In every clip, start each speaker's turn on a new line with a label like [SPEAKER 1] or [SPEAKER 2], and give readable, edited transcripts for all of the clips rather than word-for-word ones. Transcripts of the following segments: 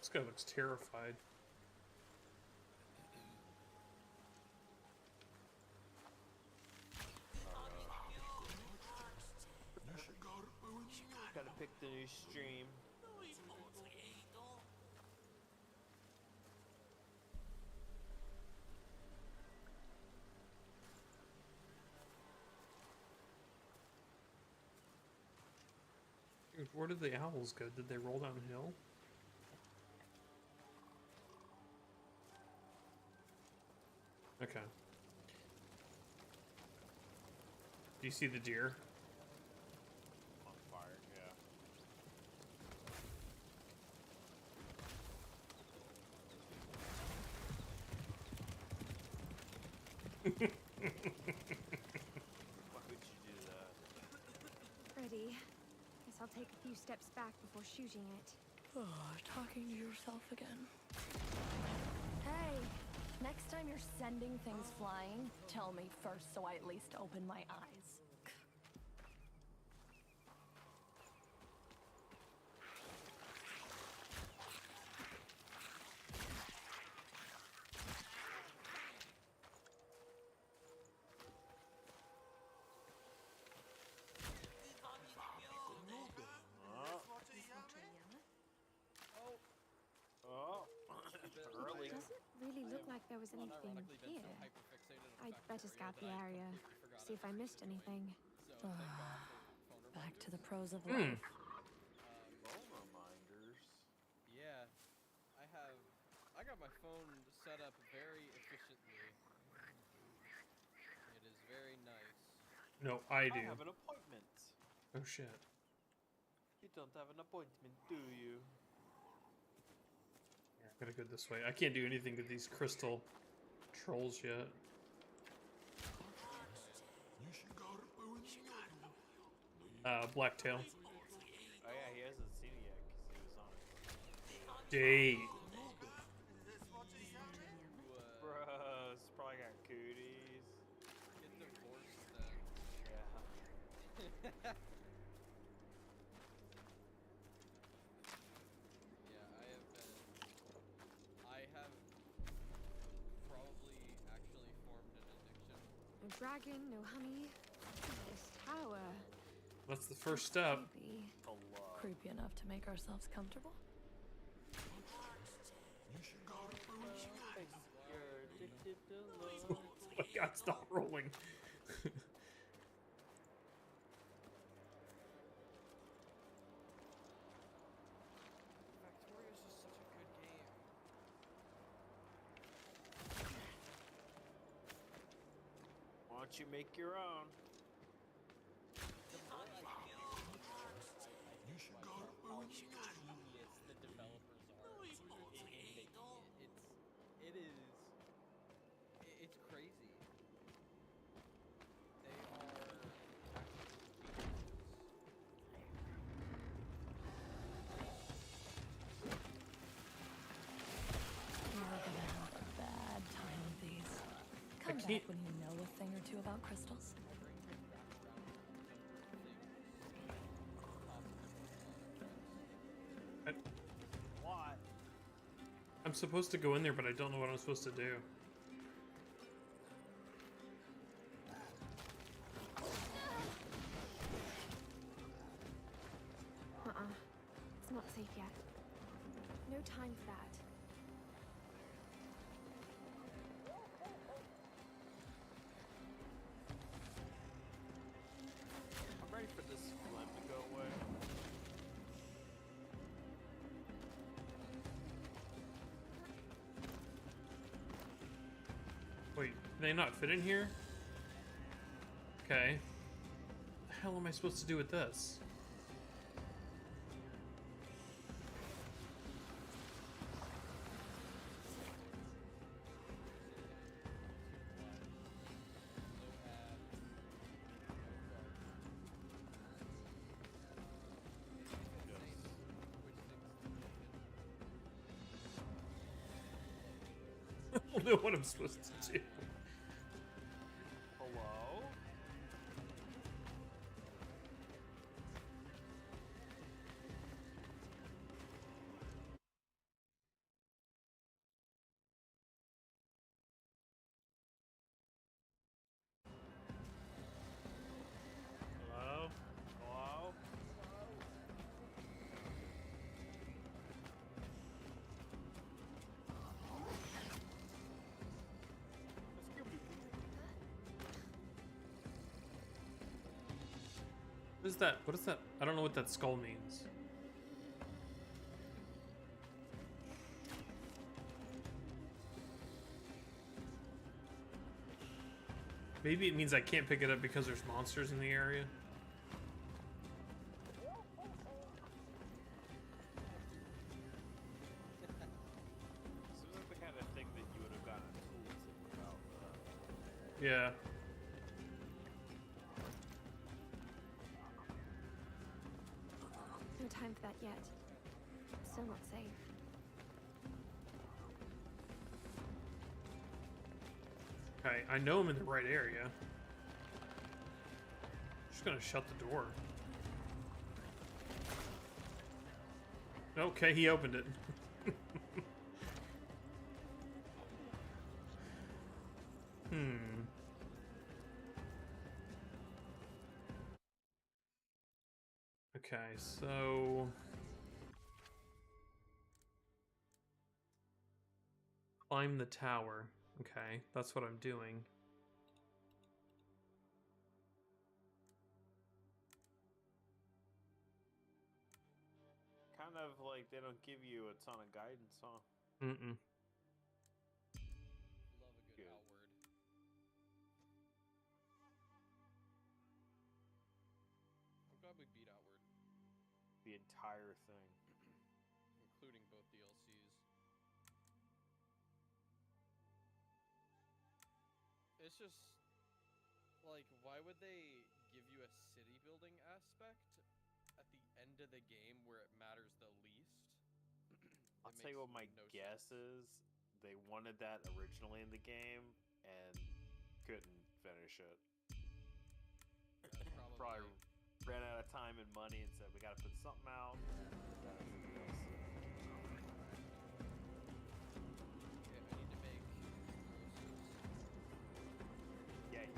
[SPEAKER 1] This guy looks terrified.
[SPEAKER 2] Gotta pick the new stream.
[SPEAKER 1] Dude, where did the owls go? Did they roll downhill? Okay. Do you see the deer?
[SPEAKER 2] On fire, yeah. Why would you do that?
[SPEAKER 3] Ready. Guess I'll take a few steps back before shooting it.
[SPEAKER 4] Oh, talking to yourself again. Hey, next time you're sending things flying, tell me first so I at least open my eyes.
[SPEAKER 2] Oh, early.
[SPEAKER 3] It doesn't really look like there was anything here. I'd better scout the area, see if I missed anything.
[SPEAKER 4] Back to the pros of life.
[SPEAKER 2] Phone reminders.
[SPEAKER 5] Yeah, I got my phone set up very efficiently. It is very nice.
[SPEAKER 1] No, I do.
[SPEAKER 2] I have an appointment.
[SPEAKER 1] Oh shit.
[SPEAKER 2] You don't have an appointment, do you?
[SPEAKER 1] Yeah, I gotta go this way. I can't do anything to these crystal trolls yet. Blacktail.
[SPEAKER 2] Oh yeah, he hasn't seen it yet because he was on.
[SPEAKER 1] Date.
[SPEAKER 2] Bruh, it's probably got cooties.
[SPEAKER 5] Get divorced then.
[SPEAKER 2] Yeah.
[SPEAKER 5] Yeah, I have probably actually formed an addiction.
[SPEAKER 3] No dragon, no honey. This tower.
[SPEAKER 1] That's the first step.
[SPEAKER 3] Creepy.
[SPEAKER 4] Creepy enough to make ourselves comfortable?
[SPEAKER 2] You're addicted to love.
[SPEAKER 1] Oh my god, stop rolling.
[SPEAKER 5] Factorious is such a good game.
[SPEAKER 2] Why don't you make your own?
[SPEAKER 5] Genius the developers are in making it. It's crazy. They are actually
[SPEAKER 4] You're gonna have a bad time with these. Come back when you know a thing or two about crystals.
[SPEAKER 2] What?
[SPEAKER 1] I'm supposed to go in there, but I don't know what I'm supposed to do.
[SPEAKER 3] It's not safe yet. No time for that.
[SPEAKER 2] I'm ready for this phlegm to go away.
[SPEAKER 1] Wait, can they not fit in here? Okay. What the hell am I supposed to do with this? I don't know what I'm supposed to do.
[SPEAKER 2] Hello?
[SPEAKER 1] What is that? What is that? I don't know what that skull means. Maybe it means I can't pick it up because there's monsters in the area.
[SPEAKER 2] Seems like the kind of thing that you would have gotten a tooltip about.
[SPEAKER 1] Yeah.
[SPEAKER 3] No time for that yet. Still not safe.
[SPEAKER 1] Okay, I know I'm in the right area. Just gonna shut the door. Okay, he opened it. Okay, so... Climb the tower. Okay, that's what I'm doing.
[SPEAKER 2] Kind of like they don't give you a ton of guidance, huh?
[SPEAKER 1] Mm-mm.
[SPEAKER 5] Love a good outward. I'm glad we beat outward,
[SPEAKER 2] The entire thing.
[SPEAKER 5] including both DLCs. It's just like, why would they give you a city building aspect at the end of the game where it matters the least?
[SPEAKER 2] I'll tell you what my guess is. They wanted that originally in the game and couldn't finish it.
[SPEAKER 5] That's
[SPEAKER 2] Probably ran out of time and money and said, we gotta put something out. Gotta do the DLC.
[SPEAKER 5] Okay, I need to make explosives.
[SPEAKER 2] Yay.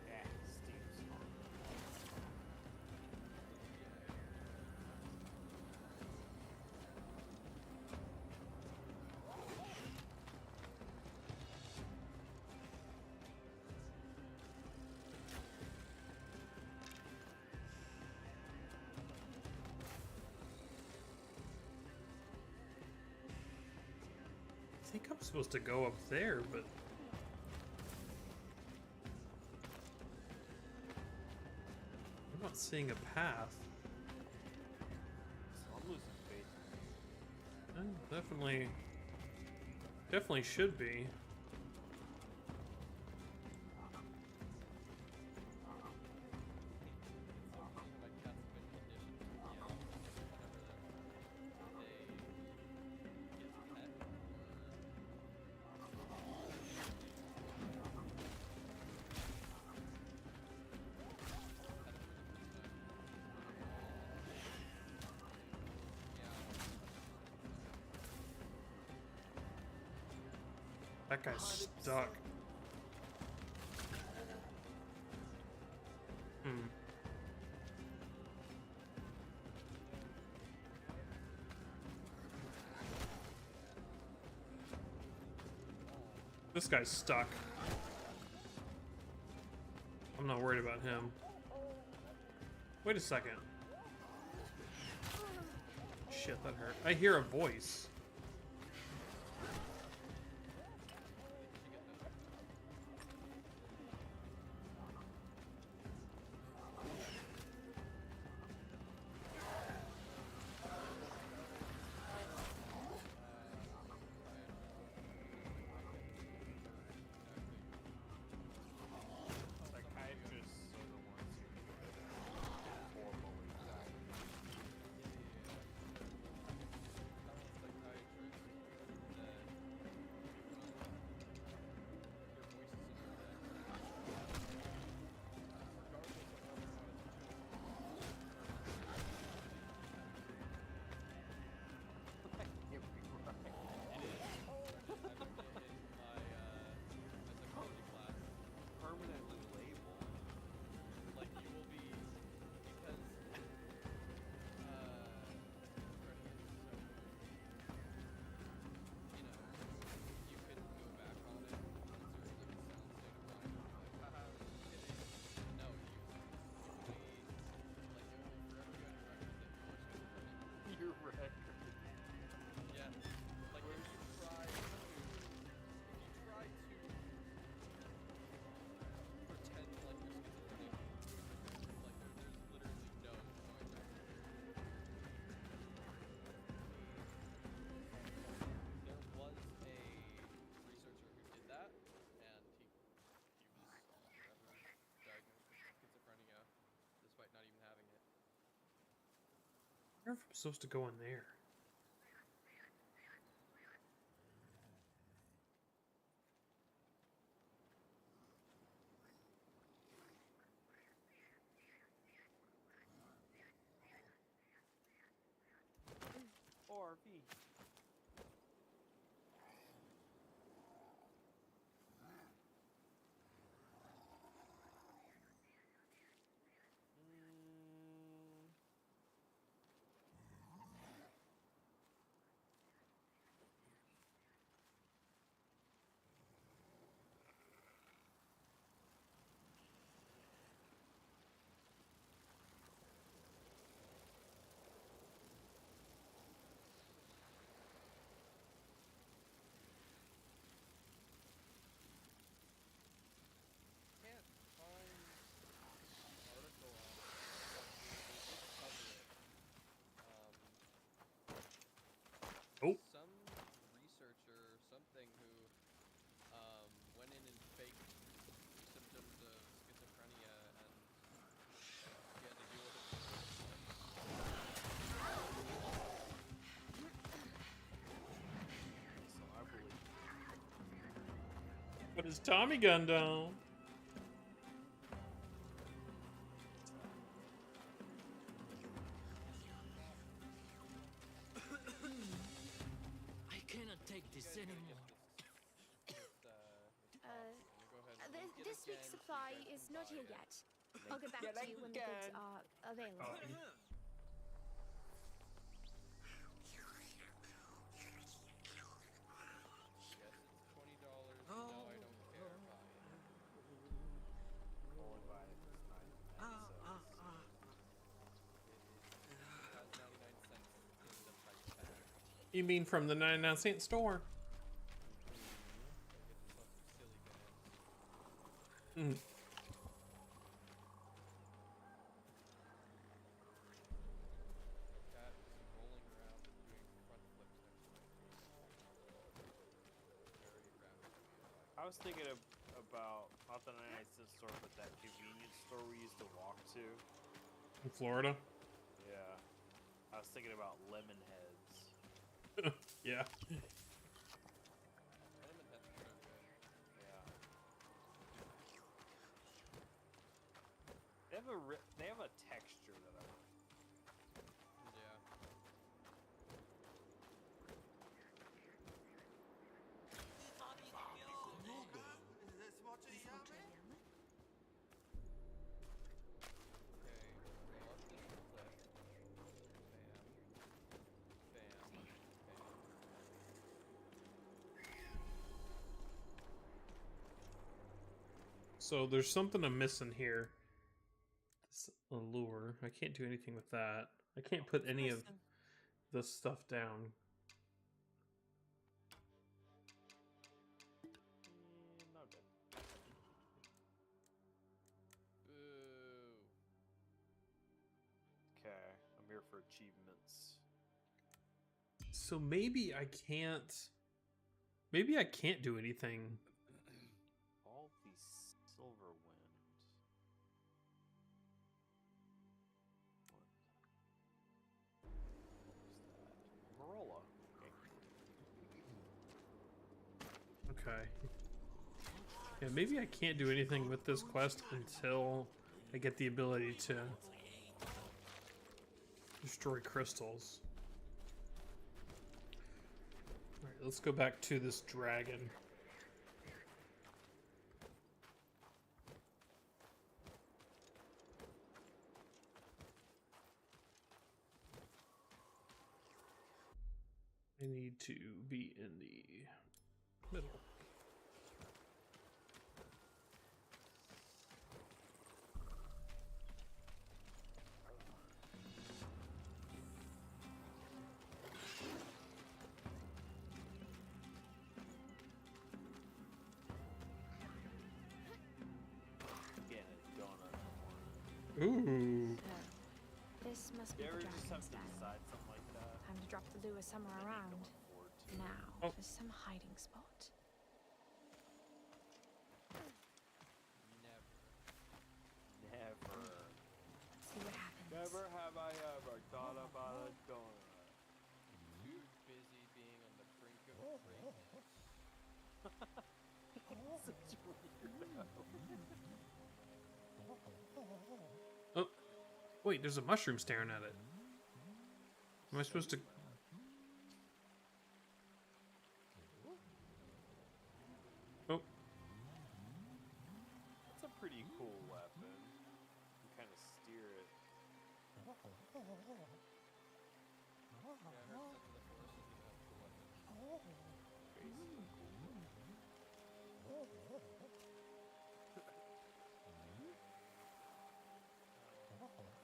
[SPEAKER 2] Yeah, Steve's on.
[SPEAKER 1] I think I'm supposed to go up there, but... I'm not seeing a path.
[SPEAKER 2] So I'm losing faith.
[SPEAKER 1] Definitely should be. That guy's stuck. This guy's stuck. I'm not worried about him. Wait a second. Shit, that hurt. I hear a voice.
[SPEAKER 2] Psychiatrists are the ones who formally die.
[SPEAKER 1] if I'm supposed to go in there.
[SPEAKER 2] RV.
[SPEAKER 5] Can't find an article on it, but they did cover it.
[SPEAKER 1] Oh.
[SPEAKER 5] Some researcher or something who went in and faked symptoms of schizophrenia, and she had to deal with it for 6 months.
[SPEAKER 2] So I believe.
[SPEAKER 1] Put his Tommy gun down.
[SPEAKER 6] I cannot take this
[SPEAKER 5] You guys gotta
[SPEAKER 6] anymore.
[SPEAKER 5] get this coffee. I'm gonna go ahead and link it
[SPEAKER 3] This
[SPEAKER 5] again
[SPEAKER 3] week's
[SPEAKER 5] so you
[SPEAKER 3] supply
[SPEAKER 5] guys
[SPEAKER 3] is
[SPEAKER 5] can
[SPEAKER 3] not
[SPEAKER 5] buy
[SPEAKER 3] here
[SPEAKER 5] it.
[SPEAKER 3] yet. I'll get back to you when the goods are available.
[SPEAKER 5] Yes, it's $20. No, I don't care. Buy it.
[SPEAKER 2] Only buy it for 99 cents.
[SPEAKER 5] It has 99 cents in the price tag.
[SPEAKER 1] You mean from the 99-cent store?
[SPEAKER 5] Gotta get yourself some silly bands.
[SPEAKER 1] Mm.
[SPEAKER 5] Cat is rolling around and doing front flips next to my face. Very rapid
[SPEAKER 2] I was thinking about not the 99-cent store, but that convenience store we used to walk to.
[SPEAKER 1] In Florida?
[SPEAKER 2] Yeah. I was thinking about Lemon Heads.
[SPEAKER 1] Yeah.
[SPEAKER 5] Lemon heads are so good.
[SPEAKER 2] Yeah. They have a texture that I like.
[SPEAKER 5] Yeah. Okay, roll up this clip. Bam. Bam. Bam.
[SPEAKER 1] So there's something I'm missing here. This allure. I can't do anything with that. I can't put any of this stuff down.
[SPEAKER 2] Not good.
[SPEAKER 5] Boo.
[SPEAKER 2] Okay, I'm here for achievements.
[SPEAKER 1] So maybe I can't. Maybe I can't do anything.
[SPEAKER 2] All these silver wind. What? Marola. Okay.
[SPEAKER 1] Okay. Yeah, maybe I can't do anything with this quest until I get the ability to destroy crystals. Alright, let's go back to this dragon. I need to be in the middle.
[SPEAKER 2] Getting a donut.
[SPEAKER 1] Ooh.
[SPEAKER 3] So, this must be
[SPEAKER 2] You
[SPEAKER 3] the
[SPEAKER 2] ever just have
[SPEAKER 3] dragon's
[SPEAKER 2] to
[SPEAKER 3] den.
[SPEAKER 2] decide something like that?
[SPEAKER 3] Time to drop the lure somewhere
[SPEAKER 2] And you
[SPEAKER 3] around.
[SPEAKER 2] don't afford to.
[SPEAKER 3] Now,
[SPEAKER 1] Oh.
[SPEAKER 3] for some hiding spot.
[SPEAKER 5] Never.
[SPEAKER 2] Never.
[SPEAKER 3] See what happens.
[SPEAKER 2] Never have I ever thought about a Such a weirdo.
[SPEAKER 1] Oh, wait, there's a mushroom staring at it. Am I supposed to... Oh.
[SPEAKER 2] That's a pretty cool weapon. You can kind of steer it.
[SPEAKER 5] Yeah, I heard some of the forest is gonna have cool weapons.
[SPEAKER 2] Basically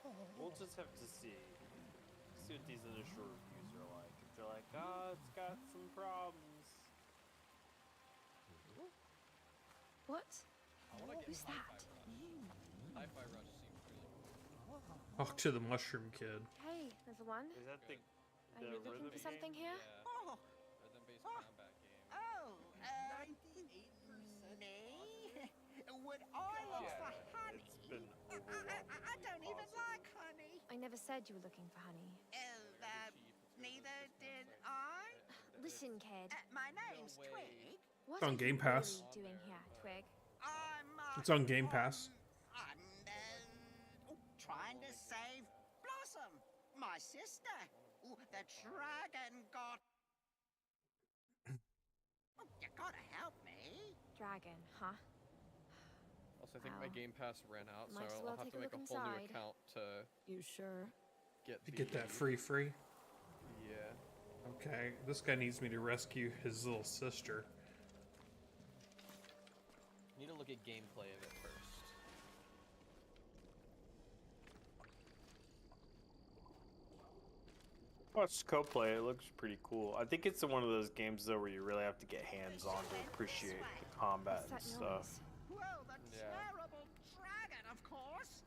[SPEAKER 2] cool. We'll just have to see what these initial reviews are like. If they're like, oh, it's got some problems.
[SPEAKER 3] What?
[SPEAKER 5] I wanna get
[SPEAKER 3] Who's that?
[SPEAKER 5] Hi-Fi Rush seems really cool.
[SPEAKER 1] Talk to the mushroom kid.
[SPEAKER 3] Hey, there's one.
[SPEAKER 2] Is that the
[SPEAKER 3] Are you looking
[SPEAKER 2] rhythm
[SPEAKER 3] for something
[SPEAKER 2] game?
[SPEAKER 3] here?
[SPEAKER 5] Yeah. Rhythm-based combat game.
[SPEAKER 6] Me? Would I look
[SPEAKER 2] Yeah,
[SPEAKER 6] for honey?
[SPEAKER 2] it's been
[SPEAKER 6] I
[SPEAKER 2] overwhelmingly
[SPEAKER 6] don't even
[SPEAKER 2] positive.
[SPEAKER 6] like honey.
[SPEAKER 3] I never said you were looking for honey.
[SPEAKER 6] Neither did I.
[SPEAKER 3] Listen, kid.
[SPEAKER 6] My name's
[SPEAKER 5] way.
[SPEAKER 6] Twig.
[SPEAKER 3] What
[SPEAKER 1] on
[SPEAKER 3] are
[SPEAKER 1] Game
[SPEAKER 3] you
[SPEAKER 1] Pass.
[SPEAKER 3] really doing here, Twig?
[SPEAKER 6] I'm.
[SPEAKER 1] It's on Game Pass.
[SPEAKER 6] I'm trying to save Blossom, my sister. Ooh, the dragon got. Oh, you gotta help me.
[SPEAKER 3] Dragon, huh?
[SPEAKER 5] Also, I think my
[SPEAKER 3] Wow.
[SPEAKER 5] Game Pass ran out, so
[SPEAKER 3] Might as
[SPEAKER 5] I'll
[SPEAKER 3] well
[SPEAKER 5] have
[SPEAKER 3] take
[SPEAKER 5] to
[SPEAKER 3] a
[SPEAKER 5] make a
[SPEAKER 3] look
[SPEAKER 5] whole new
[SPEAKER 3] inside.
[SPEAKER 5] account to
[SPEAKER 4] You sure?
[SPEAKER 5] get
[SPEAKER 1] To get that free.
[SPEAKER 5] Yeah.
[SPEAKER 1] Okay, this guy needs me to rescue his little sister.
[SPEAKER 5] Need to look at gameplay of it first.
[SPEAKER 2] Watch co-play. It looks pretty cool. I think it's one of those games though where you really have to get hands-on to appreciate the combat
[SPEAKER 3] What's
[SPEAKER 2] and
[SPEAKER 3] that
[SPEAKER 2] stuff.
[SPEAKER 3] noise?
[SPEAKER 6] Well, the
[SPEAKER 5] Yeah.
[SPEAKER 6] terrible dragon, of course.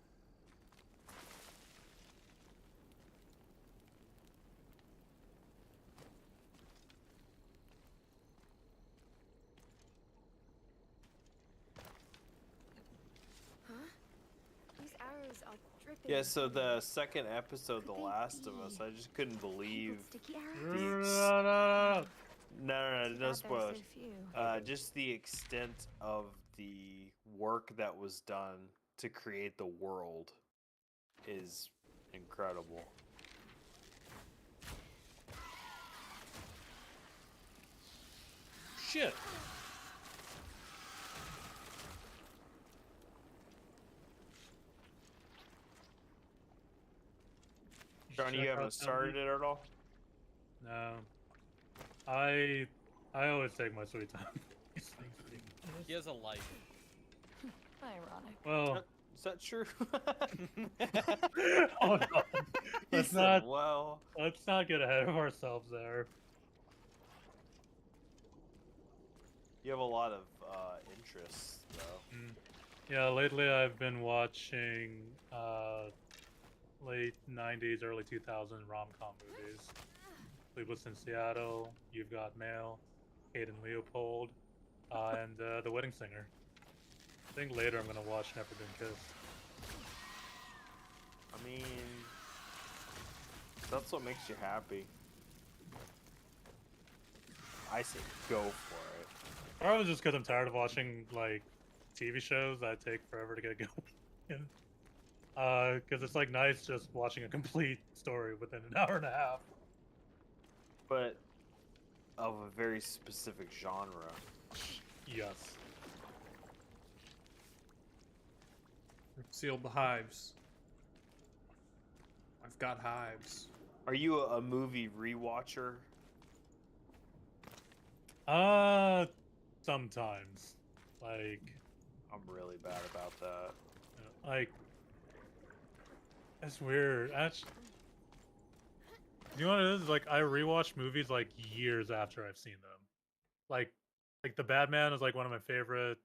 [SPEAKER 3] Huh? These arrows are dripping.
[SPEAKER 2] Yeah,
[SPEAKER 3] with
[SPEAKER 2] so
[SPEAKER 3] honey.
[SPEAKER 2] the second episode, The
[SPEAKER 3] Could they
[SPEAKER 2] Last of Us,
[SPEAKER 3] be
[SPEAKER 2] I just couldn't believe.
[SPEAKER 3] Tangled sticky
[SPEAKER 2] The
[SPEAKER 3] arrows?
[SPEAKER 2] No,
[SPEAKER 3] Too
[SPEAKER 2] no
[SPEAKER 3] bad
[SPEAKER 2] spoilers.
[SPEAKER 3] there are so few.
[SPEAKER 2] Just the extent of the work that was done to create the world is incredible.
[SPEAKER 1] Shit!
[SPEAKER 2] Johnny, you
[SPEAKER 1] Check
[SPEAKER 2] haven't
[SPEAKER 1] out
[SPEAKER 2] started it at all?
[SPEAKER 1] No. I always take my sweet time.
[SPEAKER 5] He has a life.
[SPEAKER 4] Ironic.
[SPEAKER 1] Well,
[SPEAKER 2] Is that true?
[SPEAKER 1] oh no.
[SPEAKER 2] He
[SPEAKER 1] Let's
[SPEAKER 2] said,
[SPEAKER 1] not
[SPEAKER 2] well,
[SPEAKER 1] let's not get ahead of ourselves there.
[SPEAKER 2] you have a lot of interests, though.
[SPEAKER 1] Yeah, lately I've been watching late 90s, early 2000s rom-com movies. Sleepless in Seattle, You've Got Mail, Hayden Leopold, and The Wedding Singer. I think later I'm gonna watch Never Been Kissed.
[SPEAKER 2] I mean, that's what makes you happy. I say go for it.
[SPEAKER 1] Probably just because I'm tired of watching like TV shows that take forever to get going. Because it's like nice just watching a complete story within an hour and a half.
[SPEAKER 2] But of a very specific genre.
[SPEAKER 1] Yes. Sealed the hives. I've got hives.
[SPEAKER 2] Are you a movie rewatcher?
[SPEAKER 1] Sometimes. Like,
[SPEAKER 2] I'm really bad about that.
[SPEAKER 1] like, it's weird. Actually, you know what it is? Like, I rewatch movies like years after I've seen them. Like The Batman is like one of my favorite,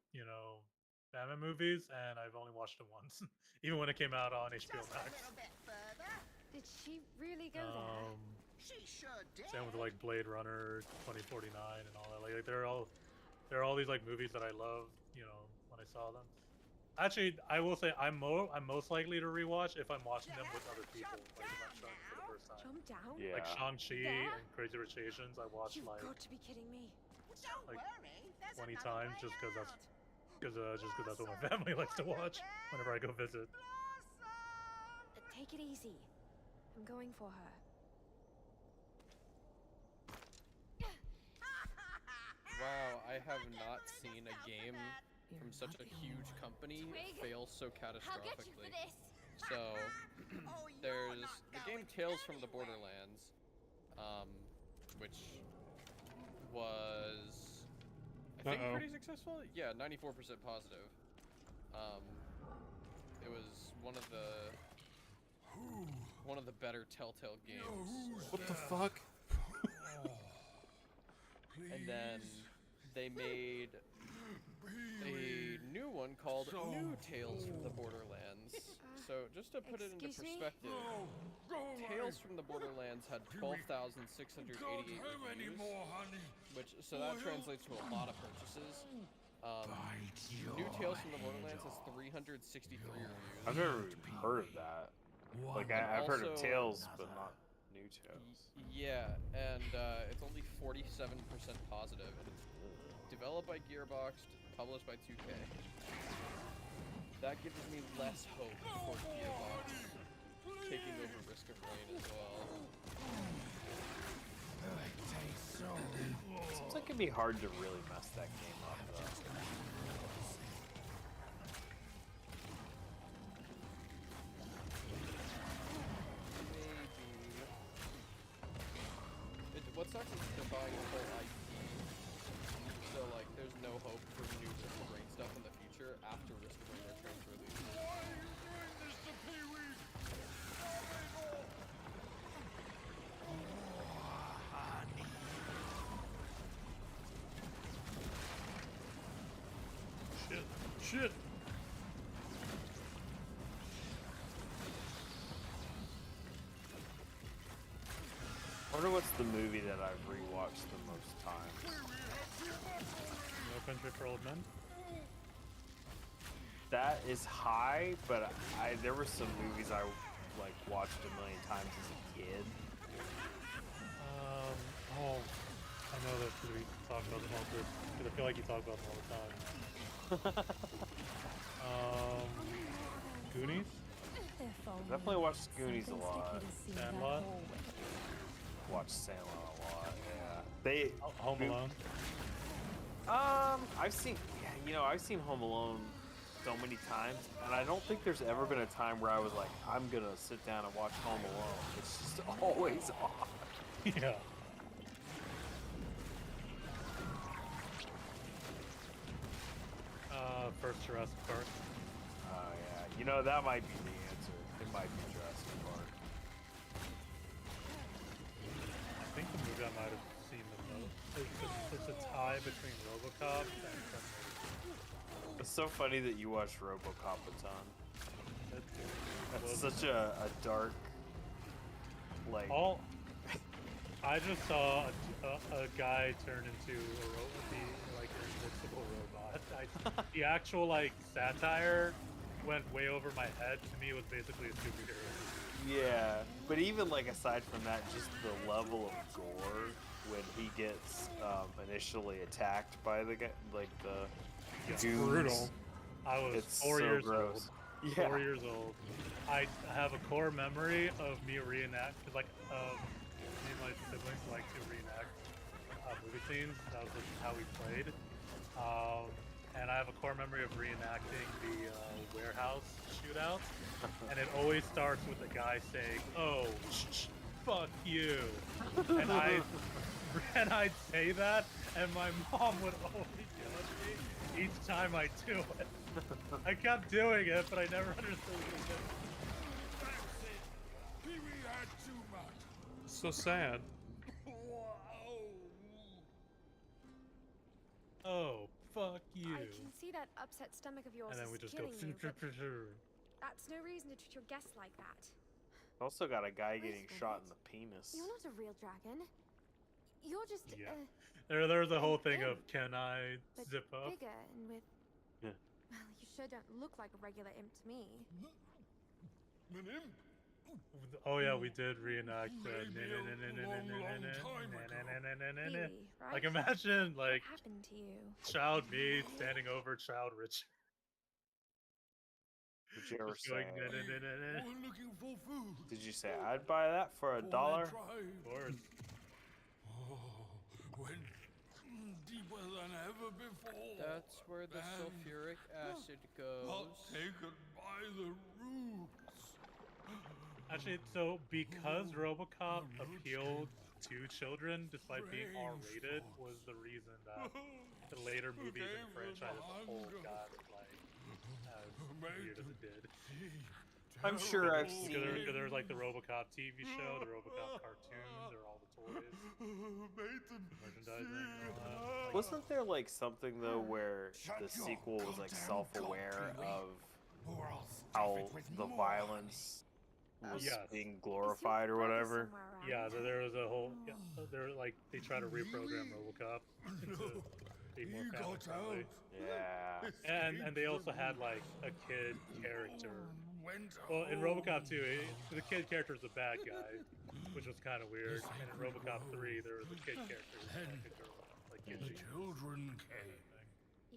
[SPEAKER 1] Batman movies, and I've only watched it once, even when it came out on HBO
[SPEAKER 6] Just a
[SPEAKER 1] Max.
[SPEAKER 6] little bit further.
[SPEAKER 3] Did she really go there?
[SPEAKER 6] She sure did.
[SPEAKER 1] Same with like Blade Runner 2049 and all that. Like there are all these like movies that I love, when I saw them. Actually, I will say I'm most likely to rewatch if I'm watching them with other people, like if I'm showing them for the first time.
[SPEAKER 3] Jump down?
[SPEAKER 2] Yeah.
[SPEAKER 1] Like Shang-Chi
[SPEAKER 3] There?
[SPEAKER 1] and Crazy Rich Asians, I watched
[SPEAKER 3] You've
[SPEAKER 1] like
[SPEAKER 3] got to be kidding me.
[SPEAKER 6] Don't
[SPEAKER 1] like
[SPEAKER 6] worry, there's
[SPEAKER 1] 20
[SPEAKER 6] another
[SPEAKER 1] times
[SPEAKER 6] way
[SPEAKER 1] just because
[SPEAKER 6] out.
[SPEAKER 1] that's what my family likes to watch whenever I go visit.
[SPEAKER 6] Blossom!
[SPEAKER 3] Take it easy. I'm going for her.
[SPEAKER 5] Wow, I have not seen a game from such a huge company fail so catastrophically. So, there's the game Tales from the Borderlands, which was, I think, pretty successful. Yeah, 94% positive. It was one of the better Telltale games.
[SPEAKER 7] What the fuck?
[SPEAKER 5] And then they made a new one called New Tales from the Borderlands. So just to put it into
[SPEAKER 3] Excuse me?
[SPEAKER 5] perspective, Tales from the Borderlands had 12,688 reviews, which so that translates to a lot of purchases. New Tales from the Borderlands has 363 reviews.
[SPEAKER 7] I've never even heard of that. Like, I've heard of
[SPEAKER 5] also-
[SPEAKER 7] Tales, but not New Tales.
[SPEAKER 5] Yeah, and it's only 47% positive, and it's developed by Gearbox, published by 2K. That gives me less hope for Gearbox taking over Risk of Rain as well.
[SPEAKER 7] Seems like it'd be hard to really mess that game up, though.
[SPEAKER 5] What sucks is they're buying a whole IP, so like there's no hope for new Risk of Rain stuff in the future after Risk of Rain returns release.
[SPEAKER 1] Shit.
[SPEAKER 7] I wonder what's the movie that I've rewatched the most times.
[SPEAKER 1] No Country for Old Men.
[SPEAKER 7] That is high, but there were some movies I like watched a million times as a kid.
[SPEAKER 1] Oh, I know that because we talk about them all the because I feel like you talk about them all the time. Goonies?
[SPEAKER 7] Definitely watched Goonies a lot.
[SPEAKER 1] Sandlot?
[SPEAKER 7] Watched Sandlot a lot. Yeah. They
[SPEAKER 1] Home Alone?
[SPEAKER 7] I've seen Home Alone so many times, and I don't think there's ever been a time where I was like, I'm gonna sit down and watch Home Alone. It's just always on.
[SPEAKER 1] Yeah. First Jurassic Park.
[SPEAKER 7] Oh yeah, you know that might be the answer. It might be Jurassic Park.
[SPEAKER 1] I think the movie I might have seen the most. It's a tie between RoboCop and Terminator.
[SPEAKER 7] It's so funny that you watched RoboCop a ton. That's such a dark, like.
[SPEAKER 1] I just saw a guy turn into like an invincible robot. The actual like satire went way over my head. To me, it was basically a superhero.
[SPEAKER 7] Yeah, but even like aside from that, just the level of gore when he gets initially attacked by the guy, like the
[SPEAKER 1] It's
[SPEAKER 7] goons.
[SPEAKER 1] brutal. I was
[SPEAKER 7] It's
[SPEAKER 1] 4
[SPEAKER 7] so
[SPEAKER 1] years
[SPEAKER 7] gross.
[SPEAKER 1] old.
[SPEAKER 7] Yeah.
[SPEAKER 1] 4 years old. I have a core memory of me reenact because like me and my siblings like to reenact movie scenes. That was just how we played. And I have a core memory of reenacting the warehouse shootout, and it always starts with the guy saying, "Oh, fuck you," and I'd say that, and my mom would always yell at me each time I do it. I kept doing it, but I never understood what it was.
[SPEAKER 8] So sad.
[SPEAKER 1] Oh, fuck you.
[SPEAKER 3] I can see that upset stomach of yours
[SPEAKER 1] And then
[SPEAKER 3] is
[SPEAKER 1] we just go.
[SPEAKER 3] killing you, but that's no reason to treat your guests like that.
[SPEAKER 7] Also got a guy
[SPEAKER 3] Wait a
[SPEAKER 7] getting shot in
[SPEAKER 3] minute.
[SPEAKER 7] the penis.
[SPEAKER 3] You're not a real dragon. You're just
[SPEAKER 1] Yeah. There's a whole thing
[SPEAKER 3] imp,
[SPEAKER 1] of can I
[SPEAKER 3] but
[SPEAKER 1] zip up?
[SPEAKER 3] bigger and with.
[SPEAKER 7] Yeah.
[SPEAKER 3] Well, you sure don't look like a regular imp to me.
[SPEAKER 8] An imp?
[SPEAKER 1] Oh yeah, we did reenact.
[SPEAKER 3] Really,
[SPEAKER 1] Like
[SPEAKER 3] right?
[SPEAKER 1] imagine like
[SPEAKER 3] What happened to you?
[SPEAKER 1] child me standing over child Rich.
[SPEAKER 7] Did you ever
[SPEAKER 1] Just
[SPEAKER 7] say?
[SPEAKER 1] going "Na-na-na-na-na."
[SPEAKER 8] We're looking for food.
[SPEAKER 7] Did you say I'd buy that for $1?
[SPEAKER 8] For
[SPEAKER 1] Of
[SPEAKER 8] that drive.
[SPEAKER 1] course.
[SPEAKER 8] Oh, went deeper than ever before.
[SPEAKER 5] That's where the
[SPEAKER 8] Then
[SPEAKER 5] sulfuric acid
[SPEAKER 8] got
[SPEAKER 5] goes.
[SPEAKER 8] taken by the roots.
[SPEAKER 1] Actually, so because RoboCop appealed to children despite being R-rated, was the reason that the later movies and the franchise as a whole got like as weird as it did.
[SPEAKER 7] I'm sure I've
[SPEAKER 1] Because
[SPEAKER 7] seen.
[SPEAKER 1] there was like the RoboCop TV show, the RoboCop cartoon, there are all the toys, merchandising, and all that. Like,
[SPEAKER 7] Wasn't there like something though where the sequel was like self-aware of how the violence was
[SPEAKER 1] Yes.
[SPEAKER 7] being
[SPEAKER 3] Is your
[SPEAKER 7] glorified or
[SPEAKER 3] brother
[SPEAKER 7] whatever?
[SPEAKER 3] somewhere around?
[SPEAKER 1] yeah, there was a whole. Yeah, there like they try to reprogram RoboCop to be more
[SPEAKER 8] He
[SPEAKER 1] family
[SPEAKER 8] got
[SPEAKER 1] friendly.
[SPEAKER 8] out.
[SPEAKER 7] Yeah.
[SPEAKER 1] And they also had like a kid character.
[SPEAKER 8] Went
[SPEAKER 1] Well, in
[SPEAKER 8] home.
[SPEAKER 1] RoboCop 2, the kid character was a bad guy, which was kind of weird. And in RoboCop 3, there was a kid character, who was like a girl, like
[SPEAKER 8] The
[SPEAKER 1] kid.
[SPEAKER 8] children came.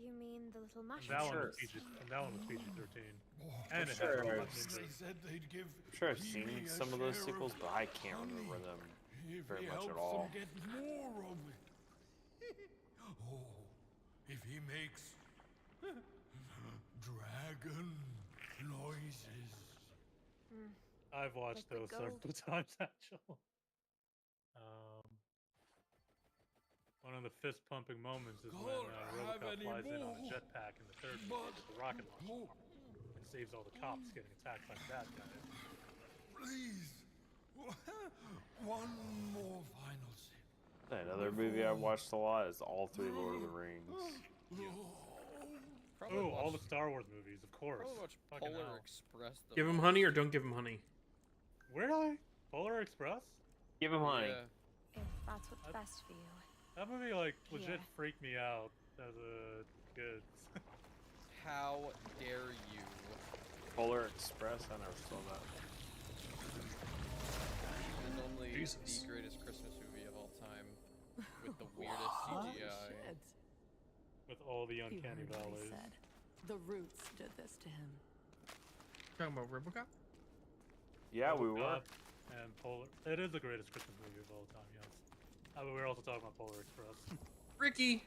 [SPEAKER 3] You mean the little
[SPEAKER 1] And
[SPEAKER 3] mushroom?
[SPEAKER 1] that one
[SPEAKER 7] Sure.
[SPEAKER 1] was PG. And that one was PG-13.
[SPEAKER 8] Oh,
[SPEAKER 1] And it
[SPEAKER 7] sure
[SPEAKER 1] had Robot
[SPEAKER 7] it's-
[SPEAKER 8] they
[SPEAKER 1] Ninja.
[SPEAKER 8] said they'd give
[SPEAKER 7] I'm sure I've seen
[SPEAKER 8] Pee-wee a
[SPEAKER 7] some of those
[SPEAKER 8] share
[SPEAKER 7] sequels, but I can't
[SPEAKER 8] honey
[SPEAKER 7] remember them
[SPEAKER 8] if
[SPEAKER 7] very
[SPEAKER 8] he
[SPEAKER 7] much
[SPEAKER 8] helps
[SPEAKER 7] at all.
[SPEAKER 8] them get more of it. Oh, if he makes dragon noises.
[SPEAKER 1] I've watched
[SPEAKER 3] Like the
[SPEAKER 1] those several times actually. One of the fist-pumping moments is when
[SPEAKER 8] Don't have
[SPEAKER 1] RoboCop
[SPEAKER 8] any
[SPEAKER 1] flies in on a
[SPEAKER 8] more,
[SPEAKER 1] jetpack in the third movie
[SPEAKER 8] but
[SPEAKER 1] with the rocket launcher
[SPEAKER 8] oh,
[SPEAKER 1] and saves all the cops getting attacked by the bad guys.
[SPEAKER 8] please, one more final sip.
[SPEAKER 7] Another movie I watched a lot is all three Lord of the Rings.
[SPEAKER 5] Probably
[SPEAKER 1] Oh, all the
[SPEAKER 5] watch-
[SPEAKER 1] Star Wars movies, of course.
[SPEAKER 5] Probably watch
[SPEAKER 1] Fucking
[SPEAKER 5] Polar
[SPEAKER 1] hell.
[SPEAKER 5] Express. The
[SPEAKER 9] Give him
[SPEAKER 5] most.
[SPEAKER 9] honey or don't give him honey.
[SPEAKER 1] Really? Polar Express?
[SPEAKER 7] Give him honey.
[SPEAKER 5] Yeah.
[SPEAKER 3] If that's what's best for you.
[SPEAKER 1] That movie like legit
[SPEAKER 3] Yeah.
[SPEAKER 1] freaked me out as a kid.
[SPEAKER 5] How dare you?
[SPEAKER 7] Polar Express. I never saw that.
[SPEAKER 5] It is only
[SPEAKER 9] Jesus.
[SPEAKER 5] the greatest Christmas movie of all time, with the weirdest CGI.
[SPEAKER 1] With all the
[SPEAKER 10] You
[SPEAKER 1] uncanny
[SPEAKER 10] heard what he
[SPEAKER 1] valleys.
[SPEAKER 10] said. The roots did this to him.
[SPEAKER 9] Talking about RoboCop?
[SPEAKER 7] Yeah, we were.
[SPEAKER 1] RoboCop And Polar. It is the greatest Christmas movie of all time, yes. But we were also talking about Polar Express.
[SPEAKER 9] Ricky!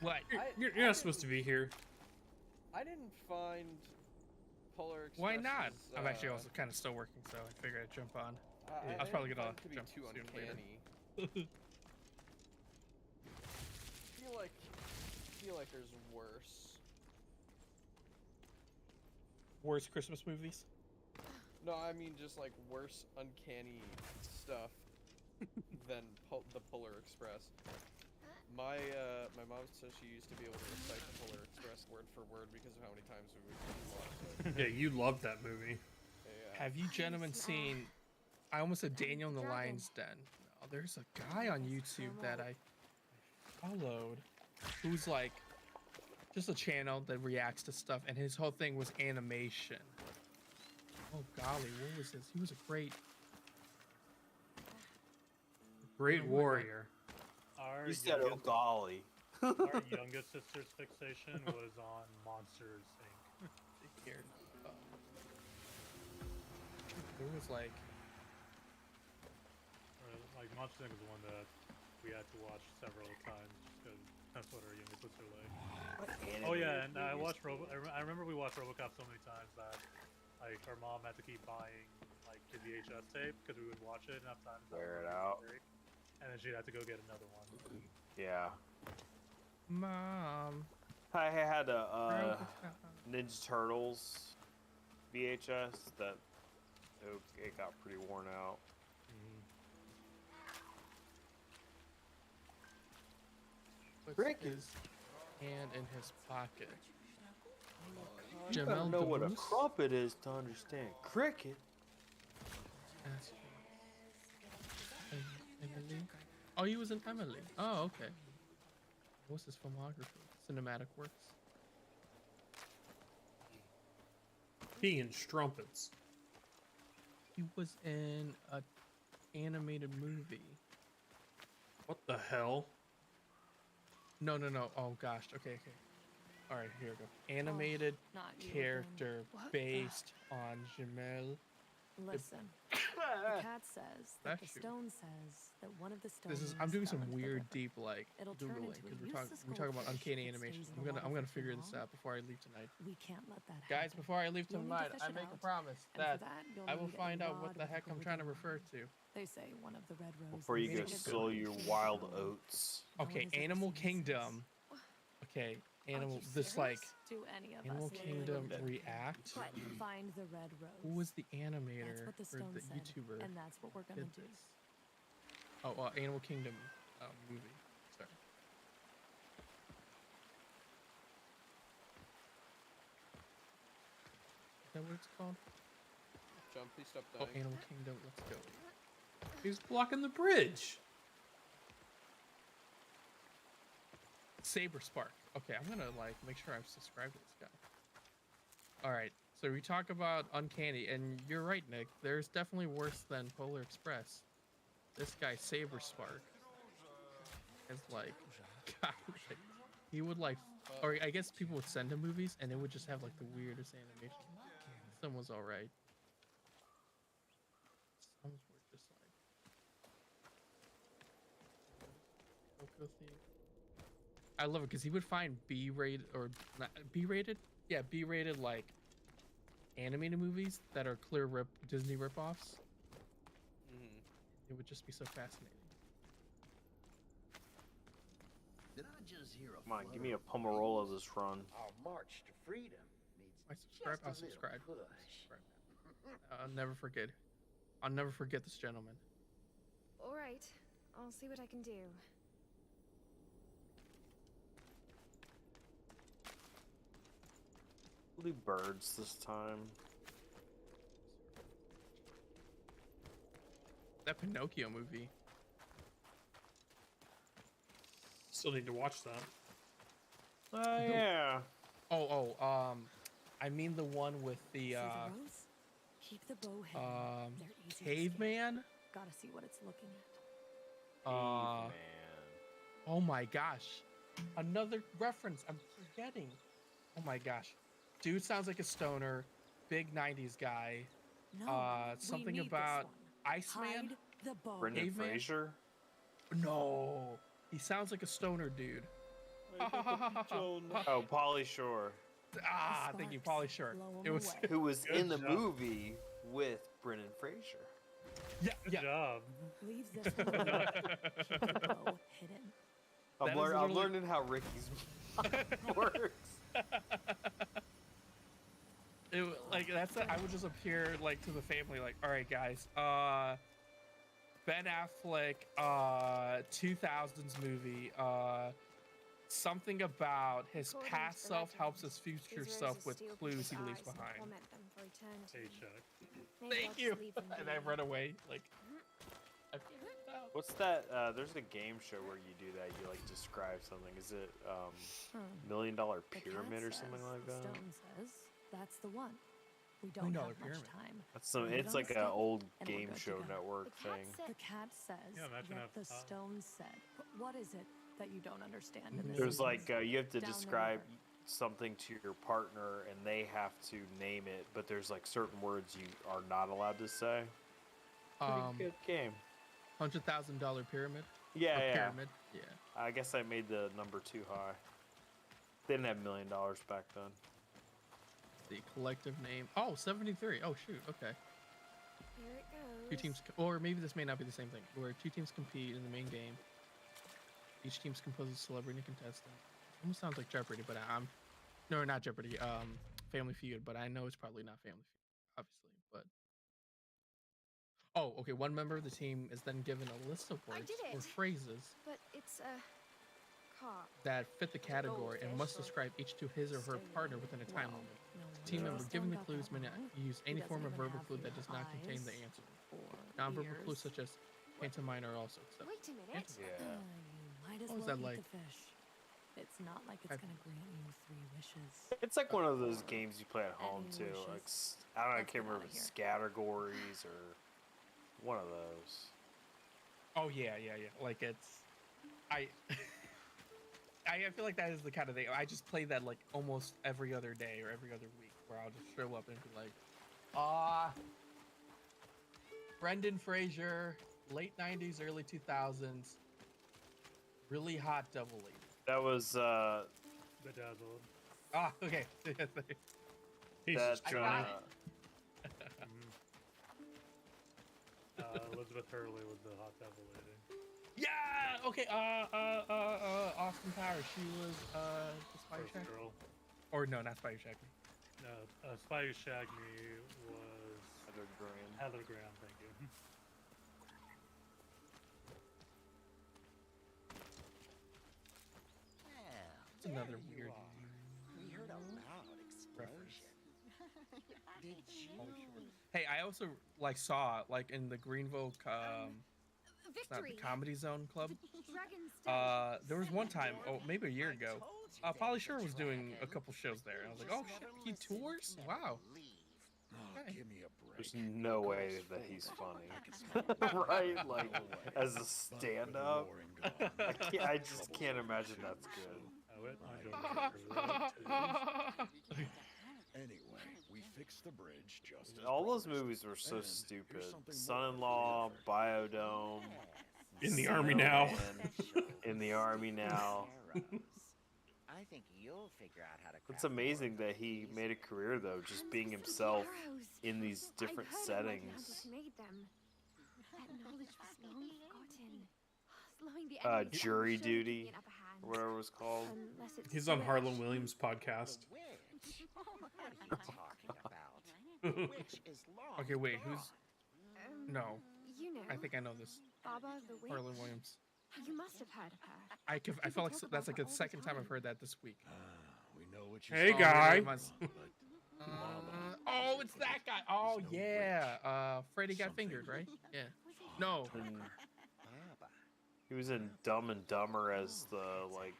[SPEAKER 9] What? You're not supposed to be here.
[SPEAKER 5] I didn't find Polar Express.
[SPEAKER 9] Why not? I'm actually also kind of still working, so I figured I'd jump on. I was probably gonna
[SPEAKER 5] to be
[SPEAKER 9] jump
[SPEAKER 5] too
[SPEAKER 9] sooner or later.
[SPEAKER 5] uncanny. feel like there's worse.
[SPEAKER 9] Worst Christmas movies?
[SPEAKER 5] No, I mean just like worse uncanny stuff than the Polar Express. My mom says she used to be able to recite the Polar Express word for word because of how many times we would watch it.
[SPEAKER 9] Yeah, you loved that movie.
[SPEAKER 5] Yeah.
[SPEAKER 9] Have you gentlemen seen? I almost said Daniel in the Lion's Den. No, there's a guy on YouTube that I followed who's like just a channel that reacts to stuff, and his whole thing was animation. Oh golly, what was this? He was a great warrior.
[SPEAKER 1] Our
[SPEAKER 7] You said, oh
[SPEAKER 1] youngest,
[SPEAKER 7] golly.
[SPEAKER 1] our youngest sister's fixation was on Monsters Inc.
[SPEAKER 9] Here. It was like
[SPEAKER 1] Or, like Monsters Inc. was the one that we had to watch several times because that's what our youngest sister liked. Oh yeah, and I watched I remember we watched RoboCop so many times that like our mom had to keep buying like the VHS tape because we would watch it enough times.
[SPEAKER 7] Wear it out.
[SPEAKER 1] And then she'd have to go get another one.
[SPEAKER 7] Yeah.
[SPEAKER 9] Mom.
[SPEAKER 7] I had a
[SPEAKER 9] RoboCop.
[SPEAKER 7] Ninja Turtles VHS that it got pretty worn out.
[SPEAKER 9] Puts
[SPEAKER 7] Cricket.
[SPEAKER 9] his hand in his pocket.
[SPEAKER 7] You gotta
[SPEAKER 9] Jamel
[SPEAKER 7] know what a
[SPEAKER 9] Debbouze?
[SPEAKER 7] crumpet is to understand cricket.
[SPEAKER 9] That's- Emily? Oh, he was in Emily. Oh, okay. What's his filmography? Cinematic works.
[SPEAKER 11] He and strumpets.
[SPEAKER 9] he was in a animated movie.
[SPEAKER 11] What the hell?
[SPEAKER 9] No. Oh gosh. Okay. All right, here we go. Animated
[SPEAKER 4] not you
[SPEAKER 9] character
[SPEAKER 4] again. What?
[SPEAKER 9] based on Jamel.
[SPEAKER 4] Listen, the cat says that
[SPEAKER 9] Bless
[SPEAKER 4] the
[SPEAKER 9] you.
[SPEAKER 4] stone says that one of the stones.
[SPEAKER 9] This is I'm doing some
[SPEAKER 4] fell into the
[SPEAKER 9] weird
[SPEAKER 4] river.
[SPEAKER 9] deep like
[SPEAKER 4] It'll turn
[SPEAKER 9] googling
[SPEAKER 4] into a
[SPEAKER 9] because
[SPEAKER 4] useless
[SPEAKER 9] we're talking about
[SPEAKER 4] goldfish
[SPEAKER 9] uncanny
[SPEAKER 4] that
[SPEAKER 9] animation.
[SPEAKER 4] stays in the
[SPEAKER 9] I'm
[SPEAKER 4] water
[SPEAKER 9] gonna
[SPEAKER 4] for
[SPEAKER 9] figure
[SPEAKER 4] too
[SPEAKER 9] this
[SPEAKER 4] long.
[SPEAKER 9] out before I leave tonight.
[SPEAKER 4] We can't let that
[SPEAKER 9] Guys,
[SPEAKER 4] happen.
[SPEAKER 9] before I leave
[SPEAKER 4] You'll need to
[SPEAKER 9] tonight,
[SPEAKER 4] fish
[SPEAKER 9] I
[SPEAKER 4] it
[SPEAKER 9] make a
[SPEAKER 4] out,
[SPEAKER 9] promise
[SPEAKER 4] and
[SPEAKER 9] that
[SPEAKER 4] for that, you'll
[SPEAKER 9] I will
[SPEAKER 4] need a
[SPEAKER 9] find out what
[SPEAKER 4] rod
[SPEAKER 9] the
[SPEAKER 4] with a
[SPEAKER 9] heck I'm trying to
[SPEAKER 4] golden
[SPEAKER 9] refer
[SPEAKER 4] rod.
[SPEAKER 9] to.
[SPEAKER 4] They say one of the red roses.
[SPEAKER 7] Before you go
[SPEAKER 9] Meaning
[SPEAKER 7] sow your wild oats.
[SPEAKER 9] Okay, Animal Kingdom. Okay, Animal. This like
[SPEAKER 4] Do any of
[SPEAKER 9] Animal
[SPEAKER 4] us
[SPEAKER 9] Kingdom
[SPEAKER 4] really
[SPEAKER 9] React.
[SPEAKER 4] But find the red rose.
[SPEAKER 9] Who was the animator
[SPEAKER 4] That's what the
[SPEAKER 9] or
[SPEAKER 4] stone
[SPEAKER 9] the
[SPEAKER 4] said,
[SPEAKER 9] YouTuber?
[SPEAKER 4] and that's what we're gonna
[SPEAKER 9] did
[SPEAKER 4] do.
[SPEAKER 9] this? Oh, Animal Kingdom movie. Sorry. Is that what it's called?
[SPEAKER 5] John, please stop
[SPEAKER 9] Oh,
[SPEAKER 5] dying.
[SPEAKER 9] Animal Kingdom. Let's go.
[SPEAKER 11] He's blocking the bridge.
[SPEAKER 9] Saber Spark. Okay, I'm gonna like make sure I'm subscribed to this guy. All right, so we talk about uncanny, and you're right, Nick. There's definitely worse than Polar Express. This guy Saber Spark is like, God, like, he would like, or I guess people would send him movies, and it would just have like the weirdest animation. Some was all right. Some were just like Coco Thief. I love it because he would find B-rated or not B-rated, yeah, B-rated like animated movies that are clear Disney ripoffs. It would just be so fascinating.
[SPEAKER 12] Did I just hear a
[SPEAKER 7] Come on, give me a Pomerola this run.
[SPEAKER 12] Our march to freedom needs
[SPEAKER 9] I subscribe.
[SPEAKER 12] just a
[SPEAKER 9] I'll
[SPEAKER 12] little
[SPEAKER 9] subscribe.
[SPEAKER 12] push.
[SPEAKER 9] I'll never forget. I'll never forget this gentleman.
[SPEAKER 3] All right, I'll see what I can do.
[SPEAKER 7] We'll do birds this time.
[SPEAKER 9] That Pinocchio movie.
[SPEAKER 11] Still need to watch that.
[SPEAKER 7] Yeah.
[SPEAKER 9] I mean the one with the
[SPEAKER 4] See the rose? Keep the bow hidden. They're easy to scare.
[SPEAKER 9] caveman.
[SPEAKER 4] Gotta see what it's looking at.
[SPEAKER 7] Man.
[SPEAKER 9] Oh my gosh, another reference I'm forgetting. Oh my gosh, dude sounds like a stoner, big '90s guy.
[SPEAKER 4] No,
[SPEAKER 9] Something
[SPEAKER 4] we need
[SPEAKER 9] about
[SPEAKER 4] this one.
[SPEAKER 9] Iceman.
[SPEAKER 4] Hide the bow.
[SPEAKER 7] Brendan
[SPEAKER 9] Caveman?
[SPEAKER 7] Fraser?
[SPEAKER 9] No, he sounds like a stoner dude.
[SPEAKER 7] Oh, Pauly Shore.
[SPEAKER 9] Thank you, Polly Short. It was
[SPEAKER 7] Who was
[SPEAKER 1] Good
[SPEAKER 7] in the
[SPEAKER 1] job.
[SPEAKER 7] movie with Brendan Fraser.
[SPEAKER 9] yeah.
[SPEAKER 1] Good job.
[SPEAKER 4] Leave this one alone. Keep the bow hidden.
[SPEAKER 9] That is
[SPEAKER 7] I'm
[SPEAKER 9] literally-
[SPEAKER 7] learning how Ricky's mind works.
[SPEAKER 9] I would just appear like to the family like, all right guys, Ben Affleck 2000s movie, something about his
[SPEAKER 3] According
[SPEAKER 9] past
[SPEAKER 3] to the
[SPEAKER 9] self helps
[SPEAKER 3] legend,
[SPEAKER 9] his future
[SPEAKER 3] these
[SPEAKER 9] self
[SPEAKER 3] roses
[SPEAKER 9] with
[SPEAKER 3] steal
[SPEAKER 9] clues he
[SPEAKER 3] people's
[SPEAKER 9] leaves
[SPEAKER 3] eyes and
[SPEAKER 9] behind.
[SPEAKER 3] torment them for eternity.
[SPEAKER 1] Paycheck.
[SPEAKER 3] Maybe I'll
[SPEAKER 9] Thank
[SPEAKER 3] just
[SPEAKER 9] you.
[SPEAKER 3] leave them
[SPEAKER 9] And
[SPEAKER 3] be.
[SPEAKER 9] I run away like
[SPEAKER 7] What's that? There's a game show where you do that. You like describe something. Is it $1 Million
[SPEAKER 4] The cat
[SPEAKER 7] Pyramid or
[SPEAKER 4] says,
[SPEAKER 7] something like
[SPEAKER 4] the
[SPEAKER 7] that?
[SPEAKER 4] stone says, that's the one. We don't
[SPEAKER 9] $1
[SPEAKER 4] have much
[SPEAKER 9] Pyramid.
[SPEAKER 4] time.
[SPEAKER 7] That's some.
[SPEAKER 4] Put it
[SPEAKER 7] It's
[SPEAKER 4] on
[SPEAKER 7] like
[SPEAKER 4] the
[SPEAKER 7] an
[SPEAKER 4] stick,
[SPEAKER 7] old
[SPEAKER 4] and we're
[SPEAKER 7] game
[SPEAKER 4] good to
[SPEAKER 7] show
[SPEAKER 4] go.
[SPEAKER 7] network
[SPEAKER 3] The cat
[SPEAKER 7] thing.
[SPEAKER 3] said-
[SPEAKER 4] The cat says
[SPEAKER 1] Yeah, imagine
[SPEAKER 4] that the
[SPEAKER 1] if,
[SPEAKER 4] stone said. What is it that you don't understand in this?
[SPEAKER 7] There's
[SPEAKER 4] sentence?
[SPEAKER 7] like you have to
[SPEAKER 4] Down the
[SPEAKER 7] describe
[SPEAKER 4] river.
[SPEAKER 7] something to your partner, and they have to name it. But there's like certain words you are not allowed to say. Pretty good game.
[SPEAKER 9] $100,000 pyramid.
[SPEAKER 7] Yeah,
[SPEAKER 9] Or
[SPEAKER 7] yeah.
[SPEAKER 9] pyramid. Yeah.
[SPEAKER 7] I guess I made the number too high. They didn't have $1 million back then.
[SPEAKER 9] The collective name. Oh, 73. Oh shoot. Okay.
[SPEAKER 3] Here it goes.
[SPEAKER 9] Two teams, or maybe this may not be the same thing, where two teams compete in the main game. Each team's composed of celebrity contestant. Almost sounds like Jeopardy, but no, not Jeopardy. Family Feud, but I know it's probably not Family Feud, obviously. But oh, okay. One member of the team is then given a list of
[SPEAKER 3] I
[SPEAKER 9] words
[SPEAKER 3] did
[SPEAKER 9] or
[SPEAKER 3] it.
[SPEAKER 9] phrases
[SPEAKER 3] But it's a car.
[SPEAKER 9] that fit the category and must
[SPEAKER 3] Goldfish or
[SPEAKER 9] describe each to his or her partner within a time
[SPEAKER 4] Well,
[SPEAKER 9] limit.
[SPEAKER 4] no
[SPEAKER 9] The team
[SPEAKER 4] wonder
[SPEAKER 9] member
[SPEAKER 4] the
[SPEAKER 9] given
[SPEAKER 4] stone
[SPEAKER 9] the
[SPEAKER 4] got
[SPEAKER 9] clues
[SPEAKER 4] that
[SPEAKER 9] may not
[SPEAKER 4] wrong.
[SPEAKER 9] use
[SPEAKER 4] He
[SPEAKER 9] any
[SPEAKER 4] doesn't
[SPEAKER 9] form of
[SPEAKER 4] even
[SPEAKER 9] verbal
[SPEAKER 4] have
[SPEAKER 9] clue that does not contain the
[SPEAKER 4] eyes
[SPEAKER 9] answer.
[SPEAKER 4] or
[SPEAKER 9] Nonverbal clues
[SPEAKER 4] ears.
[SPEAKER 9] such as pantomime are also accepted.
[SPEAKER 3] Wait a minute.
[SPEAKER 7] Yeah.
[SPEAKER 4] You might as
[SPEAKER 9] What was
[SPEAKER 4] well
[SPEAKER 9] that
[SPEAKER 4] eat
[SPEAKER 9] like?
[SPEAKER 4] the fish.
[SPEAKER 10] It's not like it's gonna grant you 3 wishes.
[SPEAKER 7] It's like one of those games you play at home
[SPEAKER 10] Any
[SPEAKER 7] too.
[SPEAKER 10] wishes?
[SPEAKER 7] Like I don't know, I
[SPEAKER 10] Let's
[SPEAKER 7] can't
[SPEAKER 10] get
[SPEAKER 7] remember
[SPEAKER 10] outta
[SPEAKER 7] if it's
[SPEAKER 10] here.
[SPEAKER 7] Scattergories or one of those.
[SPEAKER 9] Oh yeah. Like it's, I feel like that is the kind of thing. I just play that like almost every other day or every other week, where I'll just show up and be like, Brendan Fraser, late 90s, early 2000s, really hot double lady.
[SPEAKER 7] That was
[SPEAKER 1] Bedazzled.
[SPEAKER 9] Ah, okay.
[SPEAKER 11] Jesus,
[SPEAKER 7] that
[SPEAKER 11] Johnny.
[SPEAKER 1] Elizabeth Hurley was the hot devil lady.
[SPEAKER 9] Yeah. Okay. Austin Powers. She was the Spider
[SPEAKER 1] First
[SPEAKER 9] Shack.
[SPEAKER 1] girl.
[SPEAKER 9] Or no, not Spider Shack.
[SPEAKER 1] No, Spider Shagney was
[SPEAKER 7] Heather Graham.
[SPEAKER 1] Heather Graham, thank you.
[SPEAKER 9] It's another weird.
[SPEAKER 12] We heard a loud explosion. Did you?
[SPEAKER 9] Hey, I also like saw like in the Greenville it's not the
[SPEAKER 3] Victory.
[SPEAKER 9] Comedy Zone Club.
[SPEAKER 3] Dragon's Den.
[SPEAKER 9] There was one time, maybe a year ago, Pauly Shore was doing a couple shows there, and I was like, oh shit, he tours? Wow.
[SPEAKER 8] Oh, give me a break.
[SPEAKER 7] There's no way that he's funny. Right? Like, as a stand-up? I just can't imagine that's good.
[SPEAKER 8] Anyway, we fixed the bridge just as
[SPEAKER 7] All those
[SPEAKER 8] promised.
[SPEAKER 7] movies were so
[SPEAKER 8] And
[SPEAKER 7] stupid.
[SPEAKER 8] here's something more
[SPEAKER 7] Son-in-Law, Biodome.
[SPEAKER 11] In the army now.
[SPEAKER 7] Snowman, in the army now.
[SPEAKER 12] I think you'll figure out how to.
[SPEAKER 7] It's amazing that he made a career though, just being himself in these different
[SPEAKER 3] I've heard of what
[SPEAKER 7] settings.
[SPEAKER 3] hunters made them. That knowledge was long forgotten. Slowing the enemy down
[SPEAKER 7] Jury
[SPEAKER 3] shouldn't give me
[SPEAKER 7] Duty,
[SPEAKER 3] an upper hand.
[SPEAKER 7] or whatever it was called.
[SPEAKER 3] Unless it's
[SPEAKER 11] He's on
[SPEAKER 3] Switch.
[SPEAKER 11] Harlan Williams' podcast.
[SPEAKER 12] Witch? What are you talking about? The witch is long
[SPEAKER 9] Okay, wait, who's?
[SPEAKER 3] Um,
[SPEAKER 9] No,
[SPEAKER 3] You know,
[SPEAKER 9] I think I know this.
[SPEAKER 3] Baba the witch.
[SPEAKER 9] Harlan Williams.
[SPEAKER 3] You must have heard of her.
[SPEAKER 9] I
[SPEAKER 3] People
[SPEAKER 9] felt like
[SPEAKER 3] talk
[SPEAKER 9] that's like
[SPEAKER 3] about her
[SPEAKER 9] the
[SPEAKER 3] all the
[SPEAKER 9] second time I've
[SPEAKER 3] time.
[SPEAKER 9] heard that this week.
[SPEAKER 8] We know what you
[SPEAKER 11] Hey,
[SPEAKER 8] saw,
[SPEAKER 11] guy.
[SPEAKER 9] Oh, it's that guy. Oh yeah. Freddie got fingered, right? Yeah. No.
[SPEAKER 7] And he was in Dumb and Dumber as the like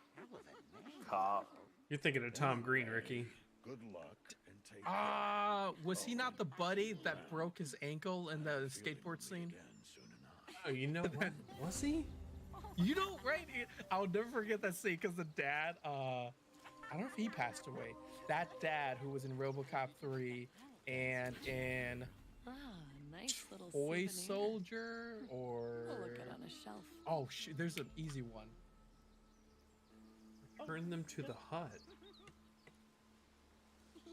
[SPEAKER 7] cop.
[SPEAKER 11] You're thinking of Tom Green, Ricky.
[SPEAKER 8] Good luck and take care.
[SPEAKER 9] Was he not the buddy that broke his ankle in the skateboard scene?
[SPEAKER 8] Again soon enough.
[SPEAKER 11] Oh, you know what? Was he?
[SPEAKER 9] You know, right? I'll never forget that scene because the dad, I don't know if he passed away. That dad who was in RoboCop 3 and in
[SPEAKER 10] Nice little
[SPEAKER 9] Toy
[SPEAKER 10] souvenir.
[SPEAKER 9] Soldier or...
[SPEAKER 10] We'll look it on a shelf.
[SPEAKER 9] Oh, shit, there's an easy one.
[SPEAKER 11] Turn them to the hut.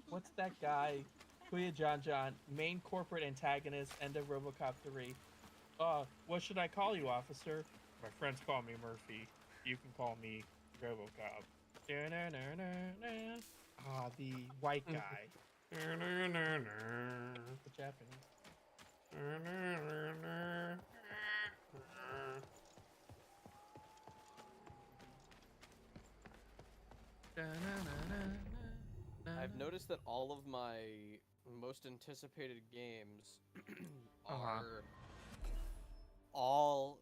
[SPEAKER 9] What's that guy? Kuya John, main corporate antagonist, end of RoboCop 3. What should I call you, officer? My friends call me Murphy. You can call me RoboCop. The white guy. The Japanese.
[SPEAKER 5] I've noticed that all of my most anticipated games are all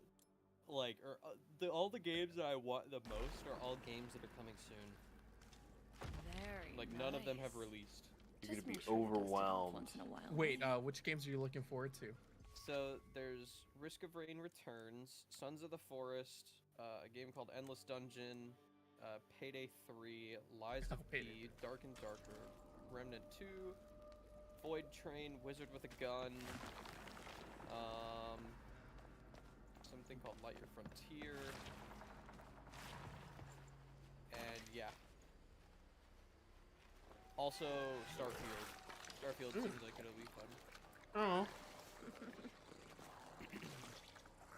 [SPEAKER 5] like, or all the games that I want the most are all games that are coming soon.
[SPEAKER 10] Very
[SPEAKER 5] Like none of them have
[SPEAKER 10] nice.
[SPEAKER 5] released.
[SPEAKER 7] You're
[SPEAKER 10] Just
[SPEAKER 7] gonna be
[SPEAKER 10] make sure you dust it off
[SPEAKER 7] overwhelmed.
[SPEAKER 10] once in a while.
[SPEAKER 9] Wait, which games are you looking forward to?
[SPEAKER 5] So there's Risk of Rain Returns, Sons of the Forest, a game called Endless Dungeon, Payday 3, Lies of
[SPEAKER 9] Payday
[SPEAKER 5] P, Dark and Darker, Remnant 2, Void Train, Wizard with a Gun, something called Light Your Frontier, and yeah. Also Starfield. Starfield seems like it'll be fun.
[SPEAKER 11] Oh.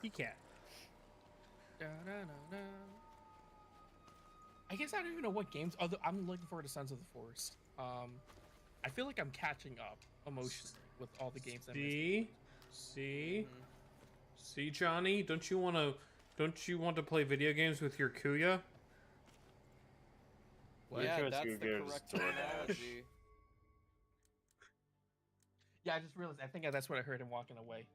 [SPEAKER 11] He can't.
[SPEAKER 9] I guess I don't even know what games. Although I'm looking forward to Sons of the Forest. I feel like I'm catching up emotionally with all the games.
[SPEAKER 11] See, Johnny. Don't you want to play video games with your Kuya?
[SPEAKER 9] What?
[SPEAKER 5] Yeah,
[SPEAKER 7] Because
[SPEAKER 5] that's
[SPEAKER 7] you
[SPEAKER 5] the
[SPEAKER 7] get his
[SPEAKER 5] correct
[SPEAKER 7] DoorDash.
[SPEAKER 5] analogy.
[SPEAKER 9] Yeah, I just realized. I think that's what I heard him walking away.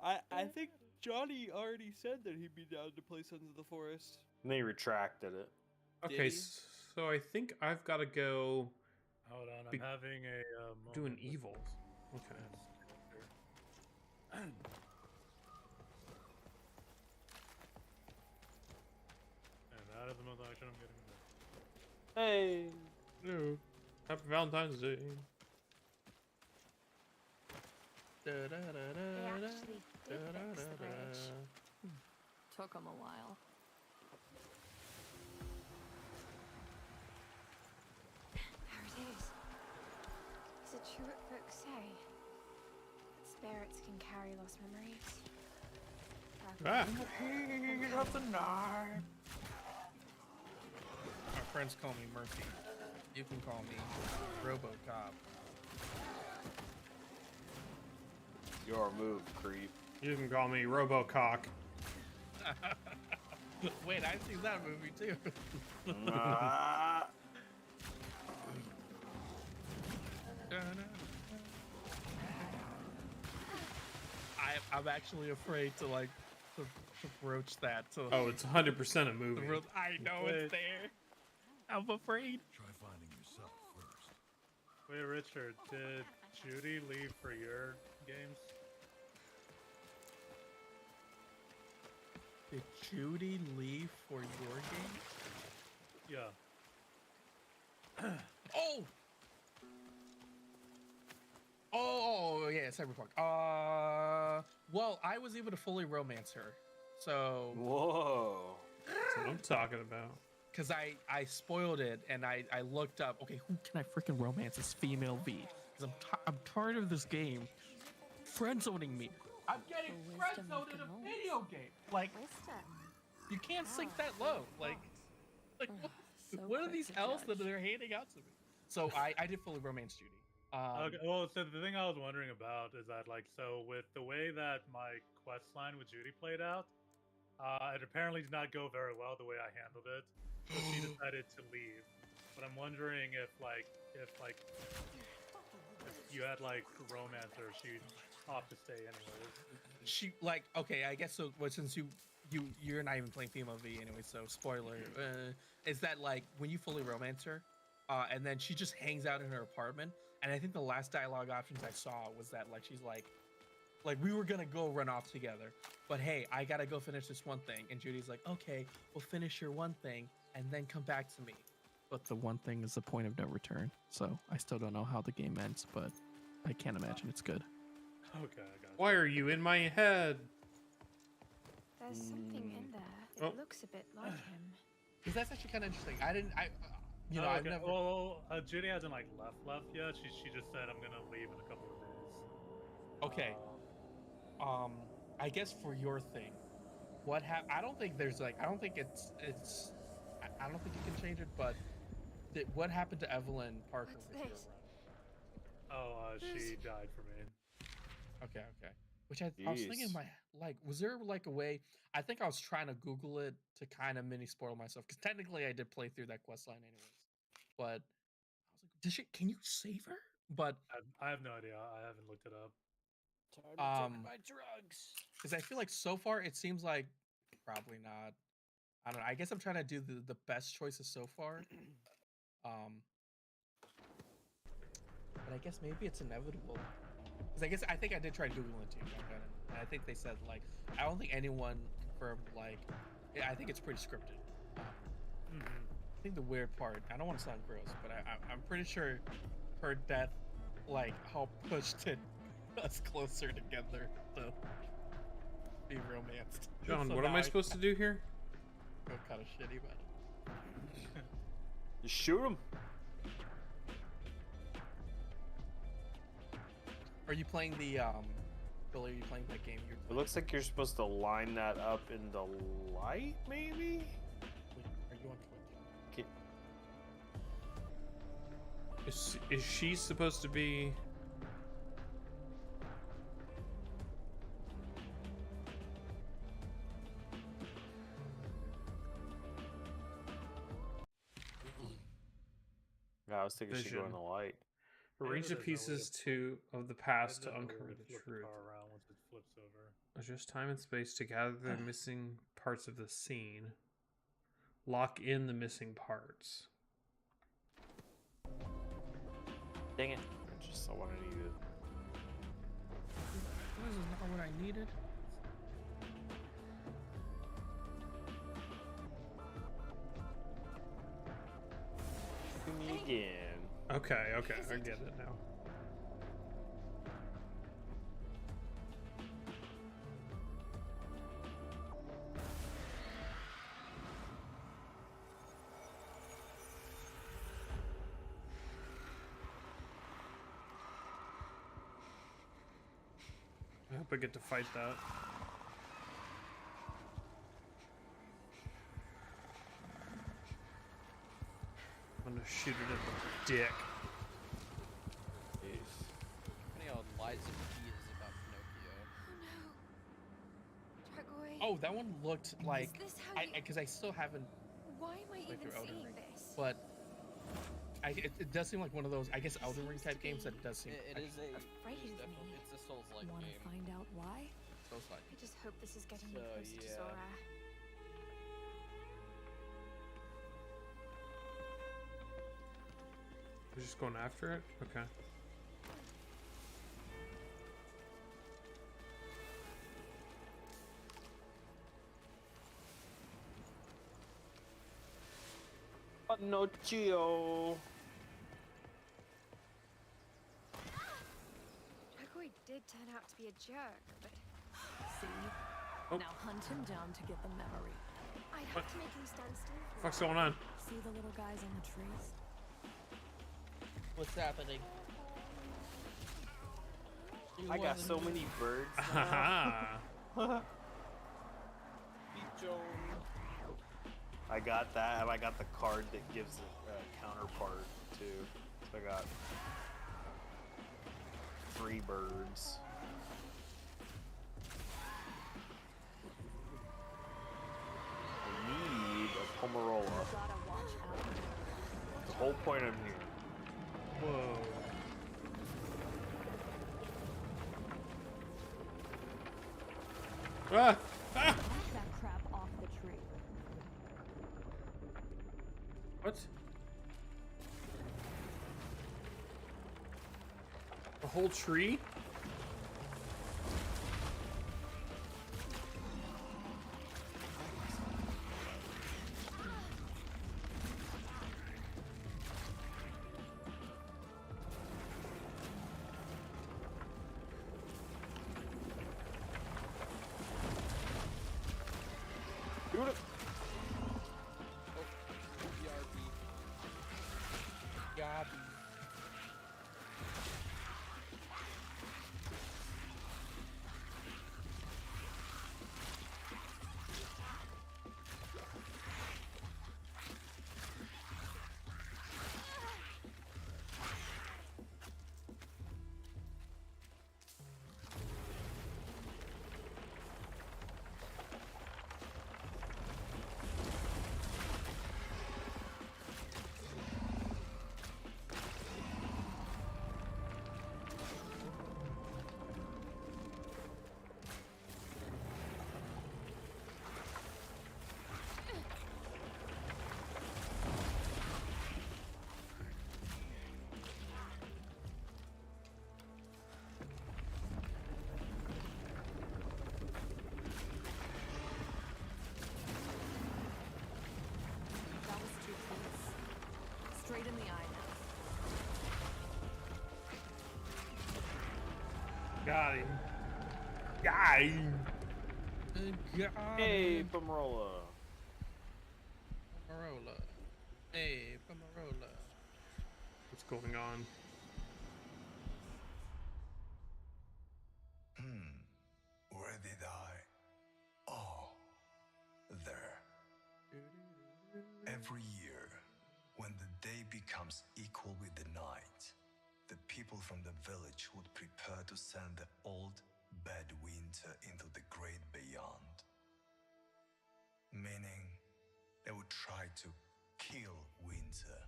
[SPEAKER 5] I think Johnny already said that he'd be down to play Sons of the Forest.
[SPEAKER 7] And they retracted it.
[SPEAKER 11] Okay, so I think I've got to go.
[SPEAKER 1] Hold on, I'm having a
[SPEAKER 11] do an
[SPEAKER 1] moment with
[SPEAKER 11] evil. Okay.
[SPEAKER 1] And that is the most action I'm getting.
[SPEAKER 7] Hey.
[SPEAKER 11] No. Happy Valentine's Day.
[SPEAKER 3] They actually did fix the bridge.
[SPEAKER 4] Took him a while.
[SPEAKER 3] There it is. Is it true what folks say? That spirits can carry lost memories?
[SPEAKER 7] Of the night.
[SPEAKER 9] My friends call me Murphy. You can call me RoboCop.
[SPEAKER 7] Your move, creep.
[SPEAKER 11] You can call me RoboCock.
[SPEAKER 9] Wait, I've seen that movie too. I'm actually afraid to like to broach that. To,
[SPEAKER 11] Oh, it's 100% a movie.
[SPEAKER 9] I know it's there. I'm afraid.
[SPEAKER 8] Try finding yourself first.
[SPEAKER 1] Wait, Richard, did Judy leave for your games?
[SPEAKER 9] Did Judy leave for your game?
[SPEAKER 1] Yeah.
[SPEAKER 9] Oh! Oh, yeah, Cyberpunk. Well, I was able to fully romance her. So.
[SPEAKER 7] Whoa.
[SPEAKER 11] That's what I'm talking about.
[SPEAKER 9] Because I spoiled it and I looked up, okay, who can I freaking romance as female V? Because I'm tired of this game friend zoning me. I'm getting friend zoned in a video game. Like, you can't sink that low. Like what are these L's that they're handing out to me? So I did fully romance Judy.
[SPEAKER 1] Okay, well, so the thing I was wondering about is that, like, so with the way that my quest line with Judy played out, it apparently did not go very well the way I handled it. So she decided to leave. But I'm wondering if you had like romance or she'd opt to stay anyways.
[SPEAKER 9] She like okay, I guess so. Well, since you're not even playing female V anyway, so spoiler. Is that like when you fully romance her, and then she just hangs out in her apartment? And I think the last dialogue options I saw was that like she's like we were gonna go run off together, but hey, I gotta go finish this one thing. And Judy's like, okay, we'll finish your one thing and then come back to me. But the one thing is the point of no return. So I still don't know how the game ends, but I can't imagine it's good.
[SPEAKER 1] Okay, I got it.
[SPEAKER 11] Why are you in my head?
[SPEAKER 3] There's something in there. It looks a bit like him.
[SPEAKER 9] Because that's actually kind of interesting. You know,
[SPEAKER 1] okay.
[SPEAKER 9] I've never.
[SPEAKER 1] Well, Judy hasn't like left yet. She just said I'm gonna leave in a couple of days.
[SPEAKER 9] Okay. I guess for your thing, what happened? I don't think there's like. I don't think it's. I don't think you can change it. But what happened to Evelyn Parker with your run?
[SPEAKER 1] She died for me.
[SPEAKER 9] Okay. Which I was thinking, was there like a way? I think I was trying to Google it to kind of mini spoil myself because technically I did play through that quest line anyways. But I was like, can you save her? But
[SPEAKER 1] I have no idea. I haven't looked it up.
[SPEAKER 5] Time to take my drugs.
[SPEAKER 9] Because I feel like so far it seems like probably not. I don't know. I guess I'm trying to do the best choices so far. But I guess maybe it's inevitable. Because I think I did try Googling it too. And I think they said like I don't think anyone confirmed like I think it's pretty scripted. I think the weird part, I don't want to sound gross, but I'm pretty sure her death like helped push us closer together to be romanced.
[SPEAKER 11] John,
[SPEAKER 9] So
[SPEAKER 11] what
[SPEAKER 9] now
[SPEAKER 11] am I supposed to do here?
[SPEAKER 9] Feel kind of shitty about it.
[SPEAKER 7] Just shoot him.
[SPEAKER 9] Are you playing the Billy, are you playing that game?
[SPEAKER 7] It looks like you're supposed to line that up in the light, maybe?
[SPEAKER 9] Are you on Twitch?
[SPEAKER 7] Okay.
[SPEAKER 11] Is she supposed to be?
[SPEAKER 7] Yeah, I was thinking she'd go in the light.
[SPEAKER 11] Arrange the pieces of the past to uncover the truth.
[SPEAKER 1] Car around once it flips over.
[SPEAKER 11] Adjust time and space to gather the missing parts of the scene. Lock in the missing parts.
[SPEAKER 7] Dang it. Just not what I needed.
[SPEAKER 9] This is not what I needed.
[SPEAKER 7] Do me again.
[SPEAKER 11] Okay, okay, I get it now. I hope I get to fight that. I'm gonna shoot it in the dick.
[SPEAKER 5] Funny how Liza P is about Pinocchio.
[SPEAKER 3] Dragoy.
[SPEAKER 9] Oh, that one looked like
[SPEAKER 3] Is this how you...
[SPEAKER 9] because I still haven't
[SPEAKER 3] Why am I
[SPEAKER 9] played
[SPEAKER 3] even
[SPEAKER 9] through Elden
[SPEAKER 3] seeing
[SPEAKER 9] Ring,
[SPEAKER 3] this?
[SPEAKER 9] but it does seem like one of those, I guess, Elden Ring type games that does seem.
[SPEAKER 5] It is a.
[SPEAKER 3] Afraid
[SPEAKER 5] It is
[SPEAKER 3] of
[SPEAKER 5] definitely.
[SPEAKER 3] me.
[SPEAKER 5] It's a Souls-like
[SPEAKER 10] Want to
[SPEAKER 5] game.
[SPEAKER 10] find out why?
[SPEAKER 9] Souls-like.
[SPEAKER 3] I just hope this is getting me
[SPEAKER 5] So,
[SPEAKER 3] closer to
[SPEAKER 5] yeah.
[SPEAKER 3] Zora.
[SPEAKER 11] We're just going after it? Okay.
[SPEAKER 7] Pinocchio.
[SPEAKER 3] Dragoy did turn out to be a jerk, but
[SPEAKER 10] See?
[SPEAKER 11] Oh.
[SPEAKER 10] Now hunt him down to get the memory.
[SPEAKER 3] I have to make him stand still.
[SPEAKER 11] What the fuck's going on?
[SPEAKER 10] See the little guys on the trees?
[SPEAKER 9] What's happening?
[SPEAKER 7] I got so many birds.
[SPEAKER 11] Haha.
[SPEAKER 7] I got that, and I got the card that gives it a counterpart too. So I got 3 birds. I need a Pomerola.
[SPEAKER 10] Gotta watch out.
[SPEAKER 7] The whole point I'm here.
[SPEAKER 11] Whoa. Ah! Ah!
[SPEAKER 10] Knock that crap off the tree.
[SPEAKER 11] What? The whole tree?
[SPEAKER 7] Do it.
[SPEAKER 9] Gabby.
[SPEAKER 10] That was too close. Straight in the eye now.
[SPEAKER 11] Got him. Got him.
[SPEAKER 7] Hey, Pomerola.
[SPEAKER 9] Pomerola. Hey, Pomerola.
[SPEAKER 11] What's going on?
[SPEAKER 8] Where did I? Oh, there. Every year, when the day becomes equal with the night, the people from the village would prepare to send the old, bad winter into the great beyond. Meaning, they would try to kill winter.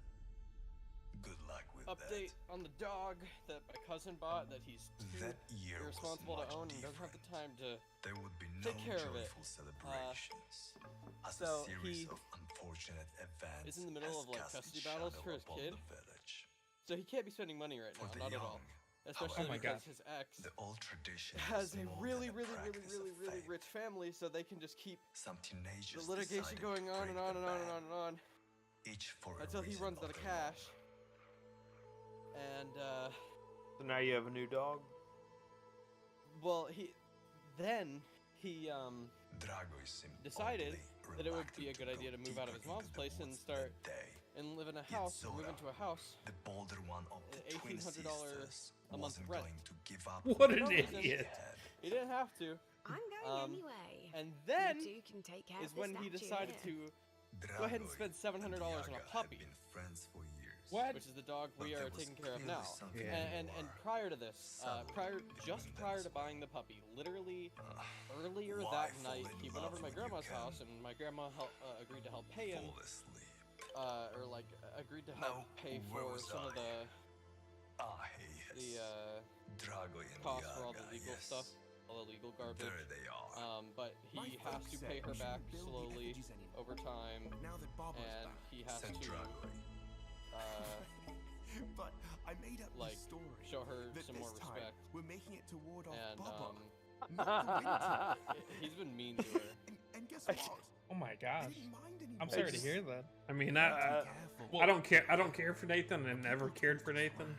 [SPEAKER 8] Good luck with
[SPEAKER 5] Update on the dog that my cousin bought that he's too
[SPEAKER 8] That year was
[SPEAKER 5] irresponsible to
[SPEAKER 8] much
[SPEAKER 5] own and doesn't have the time to
[SPEAKER 8] There would be no
[SPEAKER 5] take care of it.
[SPEAKER 8] joyful celebrations. As
[SPEAKER 5] so
[SPEAKER 8] a series
[SPEAKER 5] he
[SPEAKER 8] of unfortunate events
[SPEAKER 5] is in the middle
[SPEAKER 8] has
[SPEAKER 5] of like
[SPEAKER 8] cast
[SPEAKER 5] custody
[SPEAKER 8] its
[SPEAKER 5] battles
[SPEAKER 8] shadow
[SPEAKER 5] for his
[SPEAKER 8] upon
[SPEAKER 5] kid.
[SPEAKER 8] the village.
[SPEAKER 5] So he can't be spending money right
[SPEAKER 8] For
[SPEAKER 5] now,
[SPEAKER 8] the
[SPEAKER 5] not at all.
[SPEAKER 8] young,
[SPEAKER 5] Especially
[SPEAKER 9] Oh my
[SPEAKER 5] because
[SPEAKER 9] God.
[SPEAKER 5] his ex
[SPEAKER 8] the old tradition
[SPEAKER 5] has
[SPEAKER 8] is
[SPEAKER 5] a
[SPEAKER 8] more
[SPEAKER 5] really,
[SPEAKER 8] than a
[SPEAKER 5] really, really,
[SPEAKER 8] practice
[SPEAKER 5] really,
[SPEAKER 8] of
[SPEAKER 5] really
[SPEAKER 8] faith.
[SPEAKER 5] rich family, so they can just keep
[SPEAKER 8] Some teenagers
[SPEAKER 5] the litigation
[SPEAKER 8] decided
[SPEAKER 5] going
[SPEAKER 8] to
[SPEAKER 5] on
[SPEAKER 8] break
[SPEAKER 5] and on
[SPEAKER 8] the
[SPEAKER 5] and on and
[SPEAKER 8] ban,
[SPEAKER 5] on and on
[SPEAKER 8] each for a
[SPEAKER 5] until he
[SPEAKER 8] reason
[SPEAKER 5] runs out of
[SPEAKER 8] their own.
[SPEAKER 5] cash. And
[SPEAKER 7] So now you have a new dog.
[SPEAKER 5] well, he
[SPEAKER 8] Drago is
[SPEAKER 5] decided
[SPEAKER 8] simply
[SPEAKER 5] that it would be a
[SPEAKER 8] reluctant
[SPEAKER 5] good
[SPEAKER 8] to
[SPEAKER 5] idea
[SPEAKER 8] go
[SPEAKER 5] to move out of his
[SPEAKER 8] deeper
[SPEAKER 5] mom's
[SPEAKER 8] into the
[SPEAKER 5] place and
[SPEAKER 8] woods
[SPEAKER 5] start
[SPEAKER 8] that day.
[SPEAKER 5] and live in a
[SPEAKER 8] Yet
[SPEAKER 5] house, move
[SPEAKER 8] Zora,
[SPEAKER 5] into a house.
[SPEAKER 8] the bolder one of the twin
[SPEAKER 5] $1,800
[SPEAKER 8] sisters,
[SPEAKER 5] a month
[SPEAKER 8] wasn't
[SPEAKER 5] rent.
[SPEAKER 8] going to give up
[SPEAKER 11] What
[SPEAKER 8] on
[SPEAKER 11] an
[SPEAKER 8] the
[SPEAKER 5] reason.
[SPEAKER 11] idiot.
[SPEAKER 8] head.
[SPEAKER 5] He didn't have to.
[SPEAKER 3] I'm going
[SPEAKER 5] Um,
[SPEAKER 3] anyway.
[SPEAKER 5] And then
[SPEAKER 3] you two can take care
[SPEAKER 5] is
[SPEAKER 3] of the
[SPEAKER 5] when he
[SPEAKER 3] statue
[SPEAKER 5] decided
[SPEAKER 3] here.
[SPEAKER 5] to go ahead and
[SPEAKER 8] Drago
[SPEAKER 5] spend $700 on a
[SPEAKER 8] and Yaga
[SPEAKER 5] puppy.
[SPEAKER 8] had been friends for years.
[SPEAKER 9] What?
[SPEAKER 5] which is the dog
[SPEAKER 8] But
[SPEAKER 5] we
[SPEAKER 8] there
[SPEAKER 5] are
[SPEAKER 8] was
[SPEAKER 5] taking care of
[SPEAKER 8] clearly
[SPEAKER 5] now.
[SPEAKER 8] something
[SPEAKER 5] And
[SPEAKER 8] more
[SPEAKER 5] prior to this,
[SPEAKER 8] subtle
[SPEAKER 5] prior
[SPEAKER 8] between
[SPEAKER 5] prior
[SPEAKER 8] them.
[SPEAKER 5] to buying the puppy, literally earlier
[SPEAKER 8] Why
[SPEAKER 5] that
[SPEAKER 8] fall
[SPEAKER 5] night,
[SPEAKER 8] in
[SPEAKER 5] he went
[SPEAKER 8] love
[SPEAKER 5] over to my
[SPEAKER 8] when you
[SPEAKER 5] grandma's
[SPEAKER 8] can
[SPEAKER 5] house, and my grandma agreed to help pay him,
[SPEAKER 8] Fall asleep.
[SPEAKER 5] or like agreed to help
[SPEAKER 8] Now,
[SPEAKER 5] pay
[SPEAKER 8] where
[SPEAKER 5] for
[SPEAKER 8] was
[SPEAKER 5] some of
[SPEAKER 8] I?
[SPEAKER 5] the
[SPEAKER 8] Yes. Drago and
[SPEAKER 5] costs for all the
[SPEAKER 8] Yaga,
[SPEAKER 5] legal
[SPEAKER 8] yes.
[SPEAKER 5] stuff, all the legal garbage.
[SPEAKER 8] There they are.
[SPEAKER 5] But he has to pay her back slowly over time,
[SPEAKER 13] Now that Bob was
[SPEAKER 5] and
[SPEAKER 13] back.
[SPEAKER 5] he has
[SPEAKER 8] Said
[SPEAKER 5] to
[SPEAKER 8] Drago.
[SPEAKER 13] But I made up
[SPEAKER 5] like
[SPEAKER 13] the story.
[SPEAKER 5] show her
[SPEAKER 13] that
[SPEAKER 5] some
[SPEAKER 13] this
[SPEAKER 5] more
[SPEAKER 13] time
[SPEAKER 5] respect.
[SPEAKER 13] We're making it to ward off
[SPEAKER 5] And
[SPEAKER 13] Bob. Not the winter.
[SPEAKER 5] he's been mean to her.
[SPEAKER 13] And guess what?
[SPEAKER 9] Oh my
[SPEAKER 13] I
[SPEAKER 9] gosh.
[SPEAKER 13] didn't mind anymore.
[SPEAKER 9] I'm sorry to hear that.
[SPEAKER 11] I mean,
[SPEAKER 13] Be
[SPEAKER 11] I
[SPEAKER 13] careful.
[SPEAKER 11] don't care. I don't care for Nathan, and never cared for Nathan.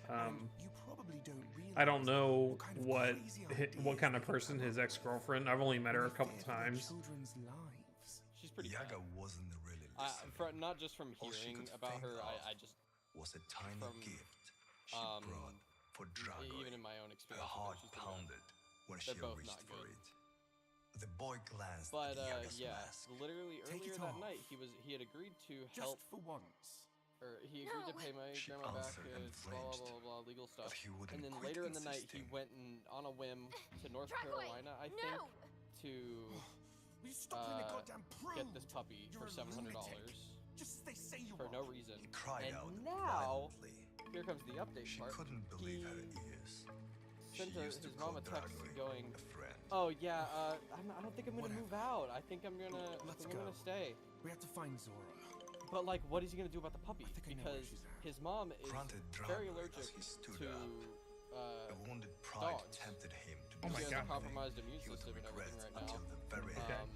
[SPEAKER 13] You probably don't realize
[SPEAKER 11] I don't know
[SPEAKER 13] kind of
[SPEAKER 11] what
[SPEAKER 13] crazy
[SPEAKER 11] what kind of
[SPEAKER 13] ideas
[SPEAKER 11] person
[SPEAKER 13] they
[SPEAKER 11] his
[SPEAKER 13] have
[SPEAKER 11] ex-girlfriend. I've only met her a
[SPEAKER 13] when
[SPEAKER 11] couple
[SPEAKER 13] they fear for their
[SPEAKER 11] times.
[SPEAKER 13] children's lives.
[SPEAKER 5] She's pretty
[SPEAKER 8] Yaga
[SPEAKER 5] bad.
[SPEAKER 8] wasn't really listening.
[SPEAKER 5] Not just from
[SPEAKER 8] All she
[SPEAKER 5] hearing
[SPEAKER 8] could
[SPEAKER 5] about
[SPEAKER 8] think
[SPEAKER 5] her,
[SPEAKER 8] of
[SPEAKER 5] I just
[SPEAKER 8] was a tiny
[SPEAKER 5] from,
[SPEAKER 8] gift she
[SPEAKER 5] um,
[SPEAKER 8] brought for Drago.
[SPEAKER 5] even in my own
[SPEAKER 8] Her
[SPEAKER 5] experience,
[SPEAKER 8] heart
[SPEAKER 5] she's pretty bad.
[SPEAKER 8] pounded when she
[SPEAKER 5] They're both
[SPEAKER 8] reached
[SPEAKER 5] not
[SPEAKER 8] for
[SPEAKER 5] good.
[SPEAKER 8] it. The boy glanced
[SPEAKER 5] But
[SPEAKER 8] at Yaga's
[SPEAKER 5] yeah,
[SPEAKER 8] mask.
[SPEAKER 5] literally
[SPEAKER 13] Take
[SPEAKER 5] earlier
[SPEAKER 13] it
[SPEAKER 5] that
[SPEAKER 13] off.
[SPEAKER 5] night, he had agreed to
[SPEAKER 13] Just
[SPEAKER 5] help,
[SPEAKER 13] for once.
[SPEAKER 5] or he agreed to
[SPEAKER 3] No.
[SPEAKER 5] pay my
[SPEAKER 8] She
[SPEAKER 5] grandma back,
[SPEAKER 8] answered and
[SPEAKER 5] blah blah
[SPEAKER 8] flinched,
[SPEAKER 5] blah blah legal stuff.
[SPEAKER 8] But he wouldn't
[SPEAKER 5] And then
[SPEAKER 8] quit
[SPEAKER 5] later in the night, he
[SPEAKER 8] insisting.
[SPEAKER 5] went and on a whim to North
[SPEAKER 3] Drive away.
[SPEAKER 5] Carolina, I
[SPEAKER 3] No.
[SPEAKER 5] think, to
[SPEAKER 13] Will you stop playing the goddamn pro?
[SPEAKER 5] get this puppy
[SPEAKER 13] You're
[SPEAKER 5] for
[SPEAKER 13] a
[SPEAKER 5] $700
[SPEAKER 13] lunatic. Just as they say you
[SPEAKER 5] for
[SPEAKER 13] are.
[SPEAKER 5] no reason.
[SPEAKER 8] He cried
[SPEAKER 5] And
[SPEAKER 8] out
[SPEAKER 5] now,
[SPEAKER 8] violently.
[SPEAKER 5] here comes the update
[SPEAKER 8] She
[SPEAKER 5] part.
[SPEAKER 8] couldn't believe her
[SPEAKER 5] he
[SPEAKER 8] ears.
[SPEAKER 5] sent
[SPEAKER 8] She used to
[SPEAKER 5] his mom
[SPEAKER 8] call
[SPEAKER 5] a text
[SPEAKER 8] Drago
[SPEAKER 5] going,
[SPEAKER 8] a friend.
[SPEAKER 5] "Oh yeah, I don't think I'm gonna move
[SPEAKER 13] Whatever.
[SPEAKER 5] out. I think I'm gonna
[SPEAKER 13] Let's
[SPEAKER 5] I'm gonna
[SPEAKER 13] go.
[SPEAKER 5] stay."
[SPEAKER 13] We have to find Zora.
[SPEAKER 5] But like, what is he gonna do about the puppy?
[SPEAKER 13] I think I know where
[SPEAKER 5] Because
[SPEAKER 13] she's at.
[SPEAKER 5] his mom is
[SPEAKER 8] Granted,
[SPEAKER 5] very
[SPEAKER 8] Drago,
[SPEAKER 5] allergic
[SPEAKER 8] as he stood
[SPEAKER 5] to
[SPEAKER 8] up, a wounded pride
[SPEAKER 5] dogs.
[SPEAKER 8] tempted him to
[SPEAKER 9] Oh
[SPEAKER 8] do
[SPEAKER 9] my
[SPEAKER 5] She has
[SPEAKER 9] God.
[SPEAKER 5] a compromised immune
[SPEAKER 8] he would
[SPEAKER 5] system and
[SPEAKER 8] regret
[SPEAKER 5] everything right
[SPEAKER 8] until
[SPEAKER 5] now.
[SPEAKER 8] the very
[SPEAKER 9] Okay.
[SPEAKER 8] end.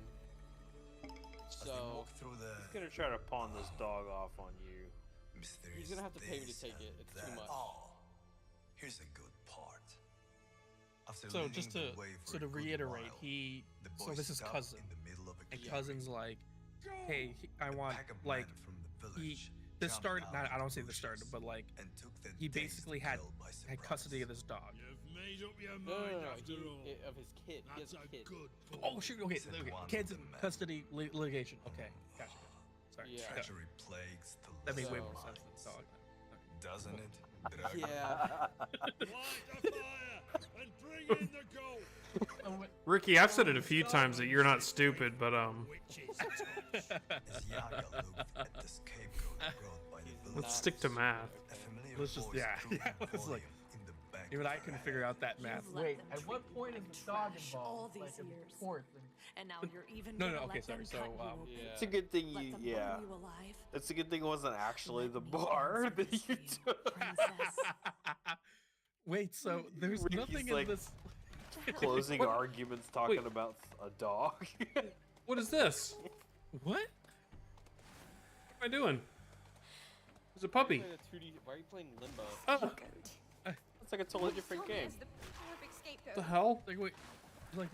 [SPEAKER 8] As they
[SPEAKER 5] So
[SPEAKER 8] walked through the
[SPEAKER 7] He's gonna try to pawn this dog off on you.
[SPEAKER 8] mysterious
[SPEAKER 5] he's gonna have to pay me to
[SPEAKER 8] this
[SPEAKER 5] take it.
[SPEAKER 8] and
[SPEAKER 5] It's too
[SPEAKER 8] that.
[SPEAKER 5] much.
[SPEAKER 8] Oh, here's a good part. After
[SPEAKER 9] So
[SPEAKER 8] leading
[SPEAKER 9] just
[SPEAKER 8] the
[SPEAKER 9] to
[SPEAKER 8] way for
[SPEAKER 9] so
[SPEAKER 8] a
[SPEAKER 9] to
[SPEAKER 8] good
[SPEAKER 9] reiterate,
[SPEAKER 8] while,
[SPEAKER 9] he
[SPEAKER 8] the
[SPEAKER 9] so
[SPEAKER 8] boy
[SPEAKER 9] this is
[SPEAKER 8] stopped
[SPEAKER 9] cousin,
[SPEAKER 8] in the middle of a
[SPEAKER 9] and
[SPEAKER 8] clearing.
[SPEAKER 9] cousin's like, hey, I
[SPEAKER 8] A
[SPEAKER 9] want
[SPEAKER 8] pack of
[SPEAKER 9] like
[SPEAKER 8] men from the
[SPEAKER 9] he
[SPEAKER 8] village
[SPEAKER 9] this
[SPEAKER 8] jumped
[SPEAKER 9] started.
[SPEAKER 8] out
[SPEAKER 9] Not,
[SPEAKER 8] of
[SPEAKER 9] I don't
[SPEAKER 8] the
[SPEAKER 9] say this started,
[SPEAKER 8] bushes
[SPEAKER 9] but like
[SPEAKER 8] and took the
[SPEAKER 9] he
[SPEAKER 8] dazed
[SPEAKER 9] basically had
[SPEAKER 8] girl by
[SPEAKER 9] had custody of
[SPEAKER 8] surprise.
[SPEAKER 9] this dog.
[SPEAKER 14] You've made up your
[SPEAKER 5] No,
[SPEAKER 14] mind
[SPEAKER 5] no,
[SPEAKER 14] after all.
[SPEAKER 5] of his kid. He has
[SPEAKER 14] That's
[SPEAKER 5] a
[SPEAKER 14] a
[SPEAKER 5] kid.
[SPEAKER 14] good
[SPEAKER 9] Oh shoot! Okay,
[SPEAKER 8] Said
[SPEAKER 9] okay.
[SPEAKER 8] one of
[SPEAKER 9] Kids
[SPEAKER 8] the
[SPEAKER 9] in
[SPEAKER 8] men.
[SPEAKER 9] custody litigation. Okay, gotcha. Sorry.
[SPEAKER 5] Yeah.
[SPEAKER 8] Treachery plagues the
[SPEAKER 9] That made way
[SPEAKER 5] So-
[SPEAKER 9] more sense than the dog.
[SPEAKER 8] doesn't it? Drago?
[SPEAKER 5] Yeah.
[SPEAKER 14] Light a fire and bring in the gold.
[SPEAKER 11] Ricky, I've said it a few times that you're not stupid, but
[SPEAKER 14] Witches.
[SPEAKER 8] As Yaga looked at the scapegoat brought by the
[SPEAKER 5] He's
[SPEAKER 8] village,
[SPEAKER 11] let's stick to math.
[SPEAKER 8] a familiar
[SPEAKER 9] Let's just-
[SPEAKER 8] voice
[SPEAKER 9] yeah,
[SPEAKER 8] threw
[SPEAKER 9] yeah,
[SPEAKER 8] a
[SPEAKER 9] let's like-
[SPEAKER 8] volume in the back
[SPEAKER 9] Even
[SPEAKER 8] of
[SPEAKER 9] I
[SPEAKER 8] her
[SPEAKER 9] can
[SPEAKER 8] head.
[SPEAKER 9] figure out that math.
[SPEAKER 10] You've let
[SPEAKER 9] Wait,
[SPEAKER 10] them
[SPEAKER 9] at
[SPEAKER 10] treat
[SPEAKER 9] what
[SPEAKER 10] you
[SPEAKER 9] point
[SPEAKER 10] like
[SPEAKER 9] is the dog
[SPEAKER 10] trash
[SPEAKER 9] involved?
[SPEAKER 10] all these
[SPEAKER 9] Like, in the
[SPEAKER 10] years.
[SPEAKER 9] fourth?
[SPEAKER 10] And now you're even
[SPEAKER 9] No,
[SPEAKER 10] gonna
[SPEAKER 9] no,
[SPEAKER 10] let
[SPEAKER 9] okay,
[SPEAKER 10] them
[SPEAKER 9] sorry,
[SPEAKER 10] cut
[SPEAKER 9] so,
[SPEAKER 10] you
[SPEAKER 9] um,
[SPEAKER 10] open.
[SPEAKER 5] Yeah.
[SPEAKER 7] It's a good thing
[SPEAKER 10] Let
[SPEAKER 7] you,
[SPEAKER 10] them
[SPEAKER 7] yeah.
[SPEAKER 10] burn you alive.
[SPEAKER 7] It's a good thing it wasn't actually
[SPEAKER 10] Let
[SPEAKER 7] the
[SPEAKER 10] me
[SPEAKER 7] bar
[SPEAKER 10] answer
[SPEAKER 7] that
[SPEAKER 10] this
[SPEAKER 7] you
[SPEAKER 10] for you,
[SPEAKER 7] took.
[SPEAKER 10] princess.
[SPEAKER 9] Wait, so there's
[SPEAKER 7] Ricky's
[SPEAKER 9] nothing
[SPEAKER 7] like-
[SPEAKER 9] in this.
[SPEAKER 7] Closing
[SPEAKER 11] What?
[SPEAKER 7] arguments talking
[SPEAKER 11] Wait.
[SPEAKER 7] about a dog.
[SPEAKER 11] What is this?
[SPEAKER 9] What?
[SPEAKER 11] What am I doing? There's a puppy.
[SPEAKER 5] Why are you playing Limbo?
[SPEAKER 11] Oh,
[SPEAKER 7] It's like a totally different
[SPEAKER 3] Tommy
[SPEAKER 7] game.
[SPEAKER 3] is the perfect scapegoat.
[SPEAKER 11] what the hell?
[SPEAKER 9] Like wait, like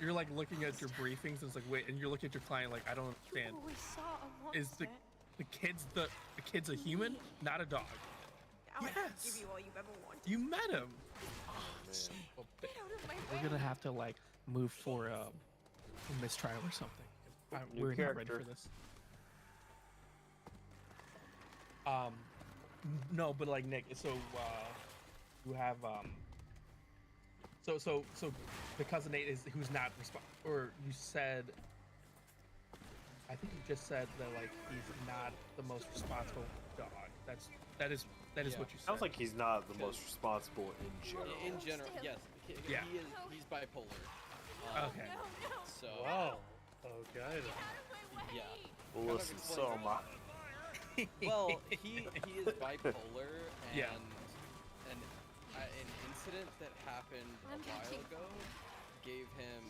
[SPEAKER 9] you're like looking at your briefings and it's like wait, and you're looking at your client like I don't
[SPEAKER 3] You
[SPEAKER 9] understand.
[SPEAKER 3] always saw a monster.
[SPEAKER 9] Is the kid's a human, not a dog?
[SPEAKER 3] Now I can
[SPEAKER 9] Yes.
[SPEAKER 3] give you all you've ever wanted.
[SPEAKER 9] You met him.
[SPEAKER 3] Get out of my way.
[SPEAKER 9] We're gonna have to like move for a mistrial or something.
[SPEAKER 7] New
[SPEAKER 9] We're not ready
[SPEAKER 7] character.
[SPEAKER 9] for this. No, but like Nick, so you have so the cousin Nate is who's not or you said. I think you just said that like he's not the most responsible dog. that is
[SPEAKER 5] Yeah.
[SPEAKER 9] what you said.
[SPEAKER 7] Sounds like he's not the most responsible in general.
[SPEAKER 5] In general, yes.
[SPEAKER 9] Yeah.
[SPEAKER 5] He's bipolar.
[SPEAKER 9] Okay.
[SPEAKER 5] So.
[SPEAKER 1] Wow. Okay.
[SPEAKER 5] Yeah.
[SPEAKER 7] Well,
[SPEAKER 5] Kind of
[SPEAKER 7] listen,
[SPEAKER 5] explains
[SPEAKER 7] so
[SPEAKER 5] it.
[SPEAKER 7] am I.
[SPEAKER 5] Well, he is bipolar, and
[SPEAKER 9] Yeah.
[SPEAKER 5] an incident that happened a while ago gave him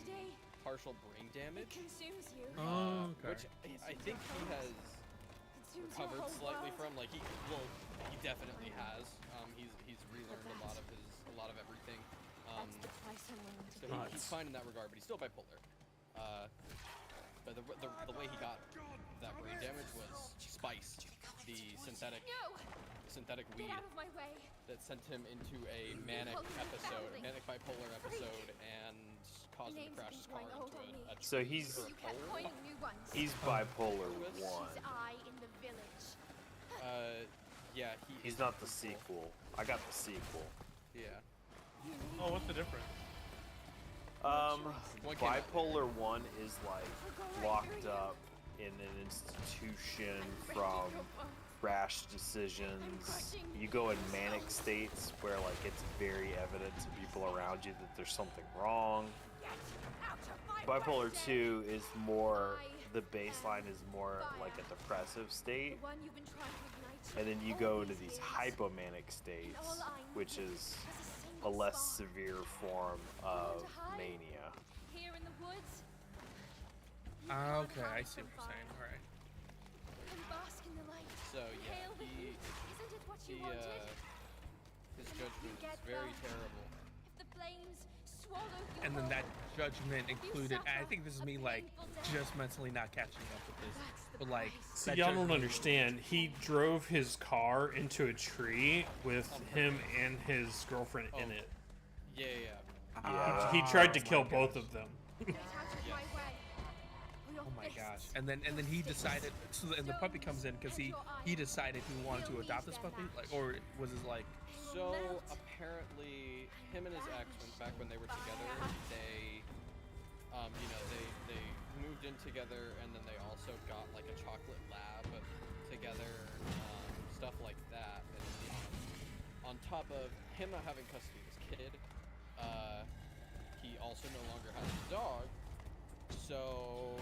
[SPEAKER 5] partial brain damage,
[SPEAKER 3] Consumes you.
[SPEAKER 9] Oh, okay.
[SPEAKER 5] which I think he has recovered slightly from. Like he definitely has. He's relearned a lot of everything.
[SPEAKER 3] That's the price I'm willing to
[SPEAKER 5] So
[SPEAKER 3] pay.
[SPEAKER 5] he's fine in that regard, but he's still bipolar. But the way he got that brain damage was Spice, the synthetic weed
[SPEAKER 3] Get out of my way.
[SPEAKER 5] that sent him into a manic bipolar episode, and caused him to crash his car into a
[SPEAKER 7] So he's
[SPEAKER 5] or a pole.
[SPEAKER 3] Coining new ones.
[SPEAKER 7] he's bipolar
[SPEAKER 5] She's
[SPEAKER 7] 1.
[SPEAKER 3] She's I in the village.
[SPEAKER 5] Yeah,
[SPEAKER 7] He's not the sequel. I got the sequel.
[SPEAKER 5] Yeah.
[SPEAKER 1] Oh, what's the difference?
[SPEAKER 5] One came out.
[SPEAKER 7] Bipolar 1 is like locked up in an institution from rash decisions. You go in manic states where like it's very evident to people around you that there's something wrong. Bipolar 2 is more, the baseline is more like a depressive state.
[SPEAKER 3] The one you've been trying to ignite.
[SPEAKER 7] And then you go into these hypomanic states, which is a less severe form of mania.
[SPEAKER 3] Here in the woods.
[SPEAKER 9] Okay, I see what you're saying. All right.
[SPEAKER 3] And bask in the light.
[SPEAKER 5] So yeah,
[SPEAKER 3] Hail the heat. Isn't it what you wanted?
[SPEAKER 5] His judgment is very terrible.
[SPEAKER 3] If the flames swallow you
[SPEAKER 9] And then
[SPEAKER 3] whole,
[SPEAKER 9] that judgment included. I think this is me like just mentally not catching up with this, but like.
[SPEAKER 11] See,
[SPEAKER 9] that
[SPEAKER 11] y'all don't
[SPEAKER 9] judgment-
[SPEAKER 11] understand. He drove his car into a tree with him and his girlfriend in it.
[SPEAKER 5] Yeah.
[SPEAKER 7] Yeah.
[SPEAKER 11] He tried to kill both of them.
[SPEAKER 3] get out of my way. Or your
[SPEAKER 9] Oh my
[SPEAKER 3] fists.
[SPEAKER 9] gosh! And then he decided. So and the puppy comes in because he decided he wanted to adopt this puppy, like, or was it like?
[SPEAKER 5] So apparently, him and his ex, back when they were together, they, they moved in together, and then they also got like a chocolate lab together, stuff like that. And on top of him not having custody of his kid, he also no longer has a dog. So,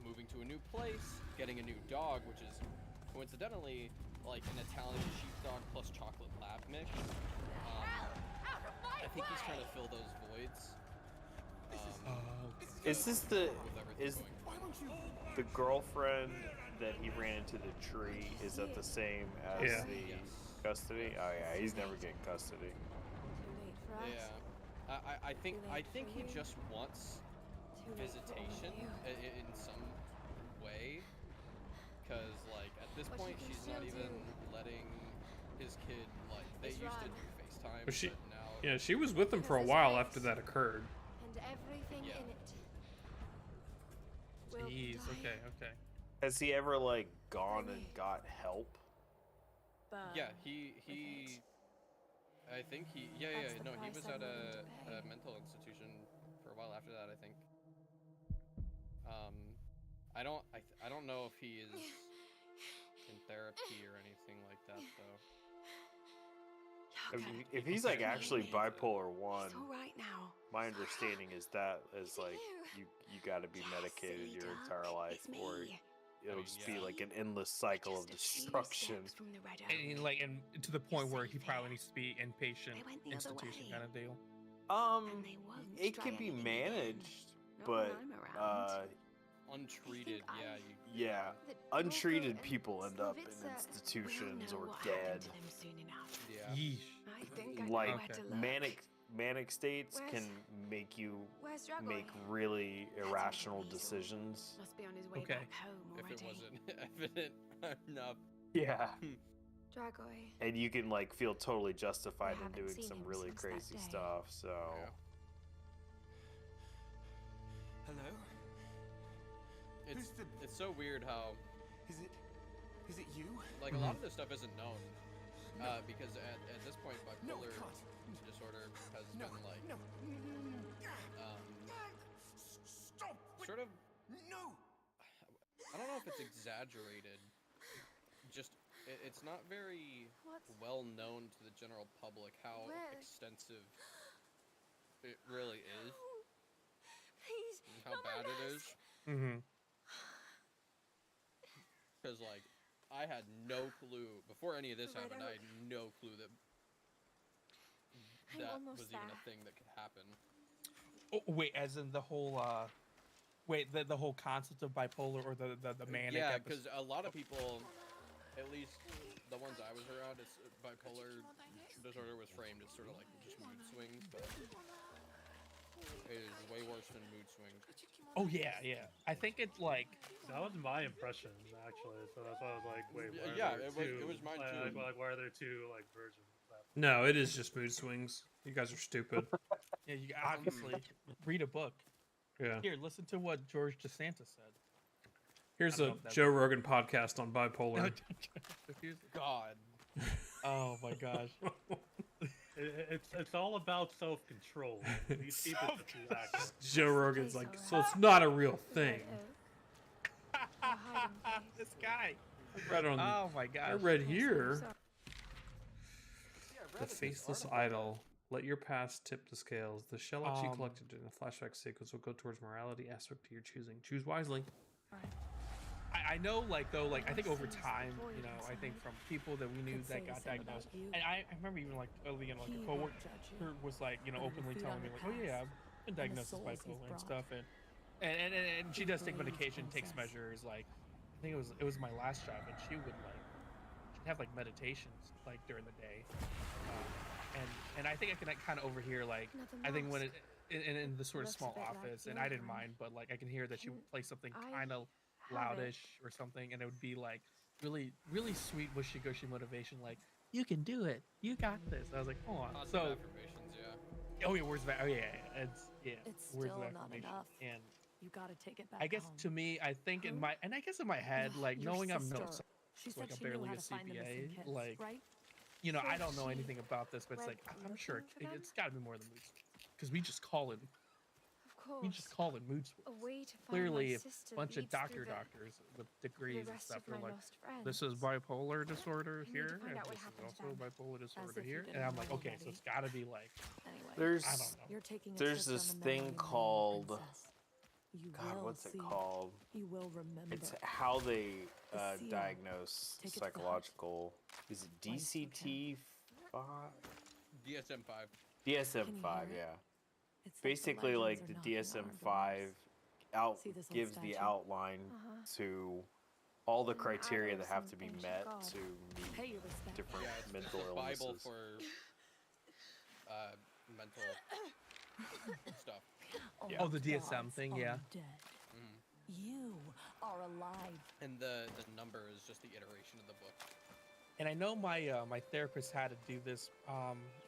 [SPEAKER 5] moving to a new place, getting a new dog, which is coincidentally like an Italian sheepdog plus chocolate lab mix. I think he's trying to fill those voids.
[SPEAKER 7] Is this the girlfriend that he ran into the tree? Is that the same as
[SPEAKER 11] Yeah.
[SPEAKER 7] the custody? Oh yeah, he's never getting custody.
[SPEAKER 5] Yeah, I think he just wants visitation in some way, because like at this point she's not even letting his kid, like, they used to do FaceTime,
[SPEAKER 11] But she,
[SPEAKER 5] but now
[SPEAKER 11] yeah, she was with him for a while after that occurred.
[SPEAKER 3] And everything
[SPEAKER 5] Yeah.
[SPEAKER 3] in it. will
[SPEAKER 9] Jeez.
[SPEAKER 3] die.
[SPEAKER 9] Okay.
[SPEAKER 7] Has he ever like gone and got help?
[SPEAKER 5] yeah, he I think he no, he was at a mental institution for a while after that, I think. I don't know if he is in therapy or anything like that though.
[SPEAKER 7] If he's like actually bipolar 1,
[SPEAKER 3] It's all right now.
[SPEAKER 7] my understanding is that is like you got to be medicated your entire life, or it'll just be like an endless cycle of destruction.
[SPEAKER 9] And like, and to the point where he probably needs to be inpatient institution kind of deal.
[SPEAKER 7] It can be managed, but
[SPEAKER 5] Untreated,
[SPEAKER 7] untreated people end up in institutions or dead.
[SPEAKER 5] Yeah.
[SPEAKER 9] Yeesh.
[SPEAKER 7] Like
[SPEAKER 9] Okay.
[SPEAKER 7] manic states can make you make really irrational decisions.
[SPEAKER 3] Must be on his way
[SPEAKER 9] Okay.
[SPEAKER 3] back home
[SPEAKER 5] If
[SPEAKER 3] already.
[SPEAKER 5] it wasn't evident enough.
[SPEAKER 7] Yeah.
[SPEAKER 3] Dragoy.
[SPEAKER 7] And you can like feel totally justified in
[SPEAKER 3] haven't
[SPEAKER 7] doing
[SPEAKER 3] seen
[SPEAKER 7] some
[SPEAKER 3] him
[SPEAKER 7] really
[SPEAKER 3] since that
[SPEAKER 7] crazy
[SPEAKER 3] day.
[SPEAKER 7] stuff. So
[SPEAKER 13] Hello?
[SPEAKER 5] It's so weird how
[SPEAKER 13] Is it you?
[SPEAKER 5] like a lot of this stuff isn't known, because at this point
[SPEAKER 13] No,
[SPEAKER 5] bipolar
[SPEAKER 13] it can't.
[SPEAKER 5] disorder has
[SPEAKER 13] No,
[SPEAKER 5] been like
[SPEAKER 13] no. Stop!
[SPEAKER 5] sort of,
[SPEAKER 13] No!
[SPEAKER 5] I don't know if it's exaggerated, just it's not very
[SPEAKER 3] What's...
[SPEAKER 5] well known to the general public how
[SPEAKER 3] Where?
[SPEAKER 5] extensive it really is
[SPEAKER 3] Please,
[SPEAKER 5] and how
[SPEAKER 3] not my
[SPEAKER 5] bad it is.
[SPEAKER 3] mask.
[SPEAKER 9] Mm-hmm.
[SPEAKER 5] Because like I had no clue before any of this
[SPEAKER 3] Right
[SPEAKER 5] happened.
[SPEAKER 3] out.
[SPEAKER 5] I had no clue that
[SPEAKER 3] I'm
[SPEAKER 5] that
[SPEAKER 3] almost
[SPEAKER 5] was even
[SPEAKER 3] there.
[SPEAKER 5] a thing that could happen.
[SPEAKER 9] Oh, wait, as in the whole the whole concept of bipolar or the manic
[SPEAKER 5] Yeah,
[SPEAKER 9] episode.
[SPEAKER 5] because a lot of people, at least the ones I was around, it's bipolar disorder was framed as sort of like just mood swings, but it is way worse than mood swings.
[SPEAKER 9] Oh yeah, yeah. I think it's like
[SPEAKER 1] That was my impression actually. So that's why I was like, wait, why
[SPEAKER 5] Yeah,
[SPEAKER 1] are there
[SPEAKER 5] it
[SPEAKER 1] two?
[SPEAKER 5] was mine too.
[SPEAKER 1] Like, why are there two like versions of that?
[SPEAKER 11] No, it is just mood swings. You guys are stupid.
[SPEAKER 9] yeah, you obviously read a book.
[SPEAKER 11] Yeah.
[SPEAKER 9] Here, listen to what George DeSantis said.
[SPEAKER 11] Here's
[SPEAKER 9] I don't
[SPEAKER 11] a
[SPEAKER 9] know if that's-
[SPEAKER 11] Joe Rogan podcast on bipolar.
[SPEAKER 5] God.
[SPEAKER 9] Oh my gosh.
[SPEAKER 1] It's all about self control. These people just act.
[SPEAKER 11] Joe Rogan's like, so it's not a real thing.
[SPEAKER 9] This guy.
[SPEAKER 11] I read on.
[SPEAKER 9] Oh my gosh.
[SPEAKER 11] I read here.
[SPEAKER 5] Yeah, I've read
[SPEAKER 11] The
[SPEAKER 5] this
[SPEAKER 11] faceless
[SPEAKER 5] article.
[SPEAKER 11] idol. Let your past tip the scales. The shells you
[SPEAKER 9] Um,
[SPEAKER 11] collected in the flashback sequence will go towards morality aspect to your choosing. Choose wisely.
[SPEAKER 9] I know, like, though, like, I think over time, you know, I think from people that we knew that got diagnosed, and I remember even, like, early on, like, a coworker was, like, you know, openly telling me, like, oh, yeah, I've been diagnosed with bipolar and stuff, and she does take medication, takes measures, like, I think it was my last job, and she would, like, she'd have, like, meditations, like, during the day, and I think I can kind of overhear, like, I think when it, in the sort of small office, and I didn't mind, but, like, I can hear that she would play something kind of loudish or something, and it would be like really sweet wishy-gushy motivation, like, you can do it, you got this. I was like, hold on.
[SPEAKER 5] Positive
[SPEAKER 9] So
[SPEAKER 5] affirmations, yeah.
[SPEAKER 9] oh yeah, where's that? Oh yeah,
[SPEAKER 4] It's
[SPEAKER 9] words of
[SPEAKER 4] still not
[SPEAKER 9] affirmation.
[SPEAKER 4] enough.
[SPEAKER 9] And
[SPEAKER 4] You gotta take it back
[SPEAKER 9] I guess
[SPEAKER 4] home.
[SPEAKER 9] to me, I think in my head, like,
[SPEAKER 4] Your
[SPEAKER 9] knowing I'm no
[SPEAKER 4] sister. She said
[SPEAKER 9] like I'm
[SPEAKER 4] she knew
[SPEAKER 9] barely
[SPEAKER 4] how
[SPEAKER 9] a
[SPEAKER 4] to find the missing
[SPEAKER 9] CPA,
[SPEAKER 4] kids,
[SPEAKER 9] like,
[SPEAKER 4] right?
[SPEAKER 9] you know,
[SPEAKER 3] So
[SPEAKER 9] I don't know
[SPEAKER 3] she
[SPEAKER 9] anything about this, but it's like
[SPEAKER 3] went
[SPEAKER 9] I'm sure
[SPEAKER 3] looking for them?
[SPEAKER 9] it's got to be more than mood swings, because we just call it
[SPEAKER 3] Of
[SPEAKER 9] we just
[SPEAKER 3] course.
[SPEAKER 9] call it mood swings.
[SPEAKER 3] A way to find
[SPEAKER 9] Clearly,
[SPEAKER 3] my
[SPEAKER 9] a
[SPEAKER 3] sister
[SPEAKER 9] bunch of
[SPEAKER 3] leads through
[SPEAKER 9] doctors with degrees and
[SPEAKER 3] rest
[SPEAKER 9] stuff
[SPEAKER 3] of
[SPEAKER 9] are
[SPEAKER 3] my
[SPEAKER 9] like,
[SPEAKER 3] lost friends.
[SPEAKER 9] this is bipolar disorder
[SPEAKER 3] I need to
[SPEAKER 9] here,
[SPEAKER 3] find
[SPEAKER 9] and
[SPEAKER 3] out what
[SPEAKER 9] this is
[SPEAKER 3] happened to
[SPEAKER 9] also
[SPEAKER 3] them.
[SPEAKER 9] bipolar disorder
[SPEAKER 4] if you
[SPEAKER 9] here,
[SPEAKER 4] didn't
[SPEAKER 9] and I'm
[SPEAKER 4] know
[SPEAKER 9] like, okay, so
[SPEAKER 4] already.
[SPEAKER 9] it's got to be like,
[SPEAKER 4] Anyway,
[SPEAKER 7] There's
[SPEAKER 9] I don't know.
[SPEAKER 4] you're taking a
[SPEAKER 7] there's
[SPEAKER 4] trip
[SPEAKER 7] this
[SPEAKER 4] down the
[SPEAKER 7] thing
[SPEAKER 4] memory lane,
[SPEAKER 7] called
[SPEAKER 4] princess. You
[SPEAKER 7] God,
[SPEAKER 4] will
[SPEAKER 7] what's it
[SPEAKER 4] see.
[SPEAKER 7] called?
[SPEAKER 4] You will remember.
[SPEAKER 7] It's how they
[SPEAKER 4] The seal.
[SPEAKER 7] diagnose
[SPEAKER 4] Take it to the hut.
[SPEAKER 7] psychological. Is it
[SPEAKER 4] Twice you
[SPEAKER 7] DCT?
[SPEAKER 5] DSM-5.
[SPEAKER 7] DSM-5,
[SPEAKER 4] hear it?
[SPEAKER 7] yeah.
[SPEAKER 4] It's
[SPEAKER 7] Basically,
[SPEAKER 4] legends
[SPEAKER 7] like
[SPEAKER 4] are
[SPEAKER 7] the
[SPEAKER 4] knocking on our
[SPEAKER 7] DSM-5
[SPEAKER 4] doors.
[SPEAKER 7] out
[SPEAKER 4] See this old
[SPEAKER 7] gives the
[SPEAKER 4] statue?
[SPEAKER 7] outline
[SPEAKER 3] Uh-huh.
[SPEAKER 7] to all the
[SPEAKER 3] An
[SPEAKER 7] criteria
[SPEAKER 3] idol
[SPEAKER 7] that
[SPEAKER 3] of
[SPEAKER 7] have to
[SPEAKER 3] some
[SPEAKER 7] be
[SPEAKER 3] ancient
[SPEAKER 7] met
[SPEAKER 3] god.
[SPEAKER 7] to
[SPEAKER 4] Pay
[SPEAKER 7] meet
[SPEAKER 4] your respect.
[SPEAKER 7] different
[SPEAKER 5] Yeah, it's
[SPEAKER 7] mental
[SPEAKER 5] a Bible
[SPEAKER 7] illnesses.
[SPEAKER 5] for mental stuff.
[SPEAKER 7] Yeah.
[SPEAKER 9] Oh, the
[SPEAKER 4] Gods
[SPEAKER 9] DSM thing,
[SPEAKER 4] are
[SPEAKER 9] yeah.
[SPEAKER 4] Dead. You are alive.
[SPEAKER 5] And the number is just the iteration of the book.
[SPEAKER 9] And I know my my therapist had to do this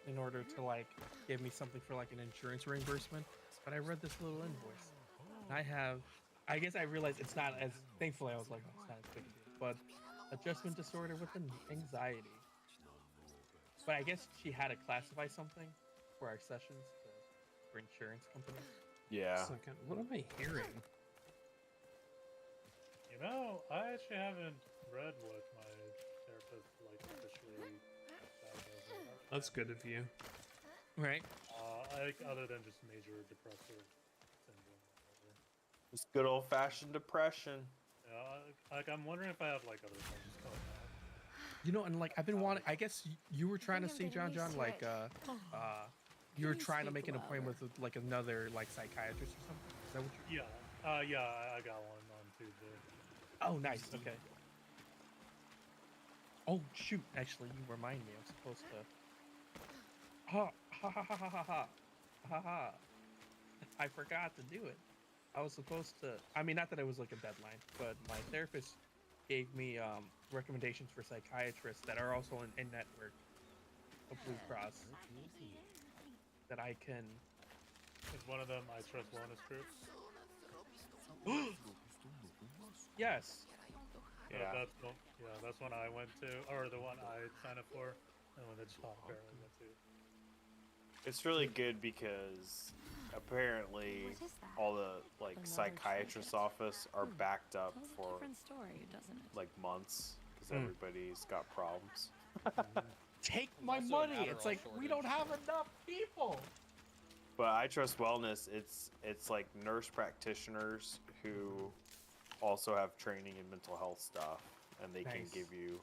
[SPEAKER 9] in order to, like, give me something for, like, an insurance reimbursement. But I read this little invoice, and I guess I realized it's not as, thankfully I was like, oh, it's not as big a deal, but adjustment disorder with anxiety. But I guess she had to classify something for our sessions for insurance companies.
[SPEAKER 7] Yeah.
[SPEAKER 11] Second, what am I hearing?
[SPEAKER 1] You know, I actually haven't read what my therapist like officially diagnosed me.
[SPEAKER 11] That's good of you.
[SPEAKER 9] Right.
[SPEAKER 1] Other than just major depressive syndrome. Or whatever.
[SPEAKER 7] Just good old-fashioned depression.
[SPEAKER 1] Yeah, like I'm wondering if I have like other things going on.
[SPEAKER 9] You know, and like I've been wanting. I guess you were trying to
[SPEAKER 3] think
[SPEAKER 9] see
[SPEAKER 3] I'm getting
[SPEAKER 9] John,
[SPEAKER 3] used to
[SPEAKER 9] like
[SPEAKER 3] it.
[SPEAKER 9] you were
[SPEAKER 4] Can you
[SPEAKER 9] trying to
[SPEAKER 4] speak
[SPEAKER 9] make an appointment
[SPEAKER 4] louder?
[SPEAKER 9] with like another like psychiatrist or something. Is that what you?
[SPEAKER 1] Yeah, I got one on Tuesday.
[SPEAKER 9] Oh, nice. Okay. Oh shoot! Actually, you remind me. I'm supposed to. Ha ha ha ha ha ha ha ha ha! I forgot to do it. I was supposed to. I mean, not that it was like a deadline, but my therapist gave me recommendations for psychiatrists that are also in network of Blue Cross that I can.
[SPEAKER 1] Is one of them I Trust Wellness Group?
[SPEAKER 9] Yes.
[SPEAKER 7] Yeah.
[SPEAKER 1] That's one I went to, or the one I signed up for, and one that John apparently went to.
[SPEAKER 7] It's really good because apparently
[SPEAKER 3] What is that?
[SPEAKER 7] all the like
[SPEAKER 4] Another
[SPEAKER 7] psychiatrist's
[SPEAKER 4] trinket.
[SPEAKER 7] office are backed up
[SPEAKER 4] Tells a
[SPEAKER 7] for
[SPEAKER 4] different story, doesn't it?
[SPEAKER 7] like months because because everybody's got problems.
[SPEAKER 9] Take
[SPEAKER 5] There's
[SPEAKER 9] my
[SPEAKER 5] also an
[SPEAKER 9] money. It's
[SPEAKER 5] Adderall
[SPEAKER 9] like we don't
[SPEAKER 5] shortage.
[SPEAKER 9] have enough people.
[SPEAKER 7] But I Trust Wellness, it's like nurse practitioners who also have training in mental health stuff, and they can
[SPEAKER 9] Nice.
[SPEAKER 7] give you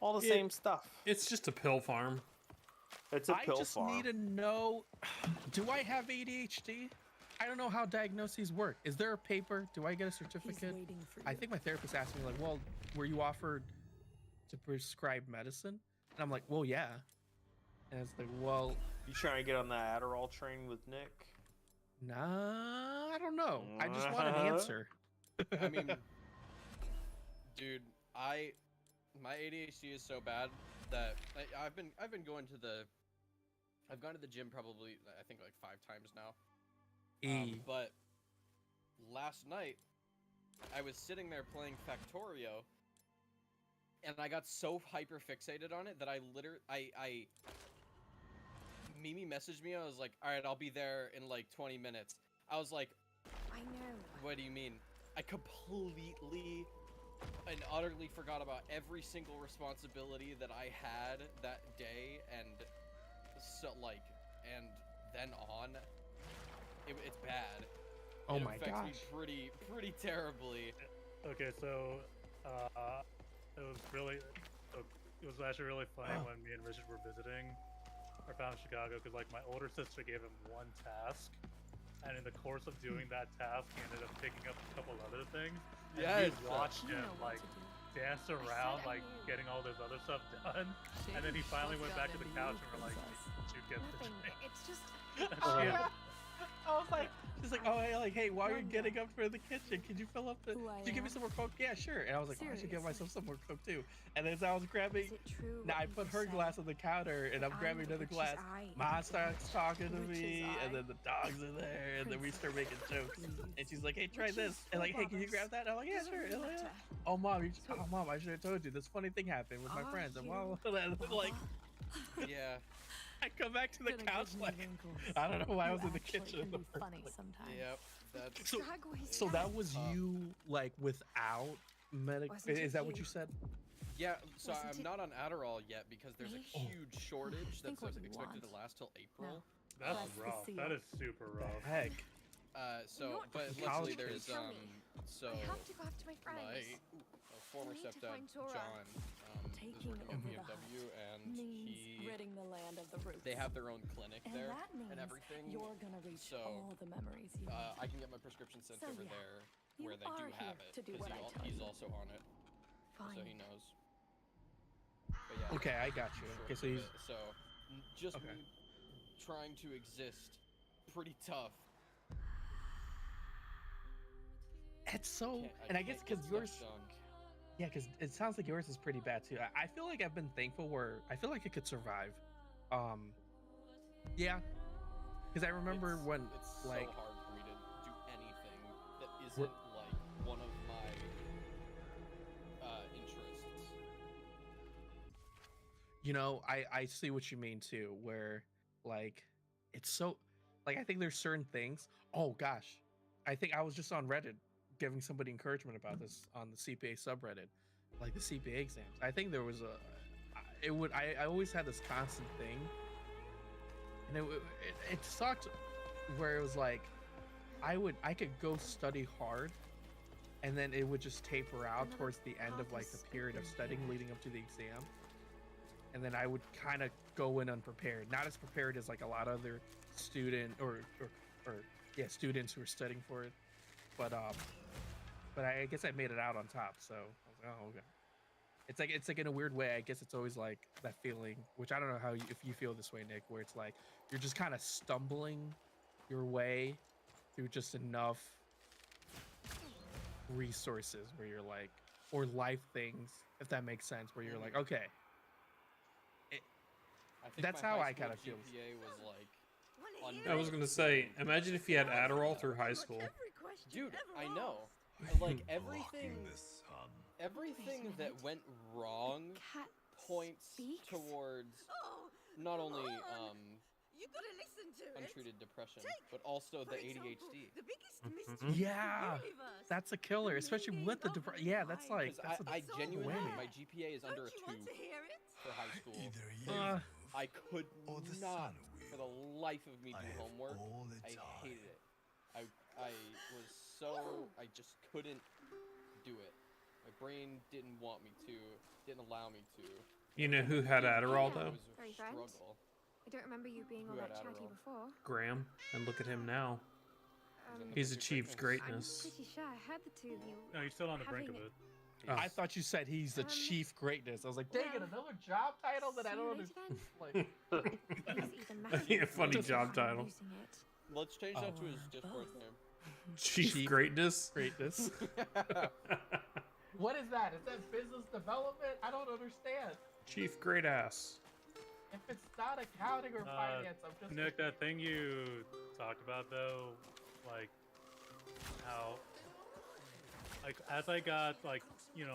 [SPEAKER 7] all the same stuff.
[SPEAKER 11] It's just a pill farm.
[SPEAKER 7] It's a pill
[SPEAKER 9] I just
[SPEAKER 7] farm.
[SPEAKER 9] need to know, do I have ADHD? I don't know how diagnoses work. Is there a paper? Do I get a certificate?
[SPEAKER 4] waiting for
[SPEAKER 9] I
[SPEAKER 4] you.
[SPEAKER 9] think my therapist asked me like, well, were you offered to prescribe medicine? And I'm like, well, yeah. And it's like, well,
[SPEAKER 7] You trying to get on that Adderall train with Nick?
[SPEAKER 9] nah, I don't know. I just want an answer.
[SPEAKER 5] I mean, dude, my ADHD is so bad that I've been going to I've gone to the gym probably I think like 5 times now. But last night I was sitting there playing Factorio, and I got so hyper fixated on it that I Mimi messaged me. I was like, all right, I'll be there in like 20 minutes. I was like,
[SPEAKER 3] I know.
[SPEAKER 5] what do you mean? I completely and utterly forgot about every single responsibility that I had that day, and so like, and then on, it's bad.
[SPEAKER 9] Oh
[SPEAKER 5] it
[SPEAKER 9] my
[SPEAKER 5] affects me
[SPEAKER 9] gosh.
[SPEAKER 5] pretty terribly.
[SPEAKER 1] Okay, so it was actually really funny when me and Richard were visiting our family in Chicago, because like my older sister gave him one task, and in the course of doing that task, he ended up picking up a couple other things. And
[SPEAKER 5] Yes.
[SPEAKER 1] we watched him like dance around, like getting all this other stuff done, and then he finally went back to the couch and we're like, "Dude, get the
[SPEAKER 3] Nothing.
[SPEAKER 1] drink."
[SPEAKER 3] It's just.
[SPEAKER 9] I was like, she's like, oh, hey, while you're getting up for the kitchen, could you fill up the, could you give me some more Coke? Yeah, sure. And I was like, oh, I should give myself some more Coke too. And as I was grabbing,
[SPEAKER 3] Is it true
[SPEAKER 9] now
[SPEAKER 3] what
[SPEAKER 9] I
[SPEAKER 3] you
[SPEAKER 9] put
[SPEAKER 3] just
[SPEAKER 9] her
[SPEAKER 3] said?
[SPEAKER 9] glass on the counter, and I'm
[SPEAKER 3] I'm
[SPEAKER 9] grabbing
[SPEAKER 3] the
[SPEAKER 9] another
[SPEAKER 3] witch's
[SPEAKER 9] glass.
[SPEAKER 3] eye.
[SPEAKER 9] Ma starts talking to
[SPEAKER 3] Witch's
[SPEAKER 9] me, and
[SPEAKER 3] eye.
[SPEAKER 9] then the dogs are there, and then we start making jokes. And she's like, hey, try
[SPEAKER 3] Witches
[SPEAKER 9] this. And like, hey, can you
[SPEAKER 3] forefathers.
[SPEAKER 9] grab that? And I'm like, yeah,
[SPEAKER 3] Doesn't
[SPEAKER 9] sure.
[SPEAKER 3] really
[SPEAKER 9] And like,
[SPEAKER 3] matter.
[SPEAKER 9] oh, mom, I should have told you. This funny thing happened with my
[SPEAKER 3] Are
[SPEAKER 9] friends. And
[SPEAKER 3] you
[SPEAKER 9] while like,
[SPEAKER 5] Yeah.
[SPEAKER 9] I come back to the
[SPEAKER 4] Gonna
[SPEAKER 9] couch
[SPEAKER 4] give me
[SPEAKER 9] like,
[SPEAKER 4] wrinkles.
[SPEAKER 9] I don't know why I was
[SPEAKER 4] You
[SPEAKER 9] in the
[SPEAKER 4] actually
[SPEAKER 9] kitchen.
[SPEAKER 4] can be funny sometimes.
[SPEAKER 5] Yep. That's
[SPEAKER 9] So,
[SPEAKER 3] Dragways
[SPEAKER 9] so that was
[SPEAKER 5] tough.
[SPEAKER 9] you like without medic?
[SPEAKER 3] Wasn't
[SPEAKER 9] Is
[SPEAKER 3] it
[SPEAKER 9] that what
[SPEAKER 3] you?
[SPEAKER 9] you said?
[SPEAKER 5] Yeah, so
[SPEAKER 3] Wasn't
[SPEAKER 5] I'm
[SPEAKER 3] it
[SPEAKER 5] not on Adderall yet because there's
[SPEAKER 3] me?
[SPEAKER 5] a huge shortage
[SPEAKER 4] think
[SPEAKER 5] that's
[SPEAKER 4] what you
[SPEAKER 5] expected to
[SPEAKER 4] want.
[SPEAKER 5] last till April.
[SPEAKER 1] That's
[SPEAKER 4] Press the
[SPEAKER 1] rough.
[SPEAKER 4] seal.
[SPEAKER 1] That is super
[SPEAKER 9] The
[SPEAKER 1] rough.
[SPEAKER 9] heck?
[SPEAKER 5] So,
[SPEAKER 3] Not
[SPEAKER 5] but
[SPEAKER 9] college
[SPEAKER 5] luckily
[SPEAKER 9] kids.
[SPEAKER 5] there's
[SPEAKER 3] Tell me.
[SPEAKER 5] so
[SPEAKER 3] I have to go after my
[SPEAKER 5] my
[SPEAKER 3] friends.
[SPEAKER 5] former
[SPEAKER 3] need to
[SPEAKER 5] stepdad
[SPEAKER 3] find Tora.
[SPEAKER 5] John is
[SPEAKER 4] Taking
[SPEAKER 5] working at
[SPEAKER 4] over the
[SPEAKER 5] BMW, and
[SPEAKER 4] means
[SPEAKER 5] he
[SPEAKER 4] ridding the land of the roots.
[SPEAKER 5] they have their own clinic
[SPEAKER 4] and
[SPEAKER 5] there
[SPEAKER 4] that means
[SPEAKER 5] and everything.
[SPEAKER 4] you're gonna reach
[SPEAKER 5] So,
[SPEAKER 4] all the memories you want.
[SPEAKER 5] I can get my prescription sent
[SPEAKER 4] So,
[SPEAKER 5] over
[SPEAKER 4] yeah,
[SPEAKER 5] there
[SPEAKER 4] you
[SPEAKER 5] where they do
[SPEAKER 4] are
[SPEAKER 5] have
[SPEAKER 4] here
[SPEAKER 5] it
[SPEAKER 4] to do
[SPEAKER 5] because
[SPEAKER 4] what I tell
[SPEAKER 5] he's
[SPEAKER 4] you.
[SPEAKER 5] also on it, so
[SPEAKER 3] Fine.
[SPEAKER 5] he knows. But yeah,
[SPEAKER 9] Okay, I got you. Okay, so he's
[SPEAKER 5] so just
[SPEAKER 9] Okay.
[SPEAKER 5] me trying to exist, pretty tough.
[SPEAKER 9] it's so,
[SPEAKER 5] Can't-
[SPEAKER 9] and I guess
[SPEAKER 5] can't
[SPEAKER 9] because
[SPEAKER 5] get
[SPEAKER 9] yours,
[SPEAKER 5] stuff done.
[SPEAKER 9] yeah, because it sounds like yours is pretty bad too. I feel like I've been thankful where I feel like it could survive. Yeah, because I remember
[SPEAKER 5] It's-
[SPEAKER 9] when
[SPEAKER 5] it's
[SPEAKER 9] like
[SPEAKER 5] so hard for me to do anything that isn't
[SPEAKER 9] We're-
[SPEAKER 5] like one of my interests.
[SPEAKER 9] you know, I see what you mean too, where like it's so like I think there's certain things. Oh gosh, I think I was just on Reddit giving somebody encouragement about this on the CPA subreddit, like the CPA exams. I think there was I always had this constant thing, and it sucked where it was like I could go study hard, and then it would just taper out
[SPEAKER 3] Another
[SPEAKER 9] towards the end of like the
[SPEAKER 3] path is
[SPEAKER 9] period of
[SPEAKER 3] open
[SPEAKER 9] studying
[SPEAKER 3] here.
[SPEAKER 9] leading up to the exam, and then I would kind of go in unprepared, not as prepared as like a lot of other students who are studying for it, but I guess I made it out on top, so I was like, oh okay. It's like in a weird way, I guess it's always like that feeling, which I don't know if you feel this way, Nick, where it's like you're just kind of stumbling your way through just enough resources where you're like, or life things, if that makes sense, where you're like, okay,
[SPEAKER 5] I think
[SPEAKER 9] that's
[SPEAKER 5] my
[SPEAKER 9] how
[SPEAKER 5] high
[SPEAKER 9] I
[SPEAKER 5] school
[SPEAKER 9] kind of feel.
[SPEAKER 5] GPA was like
[SPEAKER 11] I was gonna say, imagine if you had Adderall through high school.
[SPEAKER 5] Dude, I know. Like everything that went wrong
[SPEAKER 3] Cat
[SPEAKER 5] points
[SPEAKER 3] speaks?
[SPEAKER 5] towards not only
[SPEAKER 10] You gotta listen to it.
[SPEAKER 5] untreated depression, but also the
[SPEAKER 10] For example,
[SPEAKER 5] ADHD.
[SPEAKER 10] the biggest
[SPEAKER 11] Mhm.
[SPEAKER 10] mystery of the
[SPEAKER 9] Yeah,
[SPEAKER 10] universe.
[SPEAKER 9] that's a killer, especially
[SPEAKER 10] meaning
[SPEAKER 9] with the
[SPEAKER 10] of
[SPEAKER 9] depression. Yeah, that's like
[SPEAKER 5] Because I
[SPEAKER 10] It's all
[SPEAKER 5] genuinely,
[SPEAKER 10] there.
[SPEAKER 5] my GPA is under a
[SPEAKER 10] Don't you
[SPEAKER 5] 2
[SPEAKER 10] want to hear it?
[SPEAKER 5] for high school.
[SPEAKER 8] Either you
[SPEAKER 9] Uh,
[SPEAKER 8] move,
[SPEAKER 5] I could
[SPEAKER 8] or the
[SPEAKER 5] not,
[SPEAKER 8] sun
[SPEAKER 5] for
[SPEAKER 8] will.
[SPEAKER 5] the life of me,
[SPEAKER 8] I
[SPEAKER 5] do
[SPEAKER 8] have
[SPEAKER 5] homework.
[SPEAKER 8] all the
[SPEAKER 5] I
[SPEAKER 8] time.
[SPEAKER 5] hated it. I was so, I just couldn't do it. My brain didn't want me to, didn't allow me to.
[SPEAKER 11] You know who had Adderall
[SPEAKER 5] It
[SPEAKER 11] though?
[SPEAKER 5] was a
[SPEAKER 3] Sorry, friend.
[SPEAKER 5] struggle.
[SPEAKER 3] I don't remember you being all
[SPEAKER 5] Who had
[SPEAKER 3] that chatty
[SPEAKER 5] Adderall?
[SPEAKER 3] before.
[SPEAKER 11] Graham, and look at him now.
[SPEAKER 5] in the
[SPEAKER 11] He's
[SPEAKER 5] brink of
[SPEAKER 11] achieved
[SPEAKER 3] I'm
[SPEAKER 11] greatness.
[SPEAKER 3] pretty sure I heard the two of you.
[SPEAKER 1] No, he's still on the brink of
[SPEAKER 3] having
[SPEAKER 1] it.
[SPEAKER 9] I thought you said he's the chief greatness. I was like, dang it,
[SPEAKER 3] well,
[SPEAKER 9] another job title that I
[SPEAKER 3] see you
[SPEAKER 9] don't
[SPEAKER 3] later
[SPEAKER 9] understand.
[SPEAKER 3] then.
[SPEAKER 9] Like,
[SPEAKER 3] It's either
[SPEAKER 11] That'd be a
[SPEAKER 3] massive
[SPEAKER 11] funny
[SPEAKER 3] or
[SPEAKER 11] job
[SPEAKER 3] I'm
[SPEAKER 11] title.
[SPEAKER 3] losing it.
[SPEAKER 5] Let's change that to his
[SPEAKER 10] Or
[SPEAKER 5] Discord
[SPEAKER 10] both.
[SPEAKER 5] name.
[SPEAKER 11] Chief Greatness.
[SPEAKER 9] greatness. What is that? Is that business development? I don't understand.
[SPEAKER 11] Chief Great Ass.
[SPEAKER 9] If it's not accounting or finance, I'm just
[SPEAKER 1] Nick, that thing you talked about though, like how, like as I got like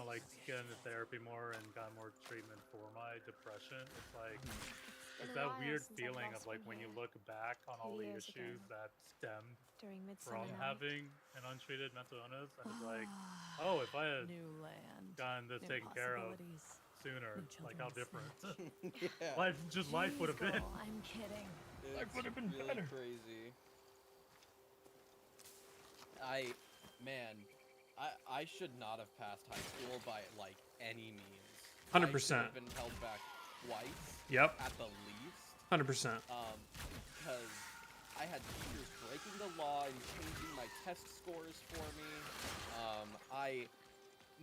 [SPEAKER 1] like get into therapy more and got more treatment for my depression, it's like
[SPEAKER 3] It's
[SPEAKER 1] it's
[SPEAKER 3] been a
[SPEAKER 1] that
[SPEAKER 3] while
[SPEAKER 1] weird
[SPEAKER 3] since I've
[SPEAKER 1] feeling
[SPEAKER 3] last
[SPEAKER 1] of like
[SPEAKER 3] been
[SPEAKER 1] when you
[SPEAKER 3] here.
[SPEAKER 1] look back on all the
[SPEAKER 3] 2 years
[SPEAKER 1] issues
[SPEAKER 3] ago.
[SPEAKER 1] that stemmed
[SPEAKER 3] During midsummer
[SPEAKER 1] from
[SPEAKER 3] night.
[SPEAKER 1] having an untreated mental illness, and it's like, oh, if I had
[SPEAKER 10] New land.
[SPEAKER 1] gotten this
[SPEAKER 10] New
[SPEAKER 1] taken care of
[SPEAKER 10] possibilities.
[SPEAKER 1] sooner,
[SPEAKER 10] New
[SPEAKER 1] like how
[SPEAKER 10] children
[SPEAKER 1] different
[SPEAKER 5] Yeah.
[SPEAKER 1] life would have been.
[SPEAKER 10] Jeez, girl, I'm kidding.
[SPEAKER 9] Life
[SPEAKER 5] It's
[SPEAKER 9] would have been
[SPEAKER 5] really
[SPEAKER 9] better.
[SPEAKER 5] crazy. I should not have passed high school by like any means.
[SPEAKER 11] 100%.
[SPEAKER 5] I should have been held back twice.
[SPEAKER 11] Yep.
[SPEAKER 5] At the least.
[SPEAKER 11] 100%.
[SPEAKER 5] Because I had teachers breaking the law and changing my test scores for me.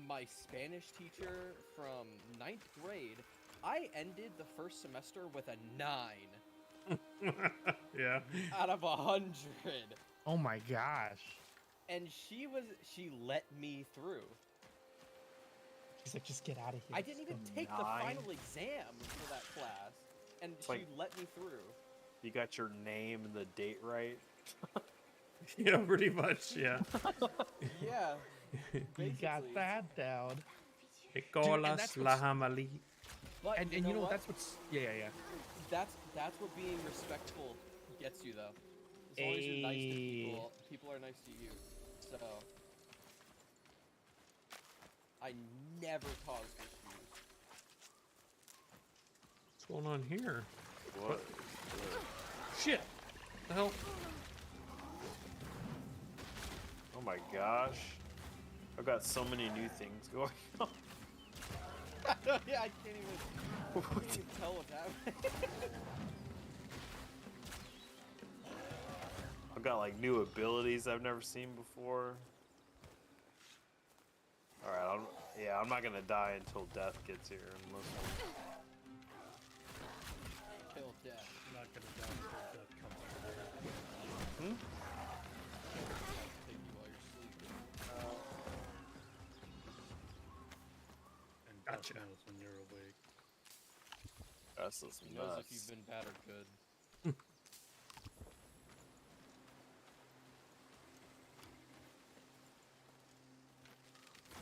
[SPEAKER 5] My Spanish teacher from 9th grade, I ended the first semester with a 9
[SPEAKER 11] Yeah.
[SPEAKER 5] out of 100.
[SPEAKER 9] Oh my gosh.
[SPEAKER 5] And she let me through.
[SPEAKER 9] She's like, just get out of here.
[SPEAKER 5] I didn't even take the
[SPEAKER 7] 9?
[SPEAKER 5] final exam for that class, and she
[SPEAKER 7] like-
[SPEAKER 5] let me through.
[SPEAKER 7] You got your name and the date right.
[SPEAKER 11] Yeah, pretty much. Yeah.
[SPEAKER 5] Yeah.
[SPEAKER 9] You got
[SPEAKER 5] basically.
[SPEAKER 9] that down.
[SPEAKER 11] Nicolas
[SPEAKER 9] that's what's-
[SPEAKER 11] Lahamali.
[SPEAKER 5] But
[SPEAKER 9] And you know that's what's yeah.
[SPEAKER 5] That's what being respectful gets you, though. As long as you're nice to people, people are nice to you. So I never caused issues.
[SPEAKER 11] What's going on here?
[SPEAKER 7] What?
[SPEAKER 11] Shit. The hell?
[SPEAKER 7] Oh my gosh. I've got so many new things going on.
[SPEAKER 5] Yeah, I can't even tell what's happening.
[SPEAKER 7] I've got like new abilities I've never seen before. Alright, I'm not gonna die until death gets here. Unless
[SPEAKER 5] Kill death.
[SPEAKER 1] I'm not gonna die until death comes.
[SPEAKER 7] Hmm?
[SPEAKER 5] Take you while you're sleeping.
[SPEAKER 1] And
[SPEAKER 11] Gotcha.
[SPEAKER 1] death knows when you're awake.
[SPEAKER 7] That's just
[SPEAKER 5] He knows
[SPEAKER 7] nuts.
[SPEAKER 5] if you've been bad or good.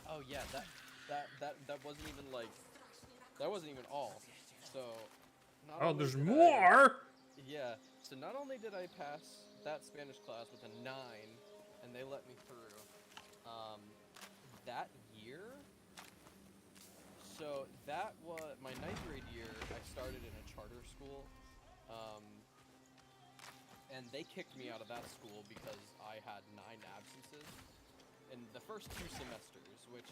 [SPEAKER 5] Oh yeah, that wasn't even like, that wasn't even all. So. not
[SPEAKER 11] Oh,
[SPEAKER 5] only
[SPEAKER 11] there's
[SPEAKER 5] did
[SPEAKER 11] more.
[SPEAKER 5] Yeah. So not only did I pass that Spanish class with a 9, and they let me through. That year. So that was my 9th grade year. I started in a charter school, and they kicked me out of that school because I had 9 absences in the first 2 semesters, which,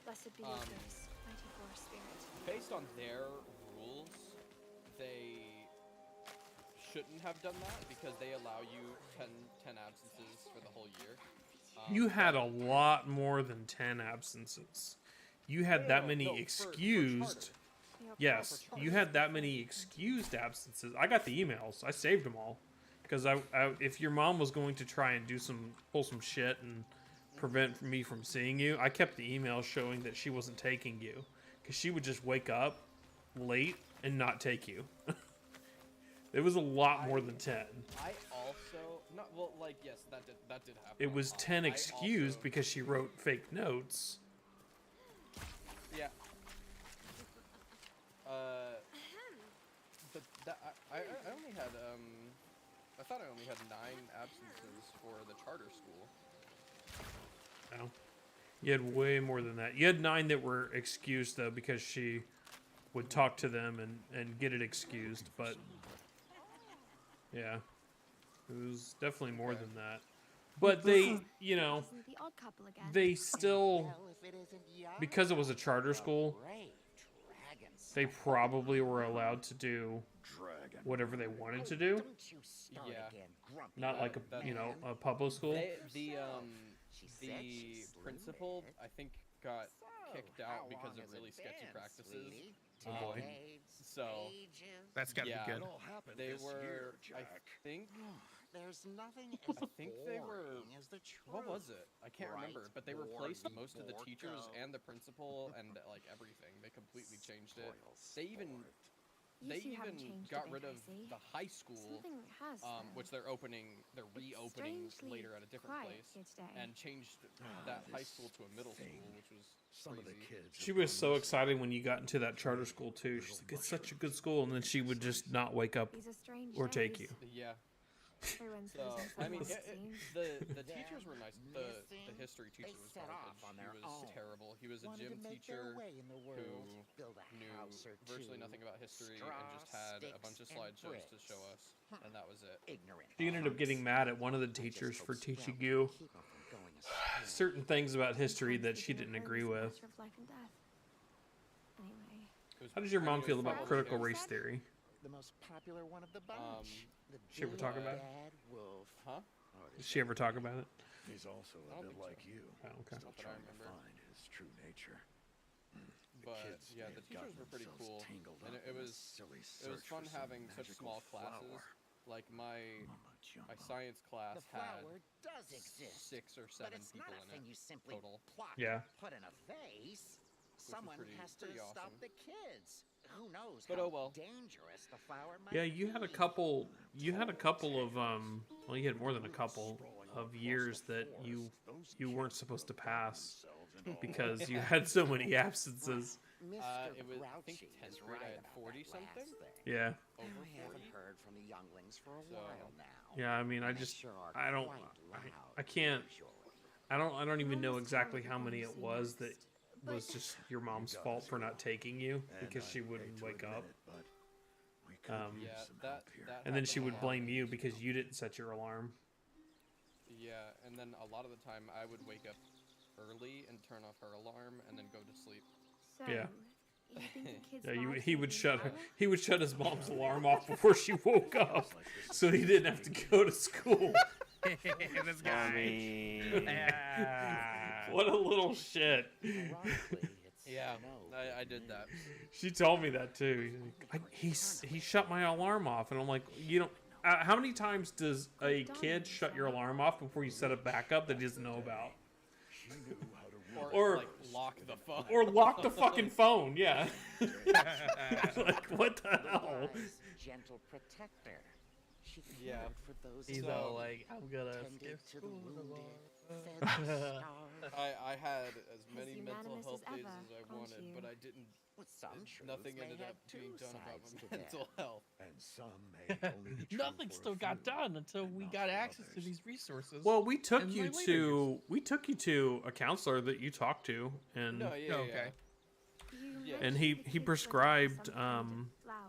[SPEAKER 3] Blessed be your grace, mighty force spirit.
[SPEAKER 5] based on their rules, they shouldn't have done that because they allow you 10 absences for the whole year.
[SPEAKER 11] You had a lot more than 10 absences. You had that many excused. Yes, you had that many excused absences. I got the emails. I saved them all. Because if your mom was going to try and pull some shit and prevent me from seeing you, I kept the email showing that she wasn't taking you. Because she would just wake up late and not take you. It was a lot more than 10.
[SPEAKER 5] I also not well, like yes, that did happen.
[SPEAKER 11] It was 10
[SPEAKER 5] I
[SPEAKER 11] excused
[SPEAKER 5] also-
[SPEAKER 11] because she wrote fake notes.
[SPEAKER 5] Yeah. I only had I thought I only had 9 absences for the charter school.
[SPEAKER 11] No. You had way more than that. You had 9 that were excused though because she would talk to them and get it excused, but yeah. It was definitely more than that. But they, you know,
[SPEAKER 3] Isn't the odd couple again?
[SPEAKER 11] they still,
[SPEAKER 12] Well, if it isn't young,
[SPEAKER 11] because it was a charter school,
[SPEAKER 12] great dragon
[SPEAKER 11] they
[SPEAKER 12] son.
[SPEAKER 11] probably were allowed to do whatever they wanted to do.
[SPEAKER 12] Don't you start
[SPEAKER 5] Yeah.
[SPEAKER 12] again, grumpy
[SPEAKER 11] Not like
[SPEAKER 12] old
[SPEAKER 11] a, you know,
[SPEAKER 12] man.
[SPEAKER 11] a public school.
[SPEAKER 12] She said
[SPEAKER 5] The
[SPEAKER 12] she's
[SPEAKER 5] principal,
[SPEAKER 12] sleeping.
[SPEAKER 5] I think, got
[SPEAKER 12] So,
[SPEAKER 5] kicked
[SPEAKER 12] how
[SPEAKER 5] out because
[SPEAKER 12] long
[SPEAKER 5] of
[SPEAKER 12] has
[SPEAKER 5] really
[SPEAKER 12] it
[SPEAKER 5] sketchy
[SPEAKER 12] been,
[SPEAKER 5] practices.
[SPEAKER 12] sweetie?
[SPEAKER 11] Oh, boy.
[SPEAKER 12] Decades,
[SPEAKER 5] So,
[SPEAKER 12] ages?
[SPEAKER 9] That's gotta
[SPEAKER 5] yeah,
[SPEAKER 9] be good.
[SPEAKER 5] they were, I think,
[SPEAKER 12] There's nothing as
[SPEAKER 5] I think they were,
[SPEAKER 12] boring as the truth.
[SPEAKER 5] what was it? I can't remember,
[SPEAKER 12] Right,
[SPEAKER 5] but they
[SPEAKER 12] bored,
[SPEAKER 5] replaced most of the teachers
[SPEAKER 12] bored
[SPEAKER 5] and the principal and like everything. They completely changed it.
[SPEAKER 12] Spoil
[SPEAKER 5] They even
[SPEAKER 3] You
[SPEAKER 5] they
[SPEAKER 3] two haven't
[SPEAKER 5] even
[SPEAKER 3] changed
[SPEAKER 5] got
[SPEAKER 3] a
[SPEAKER 5] rid
[SPEAKER 3] bit,
[SPEAKER 5] of
[SPEAKER 3] I see.
[SPEAKER 5] the high school,
[SPEAKER 3] Something has,
[SPEAKER 5] which they're reopening
[SPEAKER 3] strangely
[SPEAKER 5] later at a different
[SPEAKER 3] quiet
[SPEAKER 5] place,
[SPEAKER 3] here today.
[SPEAKER 5] and changed that high school to a middle school, which was
[SPEAKER 14] Some of the
[SPEAKER 5] crazy.
[SPEAKER 14] kids.
[SPEAKER 11] She was so excited when you got into that charter school too. She's like, it's such a good school, and then she would just not wake up
[SPEAKER 3] These are strange
[SPEAKER 11] or take you.
[SPEAKER 3] days.
[SPEAKER 5] Yeah.
[SPEAKER 3] Every Wednesdays
[SPEAKER 5] So
[SPEAKER 3] and
[SPEAKER 5] I mean,
[SPEAKER 3] Sundays, it seems.
[SPEAKER 5] the teachers were nice. The
[SPEAKER 12] missing,
[SPEAKER 5] history teacher
[SPEAKER 12] they
[SPEAKER 5] was
[SPEAKER 12] set
[SPEAKER 5] garbage.
[SPEAKER 12] off on
[SPEAKER 5] He
[SPEAKER 12] their
[SPEAKER 5] was
[SPEAKER 12] own.
[SPEAKER 5] terrible. He was a
[SPEAKER 12] Wanted
[SPEAKER 5] gym
[SPEAKER 12] to make their
[SPEAKER 5] teacher
[SPEAKER 12] way in the world, build a
[SPEAKER 5] knew
[SPEAKER 12] house or
[SPEAKER 5] virtually
[SPEAKER 12] two,
[SPEAKER 5] nothing about history
[SPEAKER 12] straw,
[SPEAKER 5] and just had a bunch of
[SPEAKER 12] sticks, and
[SPEAKER 5] slideshows to show
[SPEAKER 12] bricks.
[SPEAKER 5] us, and that was it.
[SPEAKER 12] Ignorant.
[SPEAKER 11] She ended up getting mad at one of the teachers for teaching you
[SPEAKER 12] Keep 'em from going astray.
[SPEAKER 11] certain things about history that
[SPEAKER 3] Sometimes
[SPEAKER 11] she
[SPEAKER 3] speaking
[SPEAKER 11] didn't
[SPEAKER 3] of
[SPEAKER 11] agree
[SPEAKER 3] home is a
[SPEAKER 11] with.
[SPEAKER 3] matter of life and death. Anyway,
[SPEAKER 5] It was
[SPEAKER 11] How does your mom
[SPEAKER 5] pretty
[SPEAKER 11] feel
[SPEAKER 5] good
[SPEAKER 11] about
[SPEAKER 5] for
[SPEAKER 11] critical
[SPEAKER 5] all the
[SPEAKER 11] race
[SPEAKER 5] kids.
[SPEAKER 11] theory?
[SPEAKER 12] The most popular one of the bunch. The
[SPEAKER 11] She ever talk
[SPEAKER 12] big
[SPEAKER 11] about it?
[SPEAKER 12] bad wolf.
[SPEAKER 5] Huh?
[SPEAKER 11] Did she ever talk about it?
[SPEAKER 14] He's also
[SPEAKER 5] I
[SPEAKER 14] a
[SPEAKER 5] don't
[SPEAKER 14] bit
[SPEAKER 5] think
[SPEAKER 14] like
[SPEAKER 5] so.
[SPEAKER 14] you.
[SPEAKER 11] Oh, okay.
[SPEAKER 14] Still
[SPEAKER 5] Not that I
[SPEAKER 14] trying to
[SPEAKER 5] remember.
[SPEAKER 14] find his true nature.
[SPEAKER 5] But
[SPEAKER 14] kids
[SPEAKER 5] yeah,
[SPEAKER 14] may
[SPEAKER 5] the
[SPEAKER 14] have
[SPEAKER 5] teachers
[SPEAKER 14] gotten
[SPEAKER 5] were pretty
[SPEAKER 14] themselves
[SPEAKER 5] cool,
[SPEAKER 14] tangled
[SPEAKER 5] and
[SPEAKER 14] up
[SPEAKER 5] it
[SPEAKER 14] in a
[SPEAKER 5] was
[SPEAKER 14] silly
[SPEAKER 5] it was
[SPEAKER 14] search
[SPEAKER 5] fun
[SPEAKER 14] for some
[SPEAKER 5] having such
[SPEAKER 14] magical
[SPEAKER 5] small classes.
[SPEAKER 14] flower.
[SPEAKER 5] Like my
[SPEAKER 14] Mumbo
[SPEAKER 5] science class
[SPEAKER 12] The
[SPEAKER 5] had
[SPEAKER 12] flower does exist.
[SPEAKER 5] 6 or
[SPEAKER 12] But
[SPEAKER 5] 7
[SPEAKER 12] it's
[SPEAKER 5] people
[SPEAKER 12] not a
[SPEAKER 5] in
[SPEAKER 12] thing
[SPEAKER 5] it
[SPEAKER 12] you simply
[SPEAKER 5] total.
[SPEAKER 12] pluck
[SPEAKER 11] Yeah.
[SPEAKER 12] and put in a vase.
[SPEAKER 5] was
[SPEAKER 12] Someone
[SPEAKER 5] pretty-
[SPEAKER 12] has to
[SPEAKER 5] pretty
[SPEAKER 12] stop
[SPEAKER 5] awesome.
[SPEAKER 12] the kids. Who knows
[SPEAKER 5] But
[SPEAKER 12] how
[SPEAKER 5] oh well.
[SPEAKER 12] dangerous the flower might
[SPEAKER 11] Yeah, you had a
[SPEAKER 12] be.
[SPEAKER 11] couple. You had a couple of well, you had more than a couple of years that you weren't supposed to pass because you had so many absences.
[SPEAKER 12] Mr.
[SPEAKER 5] It was, I think
[SPEAKER 12] Grouchy
[SPEAKER 5] 10th
[SPEAKER 12] is
[SPEAKER 5] grade
[SPEAKER 12] right
[SPEAKER 5] I had
[SPEAKER 12] about
[SPEAKER 5] 40
[SPEAKER 12] that
[SPEAKER 5] something.
[SPEAKER 12] last thing.
[SPEAKER 11] Yeah.
[SPEAKER 5] Over
[SPEAKER 12] I haven't
[SPEAKER 5] 40.
[SPEAKER 12] heard from the younglings for a
[SPEAKER 5] So-
[SPEAKER 12] while now.
[SPEAKER 11] Yeah, I mean, I
[SPEAKER 12] And they
[SPEAKER 11] just,
[SPEAKER 12] sure are
[SPEAKER 11] I don't,
[SPEAKER 12] quite
[SPEAKER 11] I
[SPEAKER 12] loud
[SPEAKER 11] can't,
[SPEAKER 12] usually.
[SPEAKER 11] I don't even know
[SPEAKER 3] Mom's
[SPEAKER 11] exactly
[SPEAKER 3] terrible
[SPEAKER 11] how many it
[SPEAKER 3] policy
[SPEAKER 11] was that
[SPEAKER 3] next, but-
[SPEAKER 11] was just your mom's fault for not taking you because she wouldn't wake up.
[SPEAKER 5] Yeah, that
[SPEAKER 11] And then she
[SPEAKER 5] happened a
[SPEAKER 11] would
[SPEAKER 5] lot.
[SPEAKER 11] blame you because you didn't set your alarm.
[SPEAKER 5] Yeah, and then a lot of the time I would wake up early and turn off her alarm and then go to sleep.
[SPEAKER 3] So,
[SPEAKER 11] Yeah.
[SPEAKER 3] you think the kids'
[SPEAKER 11] Yeah,
[SPEAKER 3] lives
[SPEAKER 11] he
[SPEAKER 3] would
[SPEAKER 11] would
[SPEAKER 3] be
[SPEAKER 11] shut
[SPEAKER 3] better?
[SPEAKER 11] he would shut his mom's alarm off before she woke up, so he didn't have to go to school.
[SPEAKER 9] This guy.
[SPEAKER 11] Yeah. What a little shit.
[SPEAKER 12] Ironically, it's
[SPEAKER 5] Yeah,
[SPEAKER 12] no
[SPEAKER 5] I
[SPEAKER 12] good
[SPEAKER 5] did that.
[SPEAKER 11] She told me that too. He shut my alarm off, and I'm like, you know, how many times does a kid shut your alarm off before you set it back up that he doesn't know about?
[SPEAKER 5] Or like lock the phone.
[SPEAKER 11] Or lock the fucking phone, yeah. Like, what the hell?
[SPEAKER 12] wise, gentle protector. She
[SPEAKER 5] Yeah.
[SPEAKER 12] cared for those
[SPEAKER 9] He's
[SPEAKER 12] who
[SPEAKER 9] all like, I'm gonna
[SPEAKER 12] tended
[SPEAKER 9] skip
[SPEAKER 12] to the
[SPEAKER 9] school
[SPEAKER 12] wounded,
[SPEAKER 9] tomorrow.
[SPEAKER 12] fed the starved.
[SPEAKER 5] I had as many mental
[SPEAKER 3] unanimous
[SPEAKER 5] health
[SPEAKER 3] as
[SPEAKER 5] days
[SPEAKER 3] ever,
[SPEAKER 5] as I
[SPEAKER 3] aren't
[SPEAKER 5] wanted,
[SPEAKER 3] you?
[SPEAKER 5] but I didn't.
[SPEAKER 12] With some truths
[SPEAKER 5] Nothing
[SPEAKER 12] may
[SPEAKER 5] ended
[SPEAKER 12] have
[SPEAKER 5] up being
[SPEAKER 12] two
[SPEAKER 5] done about
[SPEAKER 12] sides to
[SPEAKER 5] my
[SPEAKER 12] them.
[SPEAKER 5] mental health.
[SPEAKER 14] And some may only be true
[SPEAKER 9] Nothing
[SPEAKER 14] for a
[SPEAKER 9] still got
[SPEAKER 14] few,
[SPEAKER 9] done until
[SPEAKER 14] and
[SPEAKER 9] we
[SPEAKER 14] not
[SPEAKER 9] got
[SPEAKER 14] for
[SPEAKER 9] access to
[SPEAKER 14] others.
[SPEAKER 9] these resources.
[SPEAKER 11] Well, we took
[SPEAKER 9] in
[SPEAKER 11] you
[SPEAKER 9] my later
[SPEAKER 11] to a counselor that you talked to, and
[SPEAKER 5] No, yeah,
[SPEAKER 9] okay.
[SPEAKER 3] You
[SPEAKER 5] Yeah.
[SPEAKER 11] and
[SPEAKER 3] mentioned
[SPEAKER 11] he
[SPEAKER 3] the kids would
[SPEAKER 11] prescribed
[SPEAKER 3] have some kind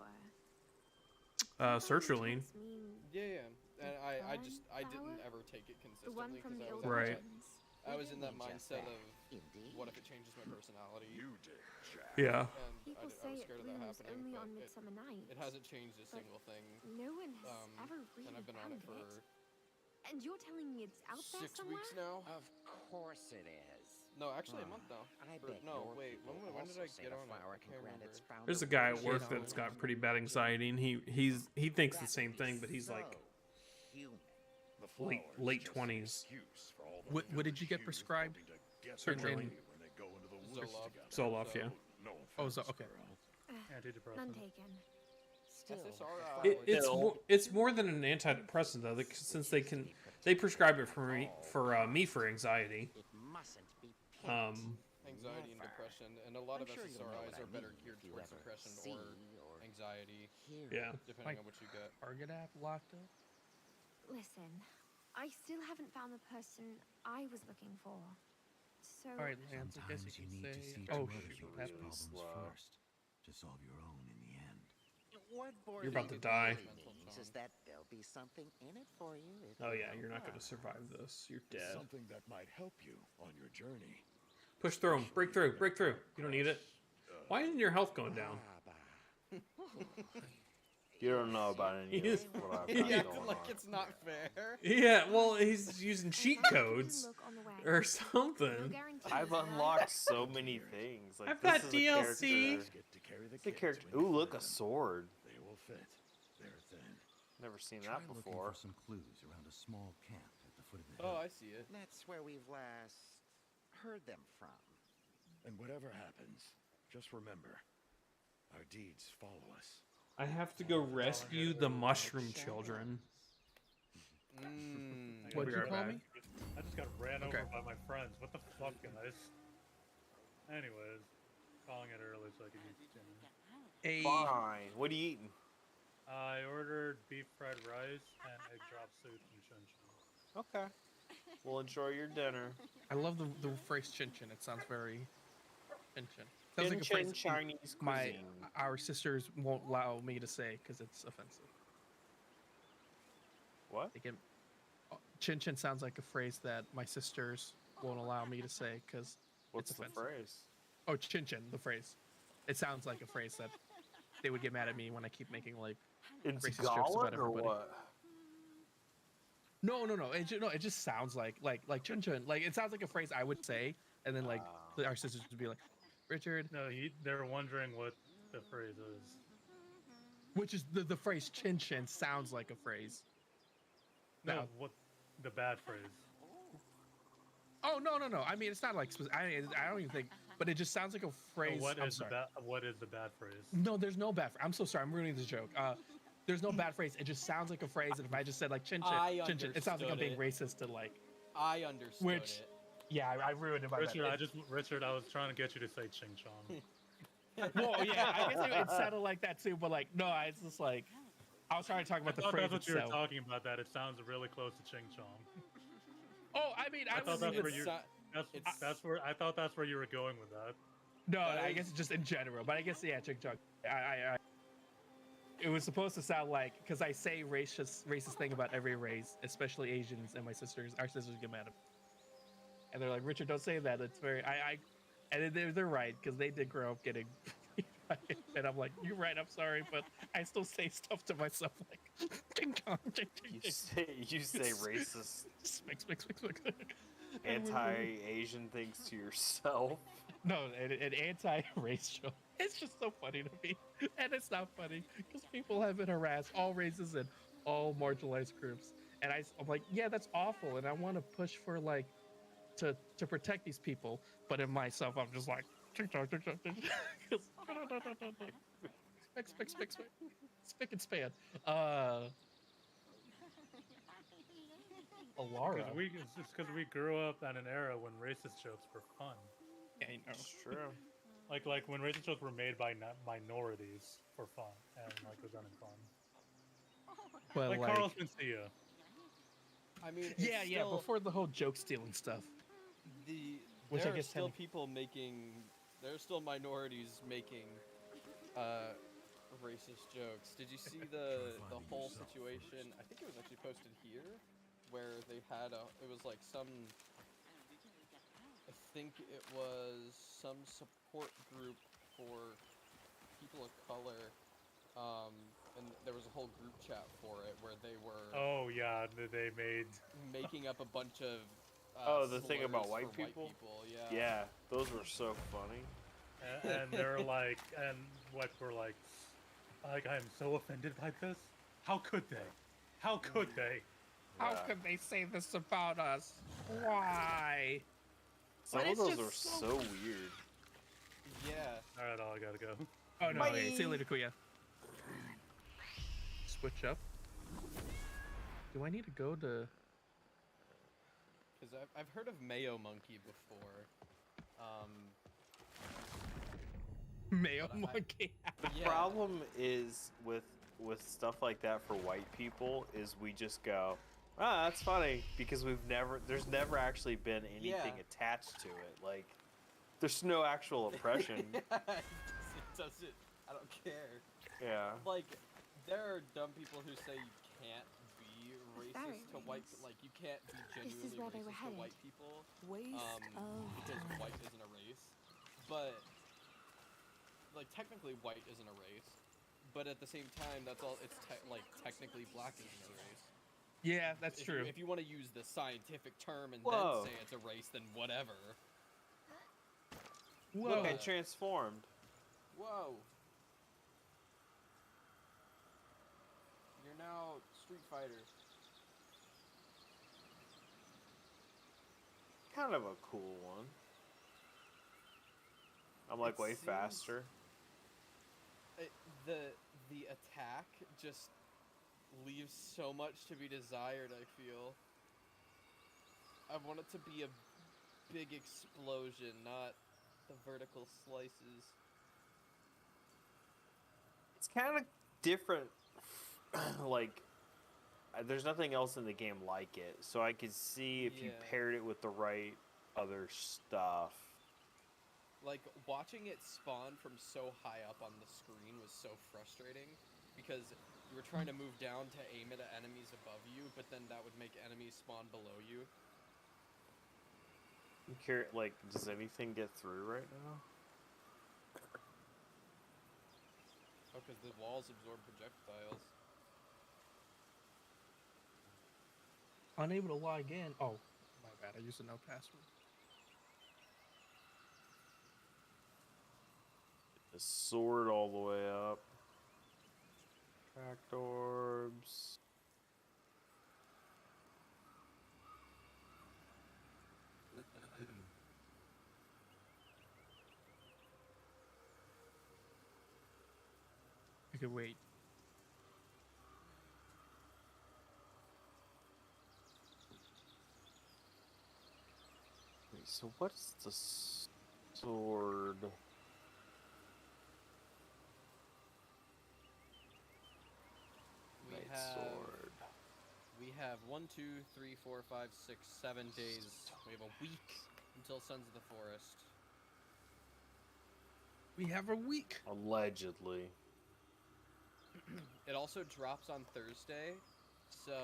[SPEAKER 3] of flower.
[SPEAKER 11] sertraline.
[SPEAKER 3] Plants mean
[SPEAKER 5] Yeah, and I
[SPEAKER 3] Fern
[SPEAKER 5] didn't
[SPEAKER 3] flower?
[SPEAKER 5] ever take it
[SPEAKER 3] the one
[SPEAKER 5] consistently
[SPEAKER 3] from the
[SPEAKER 5] because
[SPEAKER 3] old
[SPEAKER 11] Right.
[SPEAKER 3] legends.
[SPEAKER 5] I was in that
[SPEAKER 12] Just
[SPEAKER 5] mindset
[SPEAKER 12] that.
[SPEAKER 5] of
[SPEAKER 12] Indeed.
[SPEAKER 5] what if it changes my personality?
[SPEAKER 14] You did, Jack.
[SPEAKER 11] Yeah.
[SPEAKER 5] And
[SPEAKER 3] People
[SPEAKER 5] I was
[SPEAKER 3] say it
[SPEAKER 5] scared of that
[SPEAKER 3] blooms
[SPEAKER 5] happening,
[SPEAKER 3] only
[SPEAKER 5] but
[SPEAKER 3] on Midsummer Night.
[SPEAKER 5] it hasn't changed a
[SPEAKER 3] But
[SPEAKER 5] single thing.
[SPEAKER 3] No one has ever really
[SPEAKER 5] And I've been on
[SPEAKER 3] found
[SPEAKER 5] it for
[SPEAKER 3] And you're telling me it's out there
[SPEAKER 5] 6
[SPEAKER 3] somewhere?
[SPEAKER 5] weeks now.
[SPEAKER 12] Of course it is.
[SPEAKER 5] No, actually a month now.
[SPEAKER 12] I
[SPEAKER 5] Or-
[SPEAKER 12] bet
[SPEAKER 5] no,
[SPEAKER 12] your
[SPEAKER 5] wait.
[SPEAKER 12] people
[SPEAKER 5] When did
[SPEAKER 12] also
[SPEAKER 5] I
[SPEAKER 12] say
[SPEAKER 5] get
[SPEAKER 12] the
[SPEAKER 5] on it?
[SPEAKER 12] flower
[SPEAKER 5] I
[SPEAKER 12] can
[SPEAKER 5] can't
[SPEAKER 12] grant its
[SPEAKER 5] remember.
[SPEAKER 12] founder
[SPEAKER 11] There's a guy at work
[SPEAKER 12] wishes
[SPEAKER 11] that's got
[SPEAKER 12] only
[SPEAKER 11] pretty bad anxiety, and he thinks the
[SPEAKER 12] that
[SPEAKER 11] same
[SPEAKER 12] would be
[SPEAKER 11] thing, but he's like
[SPEAKER 12] so human.
[SPEAKER 14] The
[SPEAKER 11] late
[SPEAKER 14] flower's just an
[SPEAKER 11] 20s.
[SPEAKER 14] excuse for all the
[SPEAKER 9] What did you get
[SPEAKER 14] accused
[SPEAKER 9] prescribed?
[SPEAKER 14] hoping to get
[SPEAKER 11] Sertraline.
[SPEAKER 14] away when they go into the woods
[SPEAKER 5] Zoloft.
[SPEAKER 14] together.
[SPEAKER 11] Zoloft, yeah.
[SPEAKER 14] No
[SPEAKER 9] Oh, so
[SPEAKER 14] offense,
[SPEAKER 9] okay.
[SPEAKER 14] girl.
[SPEAKER 1] Antidepressant.
[SPEAKER 3] None taken.
[SPEAKER 12] Still, the
[SPEAKER 5] SSRI.
[SPEAKER 12] flower
[SPEAKER 11] It's
[SPEAKER 7] Still.
[SPEAKER 11] more, it's more than an antidepressant though, since they prescribe it for me for anxiety.
[SPEAKER 12] It mustn't be picked.
[SPEAKER 5] Anxiety and
[SPEAKER 12] Never.
[SPEAKER 5] depression, and a lot
[SPEAKER 12] I'm
[SPEAKER 5] of
[SPEAKER 12] sure you'll know
[SPEAKER 5] SSRIs
[SPEAKER 12] what I
[SPEAKER 5] are better
[SPEAKER 12] mean
[SPEAKER 5] geared
[SPEAKER 12] if you
[SPEAKER 5] towards
[SPEAKER 12] ever
[SPEAKER 5] depression
[SPEAKER 12] see
[SPEAKER 5] or
[SPEAKER 12] or
[SPEAKER 5] anxiety.
[SPEAKER 11] Yeah.
[SPEAKER 5] Depending on what you get.
[SPEAKER 9] Target app locked up.
[SPEAKER 3] Listen, I still haven't found the person I was looking for. So.
[SPEAKER 9] All right, Lance. I guess you can say. Oh shoot! What happened?
[SPEAKER 7] Slow.
[SPEAKER 14] to solve your own in the end.
[SPEAKER 12] What
[SPEAKER 11] You're about to
[SPEAKER 12] Borley
[SPEAKER 11] die.
[SPEAKER 12] really means is that there'll be something in it for you. If
[SPEAKER 11] Oh
[SPEAKER 12] you
[SPEAKER 11] yeah,
[SPEAKER 12] don't
[SPEAKER 11] you're not going to
[SPEAKER 12] look.
[SPEAKER 11] survive this. You're dead.
[SPEAKER 14] Something that might help you on your journey.
[SPEAKER 11] Push through him. Break through. Break through. You don't need it. Why isn't your health going down?
[SPEAKER 7] You don't know about any of
[SPEAKER 11] He's-
[SPEAKER 7] what I've
[SPEAKER 5] He
[SPEAKER 7] got
[SPEAKER 5] acted
[SPEAKER 7] going
[SPEAKER 5] like
[SPEAKER 7] on.
[SPEAKER 5] it's not fair.
[SPEAKER 11] Yeah, well, he's using cheat codes or something.
[SPEAKER 7] I've unlocked so many things. Like
[SPEAKER 11] I've
[SPEAKER 7] this
[SPEAKER 11] got
[SPEAKER 7] is
[SPEAKER 11] DLC.
[SPEAKER 7] A character.
[SPEAKER 14] Get to carry the
[SPEAKER 7] It's a
[SPEAKER 14] kids
[SPEAKER 7] character.
[SPEAKER 14] when you
[SPEAKER 7] Ooh, look,
[SPEAKER 14] find
[SPEAKER 7] a
[SPEAKER 14] them.
[SPEAKER 7] sword.
[SPEAKER 14] They will fit. They're thin.
[SPEAKER 7] Never seen
[SPEAKER 15] Try
[SPEAKER 7] that
[SPEAKER 15] looking
[SPEAKER 7] before.
[SPEAKER 15] for some clues around a small camp at the foot of the
[SPEAKER 5] Oh,
[SPEAKER 15] hill.
[SPEAKER 5] I see it.
[SPEAKER 12] That's where we've last heard them from.
[SPEAKER 14] And whatever happens, just remember, our deeds follow us.
[SPEAKER 11] I have to go rescue the mushroom children.
[SPEAKER 5] Mm.
[SPEAKER 9] What'd you call me?
[SPEAKER 1] I just got ran
[SPEAKER 9] Okay.
[SPEAKER 1] over by my friends. What the fuck, guys? Anyways, calling it early so I can eat dinner.
[SPEAKER 7] Fine. What are you eating?
[SPEAKER 1] I ordered beef fried rice and egg drop soup from Chun Chun.
[SPEAKER 7] Okay. Well, enjoy your dinner.
[SPEAKER 9] I love the phrase chin chin. It sounds very chin chin. Sounds
[SPEAKER 7] Chin
[SPEAKER 9] like a
[SPEAKER 7] chin
[SPEAKER 9] phrase
[SPEAKER 7] Chinese cuisine.
[SPEAKER 9] our sisters won't allow me to say because it's offensive.
[SPEAKER 7] What?
[SPEAKER 9] They get, chin chin sounds like a phrase that my sisters won't allow me to say because
[SPEAKER 7] What's
[SPEAKER 9] it's
[SPEAKER 7] the
[SPEAKER 9] offensive.
[SPEAKER 7] phrase?
[SPEAKER 9] Oh, chin chin, the phrase. It sounds like a phrase that they would get mad at me when I keep making like
[SPEAKER 7] In
[SPEAKER 9] racist jokes about
[SPEAKER 7] Tagalog or
[SPEAKER 9] everybody.
[SPEAKER 7] what?
[SPEAKER 9] No. It just sounds like chun chun. Like it sounds like a phrase I would say, and then like our sisters would be like, Richard,
[SPEAKER 1] No, they're wondering what the phrase is.
[SPEAKER 9] which is the phrase chin chin sounds like a phrase.
[SPEAKER 1] No,
[SPEAKER 9] No.
[SPEAKER 1] what the bad phrase?
[SPEAKER 9] Oh no. I mean, it's not like I don't even think, but it just sounds like a phrase.
[SPEAKER 1] What
[SPEAKER 9] I'm
[SPEAKER 1] is the
[SPEAKER 9] sorry.
[SPEAKER 1] what is the bad phrase?
[SPEAKER 9] No, there's no bad. I'm so sorry. I'm ruining this joke. There's no bad phrase. It just sounds like a phrase. And if I just said like chin
[SPEAKER 5] I
[SPEAKER 9] chin, it sounds like I'm being
[SPEAKER 5] understood
[SPEAKER 9] racist to like.
[SPEAKER 5] I understood
[SPEAKER 9] Which-
[SPEAKER 5] it.
[SPEAKER 9] Yeah, I ruined it by
[SPEAKER 1] Richard,
[SPEAKER 9] that.
[SPEAKER 1] Richard, I was trying to get you to say ching chong.
[SPEAKER 9] Well, yeah, I guess it sounded like that too, but like, no, it's just like I was trying to talk about the
[SPEAKER 1] I thought
[SPEAKER 9] phrase
[SPEAKER 1] that's what you were
[SPEAKER 9] itself.
[SPEAKER 1] talking about. That it sounds really close to ching chong.
[SPEAKER 9] Oh, I mean,
[SPEAKER 1] I
[SPEAKER 9] I
[SPEAKER 1] thought
[SPEAKER 9] was
[SPEAKER 1] that's
[SPEAKER 9] even.
[SPEAKER 1] where you. That's where I thought that's where you were going with that.
[SPEAKER 9] No, I guess just in general, but I guess yeah, ching chong. It was supposed to sound like because I say racist thing about every race, especially Asians, and our sisters get mad at me. And they're like, Richard, don't say that. It's very and they're right because they did grow up getting. And I'm like, you're right. I'm sorry, but I still say stuff to myself like, ching chong, ching ching.
[SPEAKER 7] You say racist,
[SPEAKER 9] Mix.
[SPEAKER 7] anti-Asian things to yourself.
[SPEAKER 9] No, an anti-race joke. It's just so funny to me, and it's not funny because people have been harassed, all races and all marginalized groups. And I'm like, yeah, that's awful, and I want to push for like to protect these people, but in myself, I'm just like, ching chong. Spick and span. Alara.
[SPEAKER 1] It's because we grew up in an era when racist jokes were fun.
[SPEAKER 9] Yeah, I know.
[SPEAKER 7] It's true.
[SPEAKER 1] Like when racist jokes were made by minorities for fun and like was done in fun.
[SPEAKER 9] But
[SPEAKER 1] like Carlos Mencia.
[SPEAKER 5] I mean, it's
[SPEAKER 9] Yeah,
[SPEAKER 5] still,
[SPEAKER 9] before the whole joke stealing stuff. Which
[SPEAKER 5] there
[SPEAKER 9] I guess
[SPEAKER 5] are still
[SPEAKER 9] had-
[SPEAKER 5] people making. There's still minorities making racist jokes. Did you see the whole situation? I think it was actually posted here, where they had it was like some. I think it was some support group for people of color, and there was a whole group chat for it where they were.
[SPEAKER 1] Oh yeah, they made
[SPEAKER 5] making up a bunch of.
[SPEAKER 7] The thing about
[SPEAKER 5] slurs
[SPEAKER 7] white
[SPEAKER 5] for
[SPEAKER 7] people?
[SPEAKER 5] Yeah.
[SPEAKER 7] Yeah, those were so funny.
[SPEAKER 1] and they're like, and what were like I am so offended by this. How could they? How could they?
[SPEAKER 9] How could they say this about us? Why?
[SPEAKER 7] Some
[SPEAKER 9] But
[SPEAKER 7] of
[SPEAKER 9] it's
[SPEAKER 7] those
[SPEAKER 9] just
[SPEAKER 7] are so weird.
[SPEAKER 5] Yeah.
[SPEAKER 1] All right, I gotta go.
[SPEAKER 9] Oh no!
[SPEAKER 5] Bye.
[SPEAKER 9] Okay, see you later, Kuya. Switch up. Do I need to go to?
[SPEAKER 5] Because I've heard of Mayo Monkey before.
[SPEAKER 9] Male
[SPEAKER 5] But
[SPEAKER 9] monkey.
[SPEAKER 7] The
[SPEAKER 5] Yeah.
[SPEAKER 7] problem is with stuff like that for white people is we just go, ah, that's funny, because there's never actually been anything
[SPEAKER 5] Yeah.
[SPEAKER 7] attached to it. Like, there's no actual oppression.
[SPEAKER 5] Yeah, it doesn't. I don't care.
[SPEAKER 7] Yeah.
[SPEAKER 5] Like, there are dumb people who say you can't be racist to white. Like, you can't be
[SPEAKER 3] This is
[SPEAKER 5] genuinely
[SPEAKER 3] where they were
[SPEAKER 5] racist to
[SPEAKER 3] headed.
[SPEAKER 5] white people.
[SPEAKER 4] Waste of
[SPEAKER 5] Because
[SPEAKER 4] time.
[SPEAKER 5] white isn't a race. But like, technically, white isn't a race. But at the same time, that's all. It's like technically black isn't a race.
[SPEAKER 9] Yeah, that's true.
[SPEAKER 5] If you want to use the scientific term and
[SPEAKER 7] Whoa.
[SPEAKER 5] then say it's a race, then whatever.
[SPEAKER 9] Whoa.
[SPEAKER 7] Look, I transformed.
[SPEAKER 5] Whoa. You're now Street Fighter.
[SPEAKER 7] Kind of a cool one. I'm like
[SPEAKER 5] It
[SPEAKER 7] way
[SPEAKER 5] seems-
[SPEAKER 7] faster.
[SPEAKER 5] The attack just leaves so much to be desired, I feel. I want it to be a big explosion, not the vertical slices.
[SPEAKER 7] It's kind of different. Like, there's nothing else in the game like it, so I could see if you
[SPEAKER 5] Yeah.
[SPEAKER 7] paired it with the right other stuff.
[SPEAKER 5] Like, watching it spawn from so high up on the screen was so frustrating, because you were trying to move down to aim it at enemies above you, but then that would make enemies spawn below you.
[SPEAKER 7] Like, does anything get through right now?
[SPEAKER 5] Oh, because the walls absorb projectiles.
[SPEAKER 9] Unable to log in. Oh, my bad. I used a no password.
[SPEAKER 7] The sword all the way up. Tracked orbs.
[SPEAKER 9] I could wait.
[SPEAKER 7] Wait, so what's the sword? Night sword.
[SPEAKER 5] We have 1, 2, 3, 4, 5, 6, 7 days. We have a week until Sons of the Forest.
[SPEAKER 9] We have a week.
[SPEAKER 7] Allegedly.
[SPEAKER 5] It also drops on Thursday, so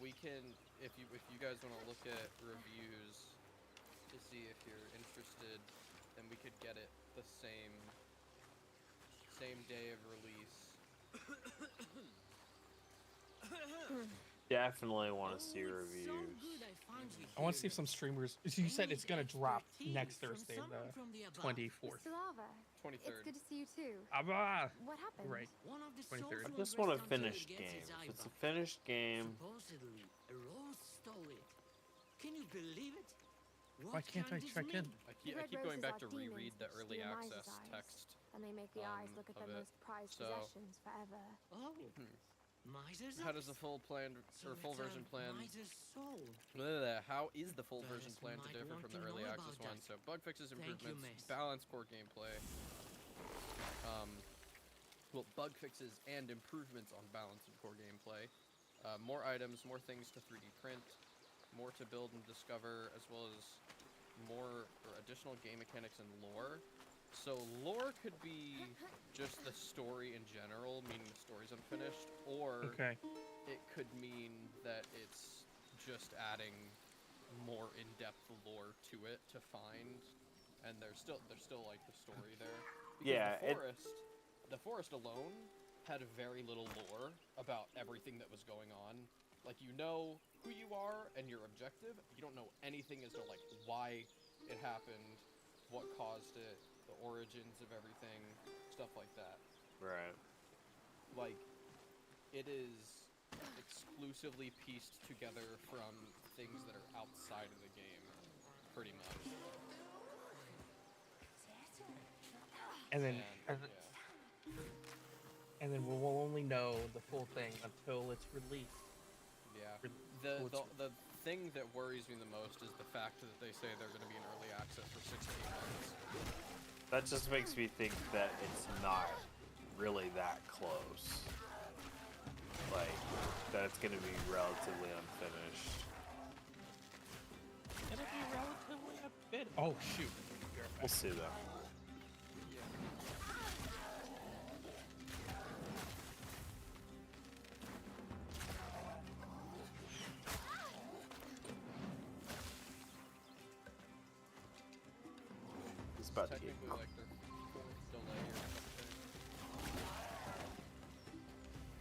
[SPEAKER 5] we can, if you guys want to look at reviews to see if you're interested, then we could get it the same day of release.
[SPEAKER 7] Definitely want to see reviews.
[SPEAKER 9] I want to see if some streamers. You said it's gonna drop next Thursday, the 24th.
[SPEAKER 3] Mr. Lava.
[SPEAKER 5] 23rd.
[SPEAKER 3] It's good to see you too.
[SPEAKER 9] What
[SPEAKER 3] happened?
[SPEAKER 9] Right. 23rd.
[SPEAKER 7] I just want a finished game. If it's a finished game,
[SPEAKER 16] Supposedly, Rose stole it. Can you believe it?
[SPEAKER 9] Why can't I check in?
[SPEAKER 5] I keep going back to reread the early access text.
[SPEAKER 3] And they make the eyes look at
[SPEAKER 5] of
[SPEAKER 3] their
[SPEAKER 5] it.
[SPEAKER 3] most prized
[SPEAKER 5] So-
[SPEAKER 3] possessions forever.
[SPEAKER 16] Oh. Miser's
[SPEAKER 5] How does the
[SPEAKER 16] eyes.
[SPEAKER 5] full plan
[SPEAKER 16] So
[SPEAKER 5] or full
[SPEAKER 16] it's a
[SPEAKER 5] version plan?
[SPEAKER 16] miser's soul.
[SPEAKER 5] How is the full version
[SPEAKER 16] That's
[SPEAKER 5] plan to
[SPEAKER 16] might
[SPEAKER 5] differ
[SPEAKER 16] want
[SPEAKER 5] from
[SPEAKER 16] to
[SPEAKER 5] the early
[SPEAKER 16] know
[SPEAKER 5] access
[SPEAKER 16] about
[SPEAKER 5] one?
[SPEAKER 16] that.
[SPEAKER 5] So bug fixes,
[SPEAKER 16] Thank you,
[SPEAKER 5] improvements,
[SPEAKER 16] miss.
[SPEAKER 5] balanced core gameplay. Well, bug fixes and improvements on balance and core gameplay. More items, more things to 3D print, more to build and discover, as well as more or additional game mechanics and lore. So lore could be just the story in general, meaning the story's unfinished, or
[SPEAKER 9] Okay.
[SPEAKER 5] it could mean that it's just adding more in-depth lore to it to find, and there's still like the story there. Because
[SPEAKER 7] Yeah,
[SPEAKER 5] the forest alone had very little lore about everything that was going on. Like, you know who you are and your objective. You don't know anything as to like why it happened, what caused it, the origins of everything, stuff like that.
[SPEAKER 7] right.
[SPEAKER 5] Like, it is exclusively pieced together from things that are outside of the game, pretty much.
[SPEAKER 9] And then,
[SPEAKER 5] And,
[SPEAKER 9] and then we'll only know the full thing until it's released.
[SPEAKER 5] yeah. The thing that worries me the most is the fact that they say they're going to be in early access for 6 to 8 months.
[SPEAKER 7] That just makes me think that it's not really that close. Like, that it's gonna be relatively unfinished.
[SPEAKER 5] It'll be relatively a bit.
[SPEAKER 9] Oh shoot!
[SPEAKER 7] We'll see though. It's about to get
[SPEAKER 5] Technically, like their fourth delay or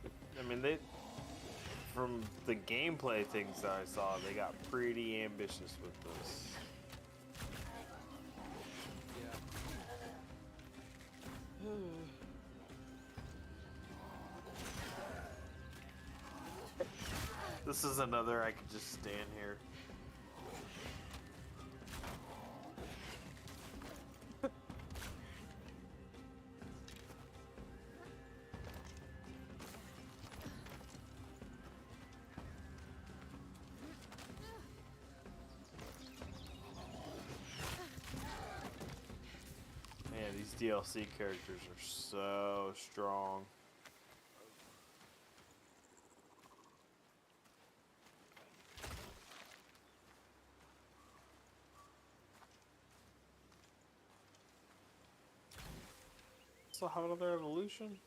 [SPEAKER 5] something.
[SPEAKER 7] I mean, they, from the gameplay things that I saw, they got pretty ambitious with this.
[SPEAKER 5] Yeah.
[SPEAKER 7] This is another I could just stand here. Man, these DLC characters are so strong. So have another evolution?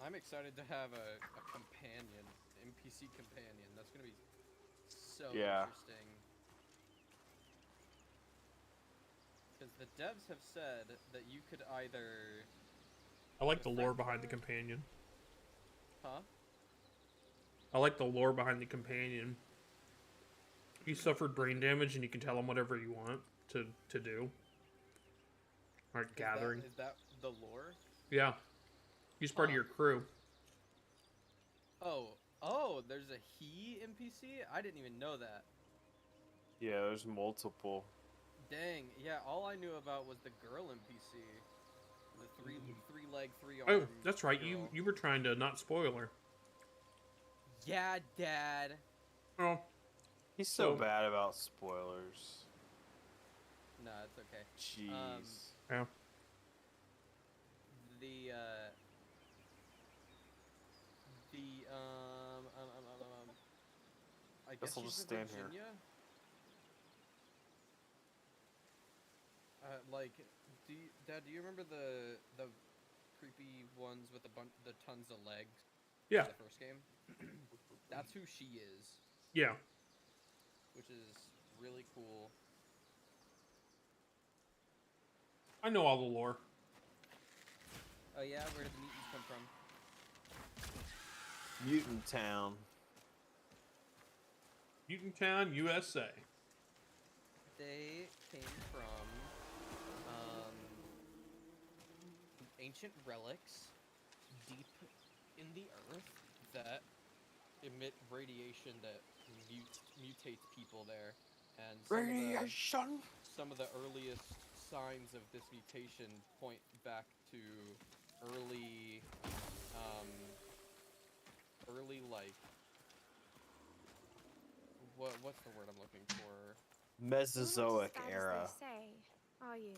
[SPEAKER 5] I'm excited to have a companion, NPC companion. That's gonna be so interesting. Because the devs have said that you could either.
[SPEAKER 11] I like the lore behind the companion.
[SPEAKER 5] Huh?
[SPEAKER 11] I like the lore behind the companion. He suffered brain damage, and you can tell him whatever you want to do. Like gathering.
[SPEAKER 5] Is that the lore?
[SPEAKER 11] Yeah. He's part of your crew.
[SPEAKER 5] Oh, there's a he NPC? I didn't even know that.
[SPEAKER 7] Yeah, there's multiple.
[SPEAKER 5] Dang, yeah, all I knew about was the girl NPC. The three-leg, three-arm.
[SPEAKER 11] Oh, that's right.
[SPEAKER 5] Girl.
[SPEAKER 11] You were trying to not spoil her.
[SPEAKER 5] Yeah, Dad.
[SPEAKER 11] Oh.
[SPEAKER 7] He's so bad about spoilers.
[SPEAKER 5] Nah, it's okay.
[SPEAKER 7] Jeez.
[SPEAKER 11] Yeah.
[SPEAKER 5] I guess
[SPEAKER 7] I'll
[SPEAKER 5] she's
[SPEAKER 7] just
[SPEAKER 5] in
[SPEAKER 7] stand here.
[SPEAKER 5] Virginia. Dad, do you remember the creepy ones with the tons of legs?
[SPEAKER 11] Yeah.
[SPEAKER 5] In the first game. That's who she is.
[SPEAKER 11] Yeah.
[SPEAKER 5] Which is really cool.
[SPEAKER 11] I know all the lore.
[SPEAKER 5] Oh yeah, where did the mutants come from?
[SPEAKER 7] Mutant Town.
[SPEAKER 11] Mutant Town, USA.
[SPEAKER 5] They came from ancient relics deep in the earth that emit radiation that mutates people there. And some of the earliest signs of this mutation point back to early like what's the word I'm looking for?
[SPEAKER 7] Mesozoic era.
[SPEAKER 3] As they say, are you?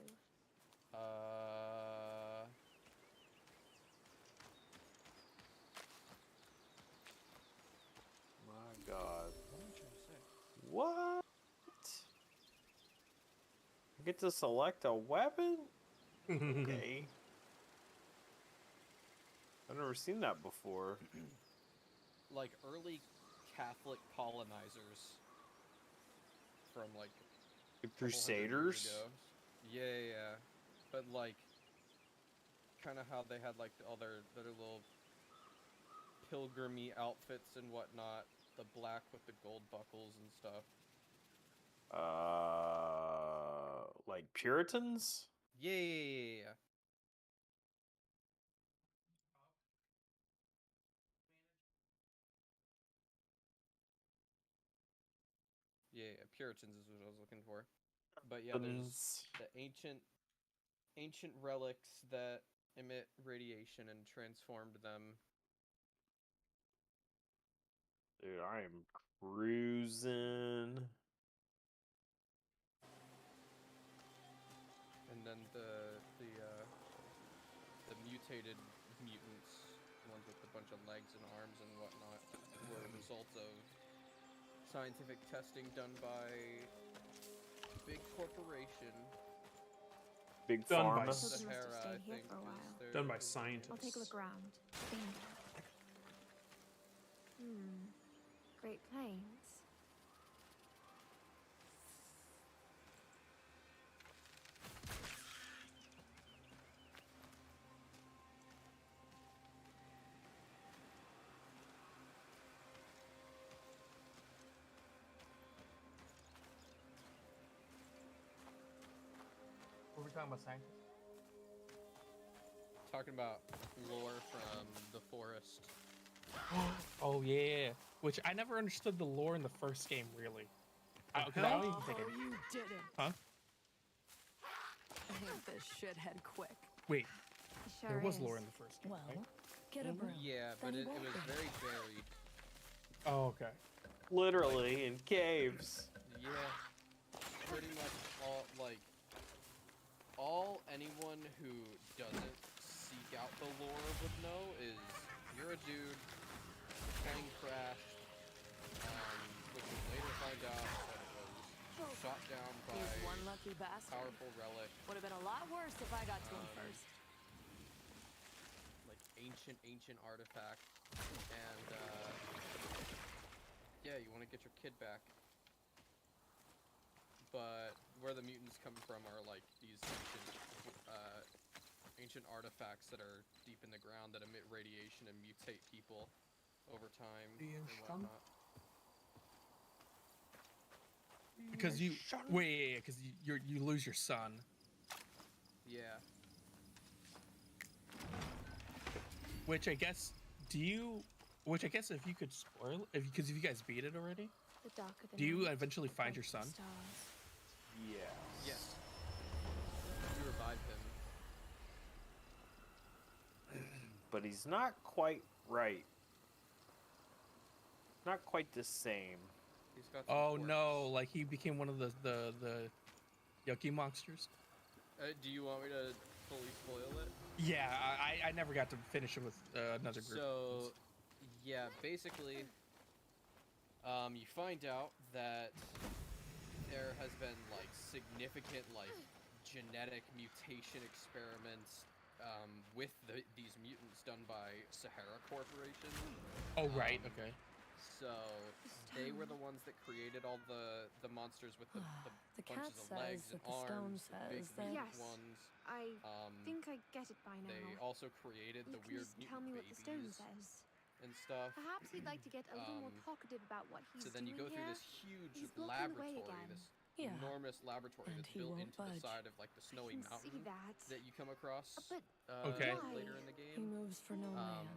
[SPEAKER 7] My God.
[SPEAKER 5] What am I trying to say?
[SPEAKER 7] What? I get to select a weapon? Okay. I've never seen that before.
[SPEAKER 5] Like early Catholic colonizers from like
[SPEAKER 7] The Crusaders?
[SPEAKER 5] Yeah. But like kind of how they had like all their little pilgrimy outfits and whatnot, the black with the gold buckles and stuff.
[SPEAKER 7] Like Puritans?
[SPEAKER 5] Yeah. Puritans is what I was looking for. But yeah, there's the ancient relics that emit radiation and transformed them.
[SPEAKER 7] Dude, I am cruising.
[SPEAKER 5] And then the mutated mutants, the ones with a bunch of legs and arms and whatnot, were a result of scientific testing done by big corporation.
[SPEAKER 11] Big pharma.
[SPEAKER 5] Sahara, I think.
[SPEAKER 11] Done by scientists.
[SPEAKER 3] I'll take a look around. Great Plains.
[SPEAKER 9] What were we talking about, scientists?
[SPEAKER 5] Talking about lore from the forest.
[SPEAKER 9] Oh yeah, which I never understood the lore in the first game really. I don't even think
[SPEAKER 4] you didn't.
[SPEAKER 9] Huh?
[SPEAKER 4] Ain't this shithead quick.
[SPEAKER 9] Wait,
[SPEAKER 3] Sure
[SPEAKER 9] there was
[SPEAKER 3] is.
[SPEAKER 9] lore in the first game,
[SPEAKER 4] Well,
[SPEAKER 9] right?
[SPEAKER 4] get a broom.
[SPEAKER 5] Yeah, but
[SPEAKER 4] Then
[SPEAKER 5] it
[SPEAKER 4] walk
[SPEAKER 5] was
[SPEAKER 4] it.
[SPEAKER 5] very varied.
[SPEAKER 9] Oh, okay.
[SPEAKER 7] Literally in caves.
[SPEAKER 5] Yeah, pretty much all anyone who doesn't seek out the lore would know is you're a dude playing Crash, which we later find out that it was shot down by
[SPEAKER 4] He's one lucky bastard.
[SPEAKER 5] powerful relic,
[SPEAKER 4] Would have been a lot worse if I got to him first.
[SPEAKER 5] like ancient artifact, and yeah, you want to get your kid back. But where the mutants come from are like these ancient artifacts that are deep in the ground that emit radiation and mutate people over time and whatnot.
[SPEAKER 9] Because you because you lose your son.
[SPEAKER 5] Yeah.
[SPEAKER 9] Which I guess Which I guess if you could spoil, because if you guys beat it already,
[SPEAKER 3] The darker the
[SPEAKER 9] do you
[SPEAKER 3] night,
[SPEAKER 9] eventually find
[SPEAKER 3] the
[SPEAKER 9] your son?
[SPEAKER 3] stars.
[SPEAKER 5] Yes. You revive him.
[SPEAKER 7] But he's not quite right. Not quite the same.
[SPEAKER 5] He's got some
[SPEAKER 9] Oh
[SPEAKER 5] quirks.
[SPEAKER 9] no! Like he became one of the yucky monsters.
[SPEAKER 5] Do you want me to fully spoil it?
[SPEAKER 9] Yeah, I never got to finish it with another group.
[SPEAKER 5] So, yeah, basically, you find out that there has been like significant genetic mutation experiments with these mutants done by Sahara Corporation.
[SPEAKER 9] Oh right, okay.
[SPEAKER 5] So they were the ones that created all the monsters with the
[SPEAKER 4] The cat
[SPEAKER 5] bunches of
[SPEAKER 4] says
[SPEAKER 5] legs and
[SPEAKER 4] that the stone
[SPEAKER 5] arms, the big
[SPEAKER 4] says that-
[SPEAKER 5] mutant
[SPEAKER 3] Yes.
[SPEAKER 5] ones.
[SPEAKER 3] I think I get it by now.
[SPEAKER 5] They also created the
[SPEAKER 3] You can
[SPEAKER 5] weird
[SPEAKER 3] just tell me
[SPEAKER 5] mutant
[SPEAKER 3] what the stone
[SPEAKER 5] babies
[SPEAKER 3] says.
[SPEAKER 5] and stuff.
[SPEAKER 3] Perhaps he'd like to get a little more talkative about what he's
[SPEAKER 5] So then you
[SPEAKER 3] doing
[SPEAKER 5] go through
[SPEAKER 3] here.
[SPEAKER 5] this huge
[SPEAKER 3] He's blocking the way
[SPEAKER 5] laboratory,
[SPEAKER 3] again.
[SPEAKER 5] this
[SPEAKER 4] Yeah.
[SPEAKER 5] enormous laboratory
[SPEAKER 4] And
[SPEAKER 5] that's
[SPEAKER 4] he
[SPEAKER 5] built
[SPEAKER 4] won't
[SPEAKER 5] into the
[SPEAKER 4] budge.
[SPEAKER 5] side of like the snowy
[SPEAKER 3] can see
[SPEAKER 5] mountain
[SPEAKER 3] that.
[SPEAKER 5] you come across
[SPEAKER 3] But
[SPEAKER 9] Okay.
[SPEAKER 5] later in the
[SPEAKER 4] He
[SPEAKER 5] game.
[SPEAKER 4] moves for no man.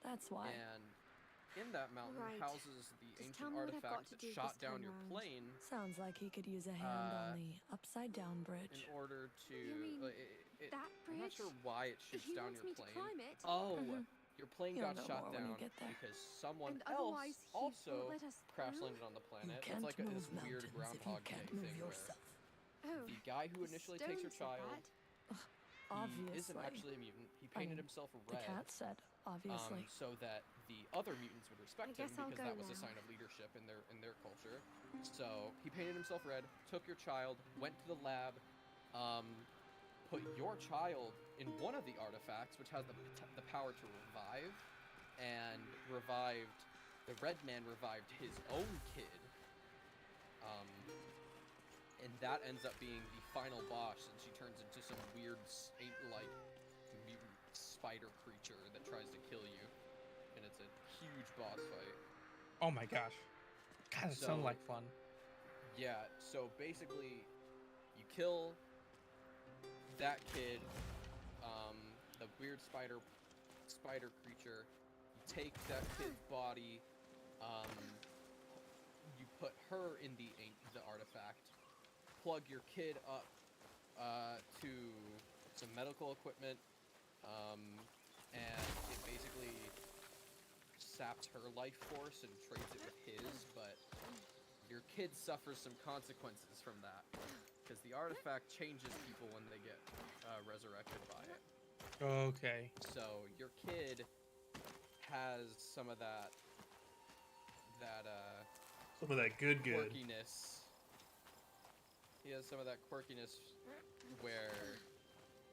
[SPEAKER 4] That's why.
[SPEAKER 5] And in that mountain
[SPEAKER 3] Right.
[SPEAKER 5] houses the
[SPEAKER 3] Just
[SPEAKER 5] ancient
[SPEAKER 3] tell me what I've got
[SPEAKER 5] artifact
[SPEAKER 3] to
[SPEAKER 5] that
[SPEAKER 3] do
[SPEAKER 5] shot
[SPEAKER 3] this
[SPEAKER 5] down
[SPEAKER 3] time
[SPEAKER 5] your
[SPEAKER 3] round.
[SPEAKER 5] plane
[SPEAKER 4] Sounds like he could use a hand on the upside down bridge.
[SPEAKER 5] in order to.
[SPEAKER 3] You mean that
[SPEAKER 5] I'm not
[SPEAKER 3] bridge?
[SPEAKER 5] sure why it shoots
[SPEAKER 3] He
[SPEAKER 5] down
[SPEAKER 3] wants
[SPEAKER 5] your
[SPEAKER 3] me to
[SPEAKER 5] plane.
[SPEAKER 3] climb it.
[SPEAKER 5] Oh,
[SPEAKER 4] Mhm.
[SPEAKER 5] your plane
[SPEAKER 4] You'll
[SPEAKER 5] got
[SPEAKER 4] know
[SPEAKER 5] shot
[SPEAKER 4] more when you
[SPEAKER 5] down
[SPEAKER 4] get there.
[SPEAKER 5] because someone
[SPEAKER 3] And
[SPEAKER 5] else
[SPEAKER 3] otherwise he
[SPEAKER 5] also
[SPEAKER 3] won't let us
[SPEAKER 5] crash
[SPEAKER 3] through?
[SPEAKER 5] landed on the planet.
[SPEAKER 4] You
[SPEAKER 5] It's
[SPEAKER 4] can't
[SPEAKER 5] like
[SPEAKER 4] move
[SPEAKER 5] this
[SPEAKER 4] mountains
[SPEAKER 5] weird
[SPEAKER 4] if you
[SPEAKER 5] Groundhog Day
[SPEAKER 4] can't move
[SPEAKER 5] thing
[SPEAKER 4] yourself.
[SPEAKER 3] Oh,
[SPEAKER 5] where the guy who
[SPEAKER 3] the
[SPEAKER 5] initially takes your
[SPEAKER 3] stone said
[SPEAKER 5] child,
[SPEAKER 3] that.
[SPEAKER 5] he isn't
[SPEAKER 4] Obviously.
[SPEAKER 5] actually a mutant. He
[SPEAKER 4] I
[SPEAKER 5] painted
[SPEAKER 4] mean,
[SPEAKER 5] himself
[SPEAKER 4] The
[SPEAKER 5] red.
[SPEAKER 4] cat said, obviously.
[SPEAKER 5] So that the other mutants would respect him
[SPEAKER 3] guess I'll
[SPEAKER 5] because
[SPEAKER 3] go
[SPEAKER 5] that was a
[SPEAKER 3] now.
[SPEAKER 5] sign of leadership in their culture. So he painted himself red, took your child, went to the lab, put your child in one of the artifacts, which has the power to revive, and the red man revived his own kid. And that ends up being the final boss, and she turns into some weird mutant spider creature that tries to kill you, and it's a huge boss fight.
[SPEAKER 9] Oh my gosh. God, it sounds like fun.
[SPEAKER 5] Yeah, so basically, you kill that kid, the weird spider creature. You take that kid's body, you put her in the artifact, plug your kid up to some medical equipment, and it basically saps her life force and trades it with his, but your kid suffers some consequences from that, because the artifact changes people when they get resurrected by it.
[SPEAKER 9] Okay.
[SPEAKER 5] So your kid has some of that
[SPEAKER 11] Some of that good.
[SPEAKER 5] quirkiness. He has some of that quirkiness where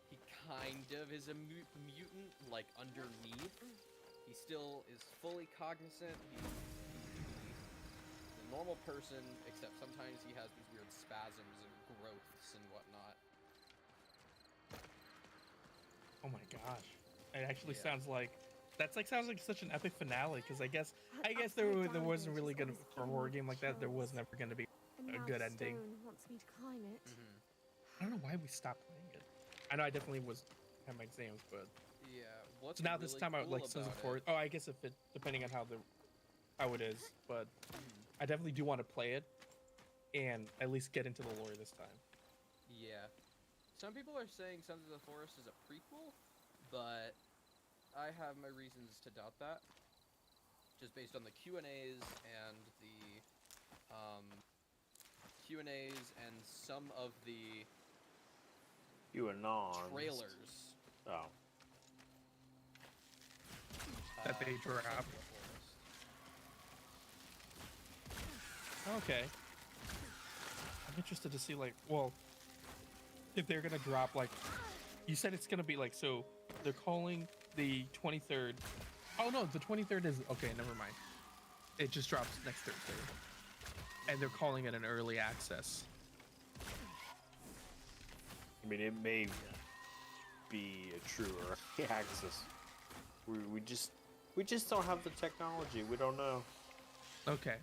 [SPEAKER 5] he kind of is a mutant, like underneath. He still is fully cognizant. He's a normal person, except sometimes he has these weird spasms and growths and whatnot.
[SPEAKER 9] Oh my gosh. It actually sounds like sounds like such an epic finale, because I guess there wasn't really gonna, for a horror game like that, there was never gonna be a good ending.
[SPEAKER 3] Wants me to climb it.
[SPEAKER 9] I don't know why we stopped playing it. I know I definitely had my exams, but
[SPEAKER 5] Yeah, what's
[SPEAKER 9] so now
[SPEAKER 5] really
[SPEAKER 9] this time I
[SPEAKER 5] cool
[SPEAKER 9] like Sons of
[SPEAKER 5] about
[SPEAKER 9] Forest. Oh, I guess if it, depending on how it is, but I definitely do want to play it and at least get into the lore this time.
[SPEAKER 5] Yeah. Some people are saying Sons of the Forest is a prequel, but I have my reasons to doubt that. Just based on the Q&As and the Q&As and some of the
[SPEAKER 7] QAnon
[SPEAKER 5] trailers.
[SPEAKER 7] Oh.
[SPEAKER 9] That they
[SPEAKER 5] for Sons of
[SPEAKER 9] dropped.
[SPEAKER 5] the Forest.
[SPEAKER 9] Okay. I'm interested to see, like, well, if they're gonna drop, like, you said it's gonna be like, so they're calling the 23rd. Oh no, the 23rd is okay. Never mind. It just drops next Thursday, and they're calling it an early access.
[SPEAKER 7] I mean, it may be a true early access. We just don't have the technology. We don't know.
[SPEAKER 9] Okay.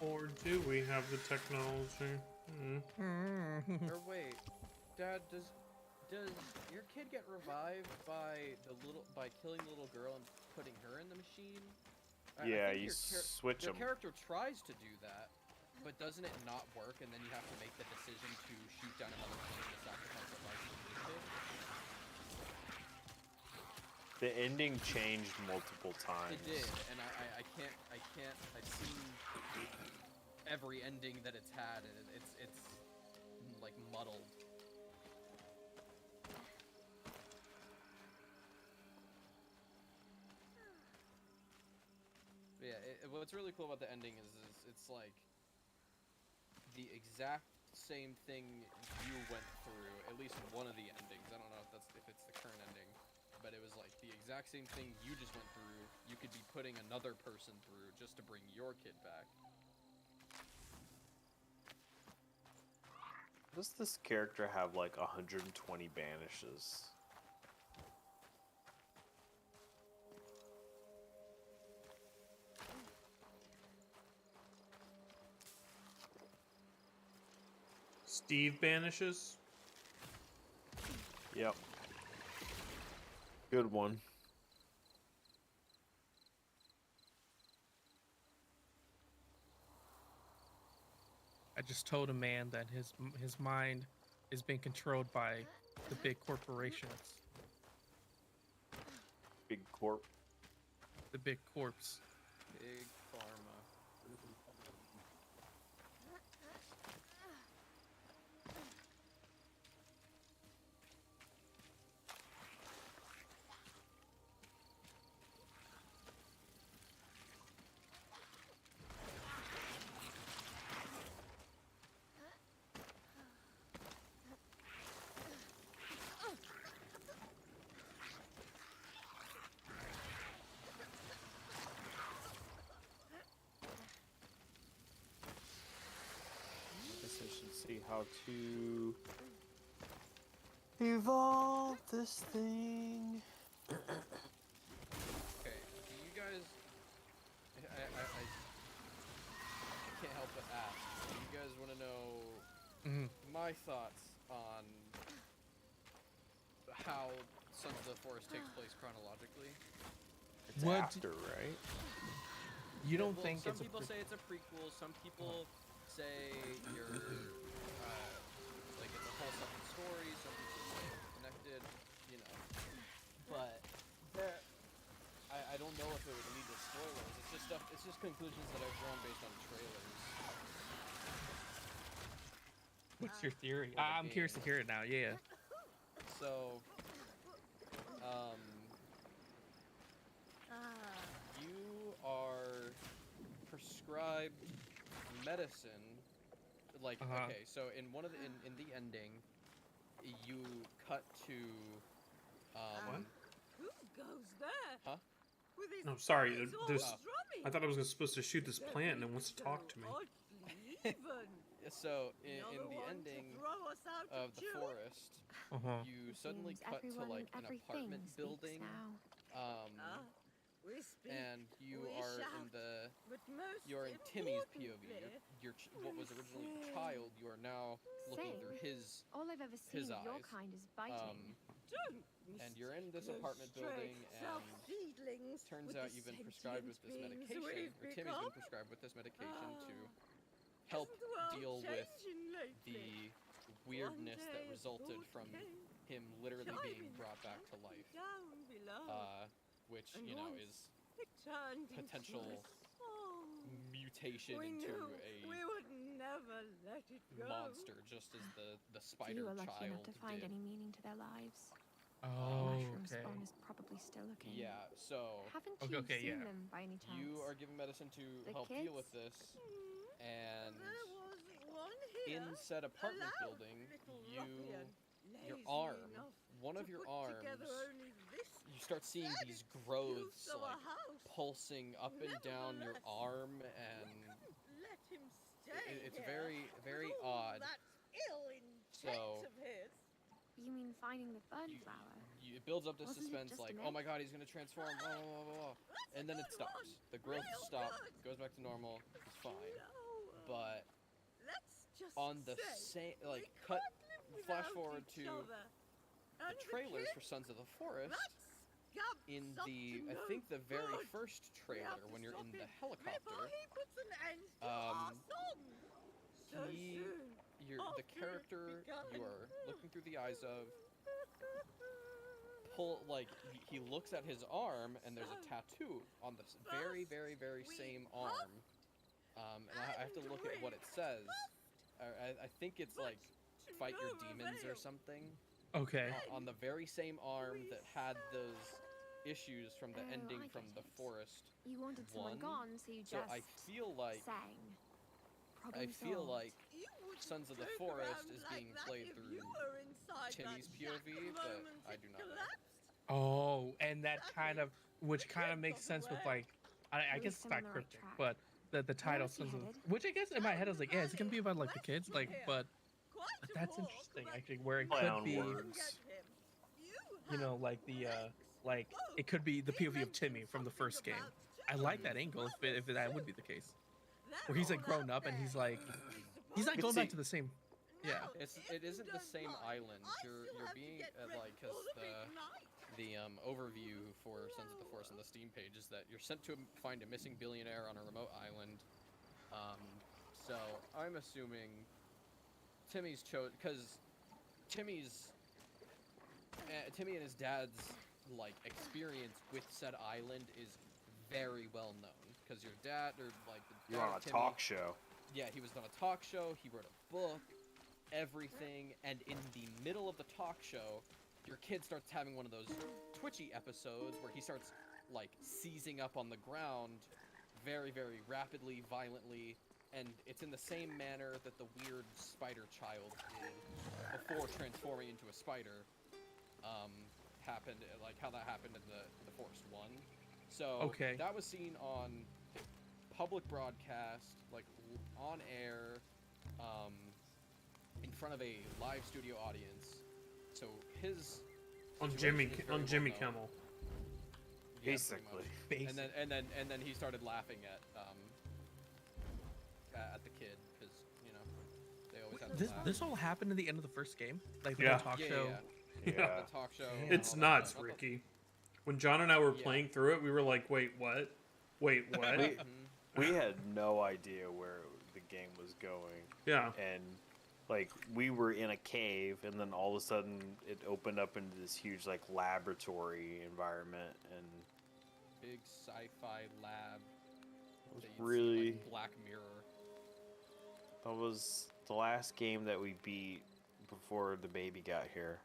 [SPEAKER 11] Or do we have the technology?
[SPEAKER 5] Or wait, Dad, does your kid get revived by killing the little girl and putting her in the machine?
[SPEAKER 7] Yeah,
[SPEAKER 5] think
[SPEAKER 7] you switch
[SPEAKER 5] your
[SPEAKER 7] them.
[SPEAKER 5] character tries to do that, but doesn't it not work? And then you have to make the decision to shoot down another person to sacrifice a life for your kid.
[SPEAKER 7] The ending changed multiple times.
[SPEAKER 5] It did, and I can't. I've seen every ending that it's had, and it's like muddled. Yeah, what's really cool about the ending is it's like the exact same thing you went through. At least one of the endings. I don't know if it's the current ending, but it was like the exact same thing you just went through. You could be putting another person through just to bring your kid back.
[SPEAKER 7] Does this character have like 120 banishes?
[SPEAKER 11] Steve banishes.
[SPEAKER 7] Yep. Good one.
[SPEAKER 9] I just told a man that his mind is being controlled by the big corporations.
[SPEAKER 7] Big corp.
[SPEAKER 9] The big corpse.
[SPEAKER 5] Big pharma.
[SPEAKER 7] Guess I should see how to evolve this thing.
[SPEAKER 5] Okay, do you guys? I can't help but ask. Do you guys want to know my thoughts on how Sons of the Forest takes place chronologically?
[SPEAKER 7] It's
[SPEAKER 9] What
[SPEAKER 7] after, right?
[SPEAKER 9] You don't
[SPEAKER 5] Well,
[SPEAKER 9] think
[SPEAKER 5] some
[SPEAKER 9] it's a
[SPEAKER 5] people say it's a prequel. Some people say you're like it's a whole separate story. Some people say it's connected. You know, but there, I don't know if it would lead to spoilers. It's just stuff. It's just conclusions that I've drawn based on trailers.
[SPEAKER 9] What's your theory?
[SPEAKER 5] Or the
[SPEAKER 9] I'm curious to
[SPEAKER 5] game.
[SPEAKER 9] hear it now. Yeah.
[SPEAKER 5] So, you are prescribed medicine. Like, okay, so in one of the in the ending, you cut to
[SPEAKER 16] Who goes there?
[SPEAKER 5] Huh?
[SPEAKER 16] With his
[SPEAKER 11] No, sorry.
[SPEAKER 16] eyes all
[SPEAKER 11] There's.
[SPEAKER 16] drumming?
[SPEAKER 11] I thought I was supposed to shoot this plant, and it wants to talk to me.
[SPEAKER 16] Oddly even.
[SPEAKER 5] So in
[SPEAKER 16] Another
[SPEAKER 5] the
[SPEAKER 16] one to
[SPEAKER 5] ending
[SPEAKER 16] throw us out
[SPEAKER 5] of the
[SPEAKER 16] tune?
[SPEAKER 5] forest, you suddenly
[SPEAKER 3] Seems
[SPEAKER 5] cut to
[SPEAKER 3] everyone
[SPEAKER 5] like
[SPEAKER 3] and
[SPEAKER 5] an
[SPEAKER 3] everything
[SPEAKER 5] apartment
[SPEAKER 3] speaks
[SPEAKER 5] building.
[SPEAKER 3] now.
[SPEAKER 16] We speak,
[SPEAKER 5] And you
[SPEAKER 16] we
[SPEAKER 5] are
[SPEAKER 16] shout,
[SPEAKER 5] in the
[SPEAKER 16] but most
[SPEAKER 5] you're in Timmy's POV.
[SPEAKER 16] importantly,
[SPEAKER 5] What was originally your child, you are now looking through
[SPEAKER 3] Same.
[SPEAKER 5] his
[SPEAKER 3] All I've ever seen of your
[SPEAKER 5] eyes.
[SPEAKER 3] kind is biting.
[SPEAKER 5] And you're in this
[SPEAKER 16] those
[SPEAKER 5] apartment
[SPEAKER 16] stray
[SPEAKER 5] building, and
[SPEAKER 16] self-seedlings
[SPEAKER 5] turns
[SPEAKER 16] with
[SPEAKER 5] out
[SPEAKER 16] the
[SPEAKER 5] you've been prescribed with this
[SPEAKER 16] sentient beings
[SPEAKER 5] medication,
[SPEAKER 16] we've
[SPEAKER 5] or Timmy's been
[SPEAKER 16] become?
[SPEAKER 5] prescribed with this medication to help
[SPEAKER 16] Isn't the world
[SPEAKER 5] deal with
[SPEAKER 16] changing lately?
[SPEAKER 5] the weirdness
[SPEAKER 16] One
[SPEAKER 5] that
[SPEAKER 16] day a
[SPEAKER 5] resulted
[SPEAKER 16] thought
[SPEAKER 5] from
[SPEAKER 16] came,
[SPEAKER 5] him literally being
[SPEAKER 16] chiming
[SPEAKER 5] brought back to life.
[SPEAKER 16] down below.
[SPEAKER 5] Which,
[SPEAKER 16] And
[SPEAKER 5] you know,
[SPEAKER 16] once
[SPEAKER 5] is
[SPEAKER 16] it turned
[SPEAKER 5] potential
[SPEAKER 16] into a song.
[SPEAKER 5] mutation
[SPEAKER 16] We
[SPEAKER 5] into
[SPEAKER 16] knew
[SPEAKER 5] a
[SPEAKER 16] we would never let it go.
[SPEAKER 5] monster, just as the spider
[SPEAKER 3] You were lucky
[SPEAKER 5] child
[SPEAKER 3] enough to find
[SPEAKER 5] did.
[SPEAKER 3] any meaning to their lives.
[SPEAKER 9] Oh,
[SPEAKER 3] Mushroom
[SPEAKER 9] okay.
[SPEAKER 3] spawn is probably still looking.
[SPEAKER 5] Yeah, so
[SPEAKER 3] Haven't
[SPEAKER 9] Okay,
[SPEAKER 3] you
[SPEAKER 9] okay,
[SPEAKER 3] seen
[SPEAKER 9] yeah.
[SPEAKER 3] them by any chance?
[SPEAKER 5] you are given medicine to
[SPEAKER 3] The
[SPEAKER 5] help deal with
[SPEAKER 3] kids?
[SPEAKER 5] this, and
[SPEAKER 16] There was one here,
[SPEAKER 5] in said apartment
[SPEAKER 16] a loud
[SPEAKER 5] building,
[SPEAKER 16] little
[SPEAKER 5] you
[SPEAKER 16] ruffian,
[SPEAKER 5] your
[SPEAKER 16] lazy
[SPEAKER 5] arm,
[SPEAKER 16] enough
[SPEAKER 5] one of
[SPEAKER 16] to
[SPEAKER 5] your
[SPEAKER 16] put
[SPEAKER 5] arms,
[SPEAKER 16] together only this
[SPEAKER 5] you start seeing
[SPEAKER 16] third
[SPEAKER 5] these growths
[SPEAKER 16] use of a
[SPEAKER 5] like
[SPEAKER 16] house.
[SPEAKER 5] pulsing up and down your
[SPEAKER 16] Nevertheless,
[SPEAKER 5] arm, and
[SPEAKER 16] Let him stay
[SPEAKER 5] it's
[SPEAKER 16] here
[SPEAKER 5] very, very
[SPEAKER 16] with all
[SPEAKER 5] odd.
[SPEAKER 16] that ill intent
[SPEAKER 5] So-
[SPEAKER 16] of his.
[SPEAKER 3] You mean finding the fern flower?
[SPEAKER 5] It builds up this
[SPEAKER 3] Wasn't it
[SPEAKER 5] suspense,
[SPEAKER 3] just a
[SPEAKER 5] like,
[SPEAKER 3] myth?
[SPEAKER 5] oh my god, he's gonna transform, blah, blah, blah, blah, blah. And then it stops. The growth stops, goes back to normal, it's fine. But
[SPEAKER 16] Let's just
[SPEAKER 5] on the
[SPEAKER 16] say
[SPEAKER 5] same, like,
[SPEAKER 16] we
[SPEAKER 5] cut,
[SPEAKER 16] can't live
[SPEAKER 5] flash
[SPEAKER 16] without
[SPEAKER 5] forward
[SPEAKER 16] each
[SPEAKER 5] to
[SPEAKER 16] other.
[SPEAKER 5] the
[SPEAKER 16] And
[SPEAKER 5] trailers
[SPEAKER 16] kid,
[SPEAKER 5] for Sons of the Forest.
[SPEAKER 16] that scump's
[SPEAKER 5] In
[SPEAKER 16] up
[SPEAKER 5] the,
[SPEAKER 16] to
[SPEAKER 5] I
[SPEAKER 16] no
[SPEAKER 5] think the very
[SPEAKER 16] good.
[SPEAKER 5] first
[SPEAKER 16] We have
[SPEAKER 5] trailer,
[SPEAKER 16] to
[SPEAKER 5] when you're
[SPEAKER 16] stop
[SPEAKER 5] in the
[SPEAKER 16] him
[SPEAKER 5] helicopter,
[SPEAKER 16] before he puts an end to our song. So
[SPEAKER 5] he,
[SPEAKER 16] soon
[SPEAKER 5] the
[SPEAKER 16] after it's
[SPEAKER 5] character
[SPEAKER 16] begun.
[SPEAKER 5] you are looking through the eyes of, he looks at his arm, and there's a tattoo on the very, very, very same arm. And I have to look at what it says. I think it's like, fight your demons or something.
[SPEAKER 9] Okay.
[SPEAKER 5] On the very same arm that had those issues from the
[SPEAKER 3] Oh,
[SPEAKER 5] ending
[SPEAKER 3] I
[SPEAKER 5] from
[SPEAKER 3] get
[SPEAKER 5] the
[SPEAKER 3] it.
[SPEAKER 5] forest.
[SPEAKER 3] You wanted someone
[SPEAKER 5] one.
[SPEAKER 3] gone, so you
[SPEAKER 5] So
[SPEAKER 3] just
[SPEAKER 5] I feel like
[SPEAKER 3] sang.
[SPEAKER 5] I
[SPEAKER 3] Problem
[SPEAKER 5] feel
[SPEAKER 3] solved.
[SPEAKER 5] like
[SPEAKER 16] You wouldn't
[SPEAKER 5] Sons of the
[SPEAKER 16] joke
[SPEAKER 5] Forest
[SPEAKER 16] around
[SPEAKER 5] is
[SPEAKER 16] like
[SPEAKER 5] being
[SPEAKER 16] that
[SPEAKER 5] played
[SPEAKER 16] if
[SPEAKER 5] through
[SPEAKER 16] you were inside
[SPEAKER 5] Timmy's
[SPEAKER 16] that shack
[SPEAKER 5] POV,
[SPEAKER 16] the
[SPEAKER 5] but
[SPEAKER 16] moment
[SPEAKER 5] I
[SPEAKER 16] it
[SPEAKER 5] do not know.
[SPEAKER 16] collapsed.
[SPEAKER 9] Oh, and that kind of, which kind of makes sense with like, I
[SPEAKER 3] At
[SPEAKER 9] guess
[SPEAKER 3] least
[SPEAKER 9] it's
[SPEAKER 3] I'm
[SPEAKER 9] not
[SPEAKER 3] on the right
[SPEAKER 9] cryptic,
[SPEAKER 3] track.
[SPEAKER 9] but the title
[SPEAKER 3] else you
[SPEAKER 9] Sons of,
[SPEAKER 3] headed?
[SPEAKER 9] which I guess in my head I was like, yeah, is it gonna be about like the kids, like, but that's interesting actually, where it
[SPEAKER 7] Play
[SPEAKER 9] could
[SPEAKER 7] on
[SPEAKER 9] be,
[SPEAKER 7] words.
[SPEAKER 9] you know, like the like it could be the POV of Timmy from the first game. I like that angle if that would be the case, where he's like grown up and he's not
[SPEAKER 5] But
[SPEAKER 9] going back
[SPEAKER 5] see-
[SPEAKER 9] to the same. Yeah.
[SPEAKER 5] It isn't the same island. You're being like, because the overview for Sons of the Forest on the Steam page is that you're sent to find a missing billionaire on a remote island. So I'm assuming Timmy's because Timmy and his dad's like experience with said island is very well known, because your dad, or like the
[SPEAKER 7] You're
[SPEAKER 5] dad
[SPEAKER 7] on
[SPEAKER 5] of
[SPEAKER 7] a
[SPEAKER 5] Timmy-
[SPEAKER 7] talk show.
[SPEAKER 5] Yeah, he was on a talk show, he wrote a book, everything, and in the middle of the talk show, your kid starts having one of those twitchy episodes where he starts like seizing up on the ground very, very rapidly, violently, and it's in the same manner that the weird spider child did before transforming into a spider happened, like how that happened in the Forest 1. So
[SPEAKER 9] Okay.
[SPEAKER 5] that was seen on public broadcast, like on air, in front of a live studio audience. So his
[SPEAKER 11] On
[SPEAKER 5] situation
[SPEAKER 11] Jimmy
[SPEAKER 5] is very
[SPEAKER 11] Jimmy
[SPEAKER 5] well known.
[SPEAKER 11] Kimmel.
[SPEAKER 5] Yeah, pretty
[SPEAKER 7] Basically.
[SPEAKER 5] much. And then he started laughing at the kid, because you know they always have to
[SPEAKER 9] This
[SPEAKER 5] laugh.
[SPEAKER 9] this all happened in the end of the first game, like the
[SPEAKER 11] Yeah.
[SPEAKER 9] whole talk
[SPEAKER 5] Yeah,
[SPEAKER 9] show.
[SPEAKER 5] yeah.
[SPEAKER 7] Yeah.
[SPEAKER 5] The talk show. and
[SPEAKER 11] It's
[SPEAKER 5] all that
[SPEAKER 11] nuts,
[SPEAKER 5] stuff. Not the-
[SPEAKER 11] Ricky. When John and I were
[SPEAKER 5] Yeah.
[SPEAKER 11] playing through it, we were like, "Wait, what? Wait, what?"
[SPEAKER 7] We, we had no idea where the game was going.
[SPEAKER 11] Yeah.
[SPEAKER 7] And like we were in a cave, and then all of a sudden it opened up into this huge like laboratory environment, and
[SPEAKER 5] Big sci-fi lab.
[SPEAKER 7] it was
[SPEAKER 5] that you'd see,
[SPEAKER 7] really
[SPEAKER 5] like Black Mirror.
[SPEAKER 7] that was the last game that we beat before the baby got here.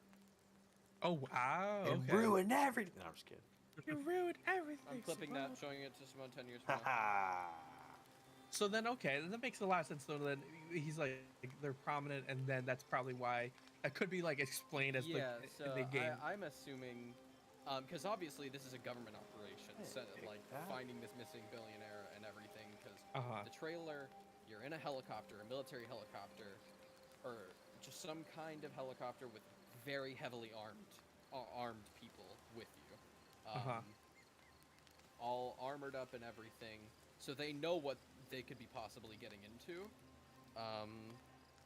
[SPEAKER 9] Oh wow!
[SPEAKER 7] And
[SPEAKER 9] Okay.
[SPEAKER 7] ruined everything. No, I'm just kidding.
[SPEAKER 9] You ruined everything.
[SPEAKER 5] I'm clipping that, showing it to Simone 10 years from now.
[SPEAKER 7] Haha.
[SPEAKER 9] So then, okay, that makes a lot of sense. Though then he's like they're prominent, and then that's probably why that could be like explained as
[SPEAKER 5] Yeah,
[SPEAKER 9] the,
[SPEAKER 5] so
[SPEAKER 9] the game.
[SPEAKER 5] I'm assuming, because obviously this is a government operation, so, like finding this missing billionaire and everything. Because the trailer, you're in a helicopter, a military helicopter, or just some kind of helicopter with very heavily armed people with you, all armored up and everything, so they know what they could be possibly getting into.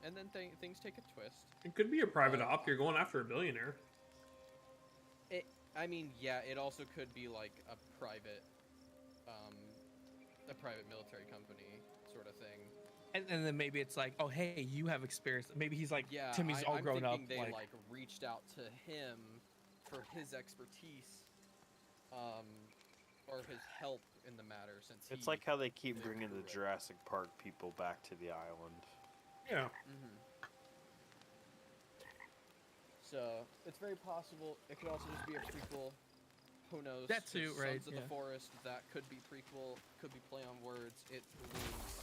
[SPEAKER 5] And then things take a twist.
[SPEAKER 11] It could be a private op. You're going after a billionaire.
[SPEAKER 5] I mean, yeah, it also could be like a private military company sort of thing.
[SPEAKER 9] And then maybe it's like, oh hey, you have experience. Maybe he's like,
[SPEAKER 5] Yeah,
[SPEAKER 9] Timmy's all
[SPEAKER 5] I'm
[SPEAKER 9] grown up.
[SPEAKER 5] thinking they like reached out to him for his expertise, or his help in the matter, since
[SPEAKER 7] It's like how they keep bringing the Jurassic Park people back to the island.
[SPEAKER 11] Yeah.
[SPEAKER 5] So it's very possible. It could also just be a prequel. Who knows?
[SPEAKER 9] That too, right?
[SPEAKER 5] Sons of the Forest. That could be prequel. Could be play on words. It leans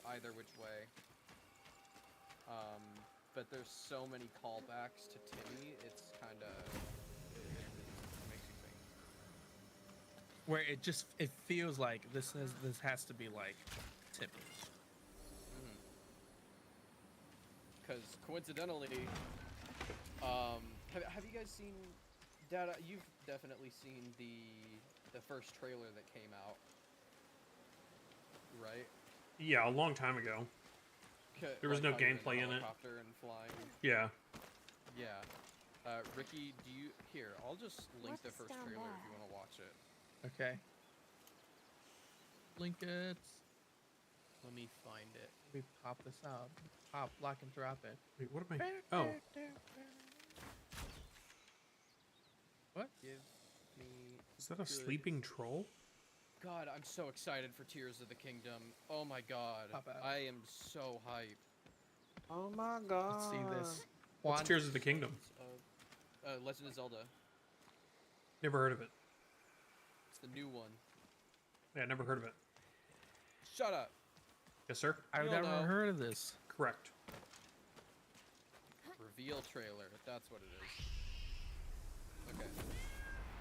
[SPEAKER 5] either which way. But there's so many callbacks to Timmy. It's kind of makes you think.
[SPEAKER 9] Where it feels like this has to be like Timmy.
[SPEAKER 5] Because coincidentally, have you guys seen? Dad, you've definitely seen the first trailer that came out, right?
[SPEAKER 11] Yeah, a long time ago. There was
[SPEAKER 5] like
[SPEAKER 11] no
[SPEAKER 5] how you're
[SPEAKER 11] gameplay in it.
[SPEAKER 5] Helicopter and flying.
[SPEAKER 11] Yeah.
[SPEAKER 5] Yeah. Ricky, do you here? I'll just link the first trailer if you want to watch it.
[SPEAKER 9] Okay. Link it.
[SPEAKER 5] Let me find it.
[SPEAKER 9] Let me pop this out. Pop, lock, and drop it.
[SPEAKER 11] Wait, what am I? Oh.
[SPEAKER 5] What? Give me.
[SPEAKER 11] Is that a sleeping troll?
[SPEAKER 5] God, I'm so excited for Tears of the Kingdom. Oh my god. I am so hyped.
[SPEAKER 7] Oh my god.
[SPEAKER 9] Let's see this.
[SPEAKER 11] What's Tears of the Kingdom?
[SPEAKER 5] Legend of Zelda.
[SPEAKER 11] Never heard of it.
[SPEAKER 5] It's the new one.
[SPEAKER 11] Yeah, never heard of it.
[SPEAKER 5] Shut up.
[SPEAKER 11] Yes, sir?
[SPEAKER 9] I've never heard of this.
[SPEAKER 11] Correct.
[SPEAKER 5] Reveal trailer. That's what it is. Okay.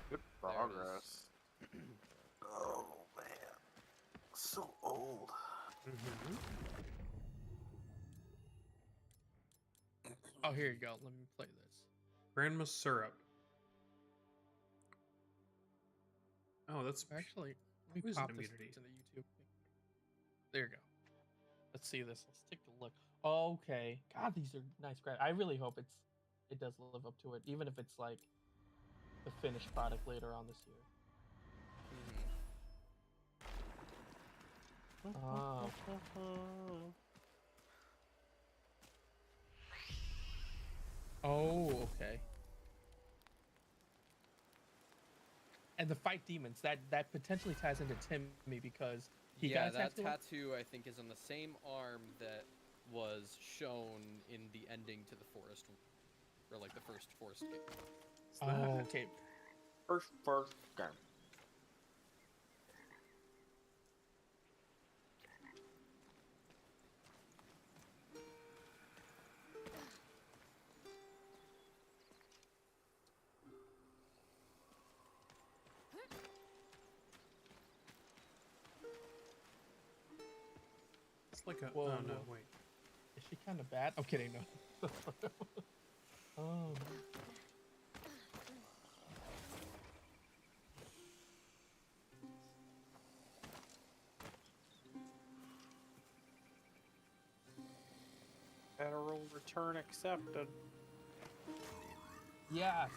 [SPEAKER 7] Good progress. Oh man, so old.
[SPEAKER 9] Oh, here you go. Let me play this.
[SPEAKER 11] Grandma syrup. Oh, that's
[SPEAKER 9] actually. Let me
[SPEAKER 11] poison
[SPEAKER 9] pop this
[SPEAKER 11] immunity.
[SPEAKER 9] to the YouTube. There you go. Let's see this. Let's take a look. Okay. God, these are nice. I really hope it does live up to it, even if it's like the finished product later on this year. Oh. Oh, okay. And the fight demons, that potentially ties into Timmy because he got a
[SPEAKER 5] that
[SPEAKER 9] tattoo.
[SPEAKER 5] tattoo I think is on the same arm that was shown in the ending to the forest, or like the first forest game.
[SPEAKER 9] Oh, okay.
[SPEAKER 7] First game.
[SPEAKER 11] It's like a.
[SPEAKER 9] Whoa,
[SPEAKER 11] oh no,
[SPEAKER 9] whoa.
[SPEAKER 11] wait.
[SPEAKER 9] Is she kind of bad? I'm kidding. No. Oh.
[SPEAKER 7] Federal return accepted.
[SPEAKER 9] Yes.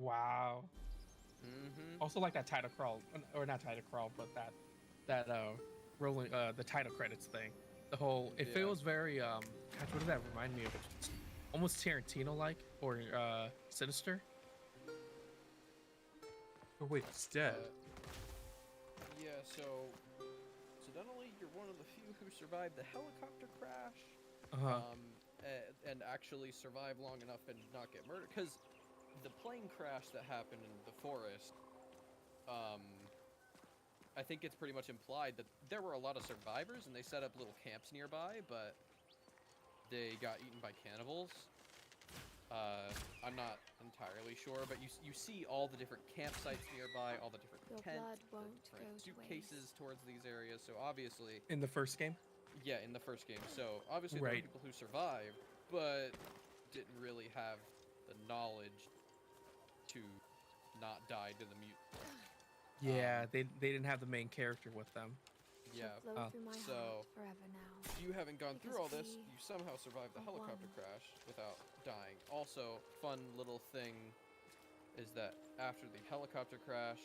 [SPEAKER 9] Wow.
[SPEAKER 5] Mm-hmm.
[SPEAKER 9] Also like that title crawl, or not title crawl, but that rolling the title credits thing. The whole it
[SPEAKER 5] Yeah.
[SPEAKER 9] feels very gosh, what does that remind me of? Almost Tarantino like or Sinister.
[SPEAKER 11] Oh wait, it's dead.
[SPEAKER 5] Yeah, so incidentally, you're one of the few who survived the helicopter crash. And actually survive long enough and not get murdered. Because the plane crash that happened in the forest, I think it's pretty much implied that there were a lot of survivors and they set up little camps nearby, but they got eaten by cannibals. I'm not entirely sure, but you see all the different campsites nearby, all the different tents, the different suitcases towards these areas. So obviously,
[SPEAKER 9] In the first game.
[SPEAKER 5] yeah, in the first game. So obviously there were people who survived, but didn't really have the knowledge to not die to the mutant.
[SPEAKER 9] Yeah, they didn't have the main character with them.
[SPEAKER 5] Yeah. So you haven't gone through all this. You somehow survived the helicopter crash without dying. Also, fun little thing is that after the helicopter crash,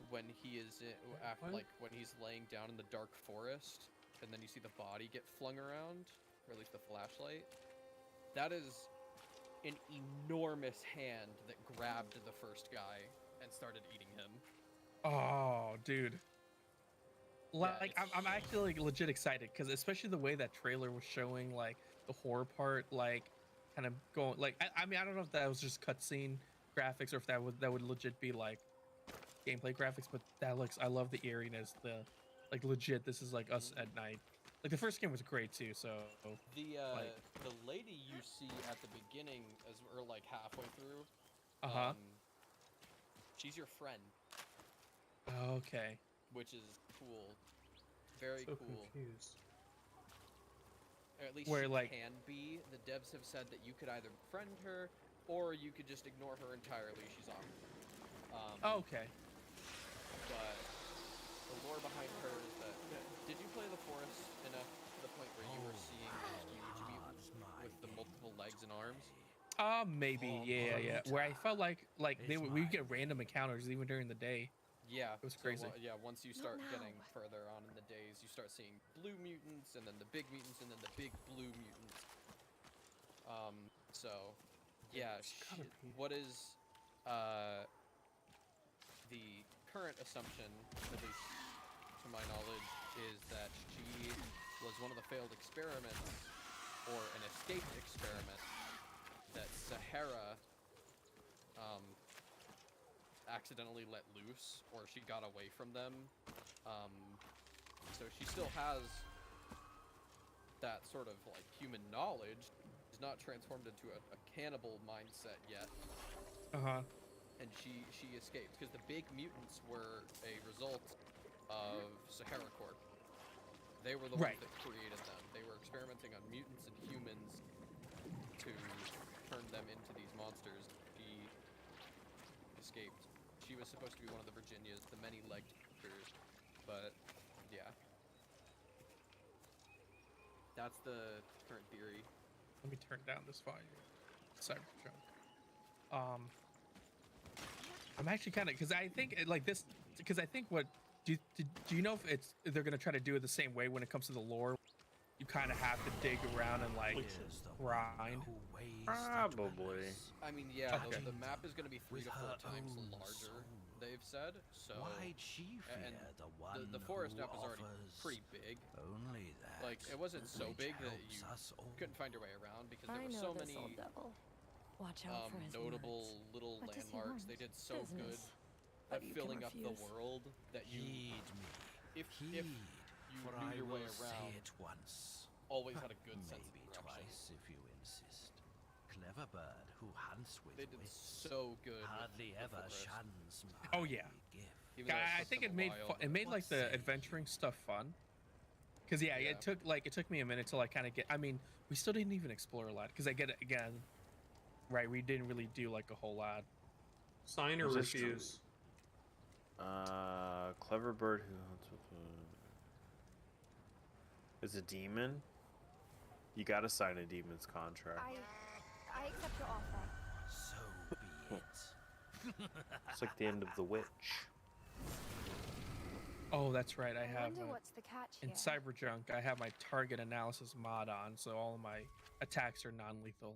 [SPEAKER 5] when he is when he's laying down in the dark forest, and then you see the body get flung around, or at least the flashlight, that is an enormous hand that grabbed the first guy and started eating him.
[SPEAKER 9] Oh, dude. Like, yeah, I'm actually like, legit excited because especially the way that trailer was showing like the horror part, like kind of going like I mean I don't know if that was just cutscene graphics or if that would legit be like gameplay graphics, but that looks, I love the eeriness, the like legit this is like us at night. Like the first game was great too, so
[SPEAKER 5] the lady you see at the beginning or like halfway through, she's your friend.
[SPEAKER 9] Okay.
[SPEAKER 5] Which is cool. Very
[SPEAKER 11] so
[SPEAKER 5] cool.
[SPEAKER 11] Confused.
[SPEAKER 5] Or at least she can be. The devs have said that you could either befriend her or you could just ignore her entirely. She's on.
[SPEAKER 9] Okay.
[SPEAKER 5] But the lore behind her is that did you play the forest enough to the point where you were seeing huge mutants with the multiple legs and arms?
[SPEAKER 9] Maybe, yeah. Where I felt like we get random encounters even during the day.
[SPEAKER 5] Yeah,
[SPEAKER 9] it was crazy.
[SPEAKER 5] Yeah, once you start getting further on in the days, you start seeing blue mutants, and then the big mutants, and then the big blue mutants. So, yeah, what is the current assumption, at least to my knowledge, is that she was one of the failed experiments, or an escaped experiment, that Sahara accidentally let loose, or she got away from them. So she still has that sort of like human knowledge. She's not transformed into a cannibal mindset yet. And she escaped because the big mutants were a result of Sahara Corp. They were the ones that created them. They were experimenting on mutants and humans to turn them into these monsters. She escaped. She was supposed to be one of the Virginias, the many-legged creatures, but yeah. That's the current theory.
[SPEAKER 9] Let me turn down this volume. Cyberjunk. I'm actually kind of because I think like this because I think what do you know if they're gonna try to do it the same way when it comes to the lore? You kind of have to dig around and like grind.
[SPEAKER 7] Probably.
[SPEAKER 5] I mean, yeah, the map is going to be 3 to 4 times larger, they've said. So, and the forest map is already pretty big. Like, it wasn't so big that you couldn't find your way around because there were so many
[SPEAKER 4] Watch out for his
[SPEAKER 5] notable
[SPEAKER 4] words.
[SPEAKER 5] little
[SPEAKER 4] What does he
[SPEAKER 5] landmarks.
[SPEAKER 4] want?
[SPEAKER 5] They did so good
[SPEAKER 4] Business.
[SPEAKER 5] at
[SPEAKER 4] But you can
[SPEAKER 5] filling up the
[SPEAKER 4] refuse.
[SPEAKER 5] world that you, if you knew your way around, always had a good sense of direction.
[SPEAKER 15] Twice if you insist. Clever bird who hunts with
[SPEAKER 5] They did
[SPEAKER 15] wits.
[SPEAKER 5] so good.
[SPEAKER 15] Hardly
[SPEAKER 5] with the
[SPEAKER 15] ever
[SPEAKER 5] forest.
[SPEAKER 15] shuns my
[SPEAKER 9] Oh yeah.
[SPEAKER 5] Even though
[SPEAKER 9] I
[SPEAKER 5] took
[SPEAKER 9] think
[SPEAKER 5] them
[SPEAKER 9] it
[SPEAKER 5] a
[SPEAKER 9] made
[SPEAKER 5] while.
[SPEAKER 9] it made like the adventuring stuff fun. Cause yeah, it took me a minute to like kind of get. I mean, we still didn't even explore a lot. Cause I get it again. Right, we didn't really do like a whole lot.
[SPEAKER 11] Sign or refuse?
[SPEAKER 7] Clever bird who hunts with is a demon. You gotta sign a demon's contract.
[SPEAKER 3] I accept your offer.
[SPEAKER 15] So
[SPEAKER 7] It's like the end of The Witch.
[SPEAKER 9] Oh, that's right. I have
[SPEAKER 3] wonder what's the catch
[SPEAKER 9] in
[SPEAKER 3] here.
[SPEAKER 9] Cyberjunk. I have my target analysis mod on, so all of my attacks are non-lethal.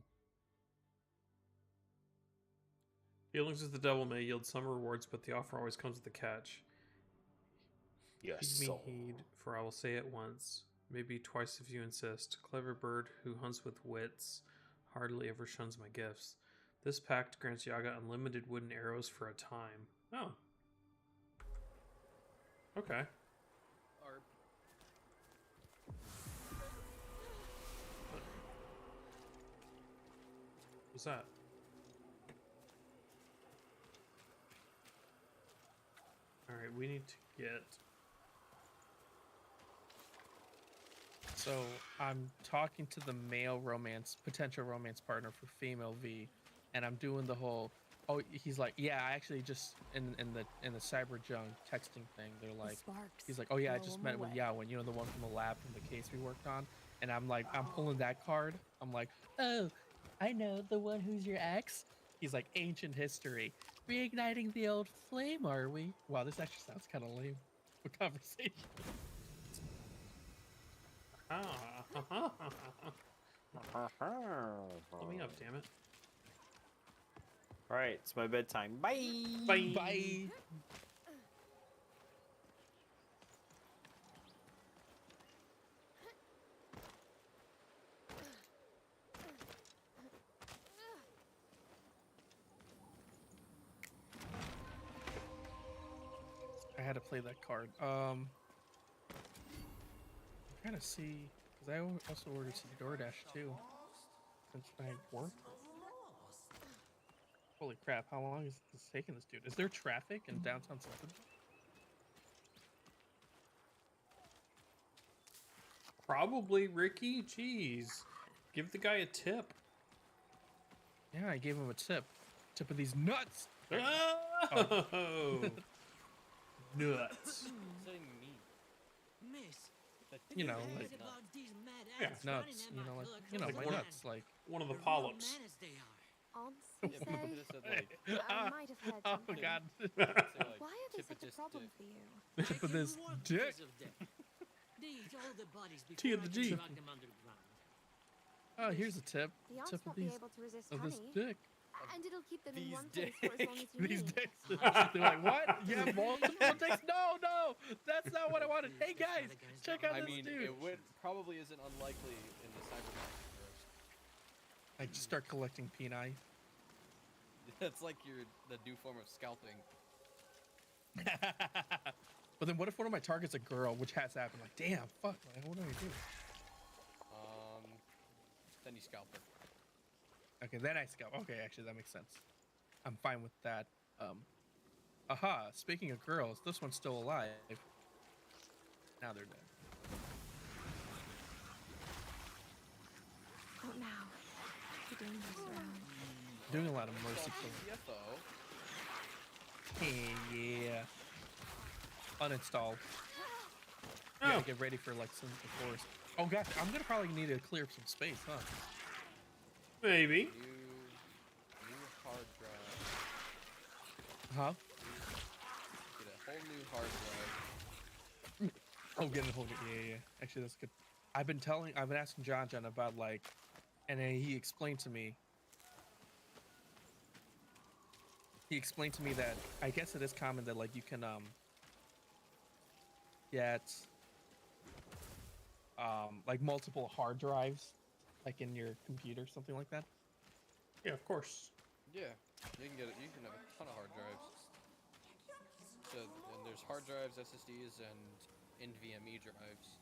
[SPEAKER 11] Dealings with the devil may yield some rewards, but the offer always comes with a catch.
[SPEAKER 7] Yes.
[SPEAKER 11] Heed me heed, for I will say it once, maybe twice if you insist. Clever bird who hunts with wits hardly ever shuns my gifts. This pact grants Yaga unlimited wooden arrows for a time. Oh. Okay. What's that? Alright, we need to get...
[SPEAKER 9] So I'm talking to the male potential romance partner for female V, and I'm doing the whole. Oh, he's like, yeah, I actually just in the Cyberjunk texting thing. They're like, he's like, oh yeah, I just met with Yawen, the one from the lab from the case we worked on, and I'm like, I'm pulling that card. I'm like, oh, I know the one who's your ex. He's like, ancient history, reigniting the old flame, are we? Wow, this actually sounds kind of lame. A conversation.
[SPEAKER 11] Let me up, damn it.
[SPEAKER 7] Alright, it's my bedtime. Bye!
[SPEAKER 9] Bye! Bye! I had to play that card. I'm trying to see, because I also ordered some DoorDash too, since my work. Holy crap, how long is this taking this dude? Is there traffic in downtown Central?
[SPEAKER 11] Probably, Ricky. Jeez. Give the guy a tip.
[SPEAKER 9] Yeah, I gave him a tip. Tip of these nuts!
[SPEAKER 11] Oh! Nuts.
[SPEAKER 9] You know, like
[SPEAKER 11] yeah,
[SPEAKER 9] nuts. Like my
[SPEAKER 11] one,
[SPEAKER 9] nuts, like
[SPEAKER 11] one of the polyps.
[SPEAKER 3] Aunts, you say? I might have heard
[SPEAKER 9] Oh
[SPEAKER 3] something.
[SPEAKER 9] god.
[SPEAKER 3] Why are they such a problem for you?
[SPEAKER 9] Tip of this dick.
[SPEAKER 16] T
[SPEAKER 9] of the G. Oh, here's a tip.
[SPEAKER 3] The aunts
[SPEAKER 9] Tip of
[SPEAKER 3] won't be
[SPEAKER 9] these
[SPEAKER 3] able to resist
[SPEAKER 9] of
[SPEAKER 3] honey.
[SPEAKER 9] this dick.
[SPEAKER 3] And it'll keep them in
[SPEAKER 5] These
[SPEAKER 3] one place for as long as you
[SPEAKER 9] These
[SPEAKER 3] need.
[SPEAKER 9] dicks. They're like, what? You have multiple dicks? No, no, that's not what I wanted. Hey guys, check out this dude.
[SPEAKER 5] It probably isn't unlikely in the Cyberpunk universe.
[SPEAKER 9] I just start collecting peni.
[SPEAKER 5] That's like the new form of scalping.
[SPEAKER 9] But then what if one of my target's a girl, which has happened? Like, damn, fuck, like, what do I do?
[SPEAKER 5] Then you scalp her.
[SPEAKER 9] Okay, then I scalp. Okay, actually, that makes sense. I'm fine with that. Aha, speaking of girls, this one's still alive. Now they're dead.
[SPEAKER 3] Not now. You're doing this around.
[SPEAKER 9] Doing a lot of mercy killing. Hey, yeah. Uninstalled.
[SPEAKER 11] Oh.
[SPEAKER 9] Gotta get ready for like some forest. Oh gosh, I'm gonna probably need to clear up some space, huh?
[SPEAKER 11] Maybe.
[SPEAKER 5] New hard drive.
[SPEAKER 9] Huh?
[SPEAKER 5] Get a whole new hard drive.
[SPEAKER 9] Oh, getting a whole yeah. Actually, that's good. I've been asking John about like, and then he explained to me. He explained to me that I guess it is common that like you can get like multiple hard drives like in your computer, something like that.
[SPEAKER 11] Yeah, of course.
[SPEAKER 5] Yeah, you can have a ton of hard drives. So, and there's hard drives, SSDs, and NVMe drives.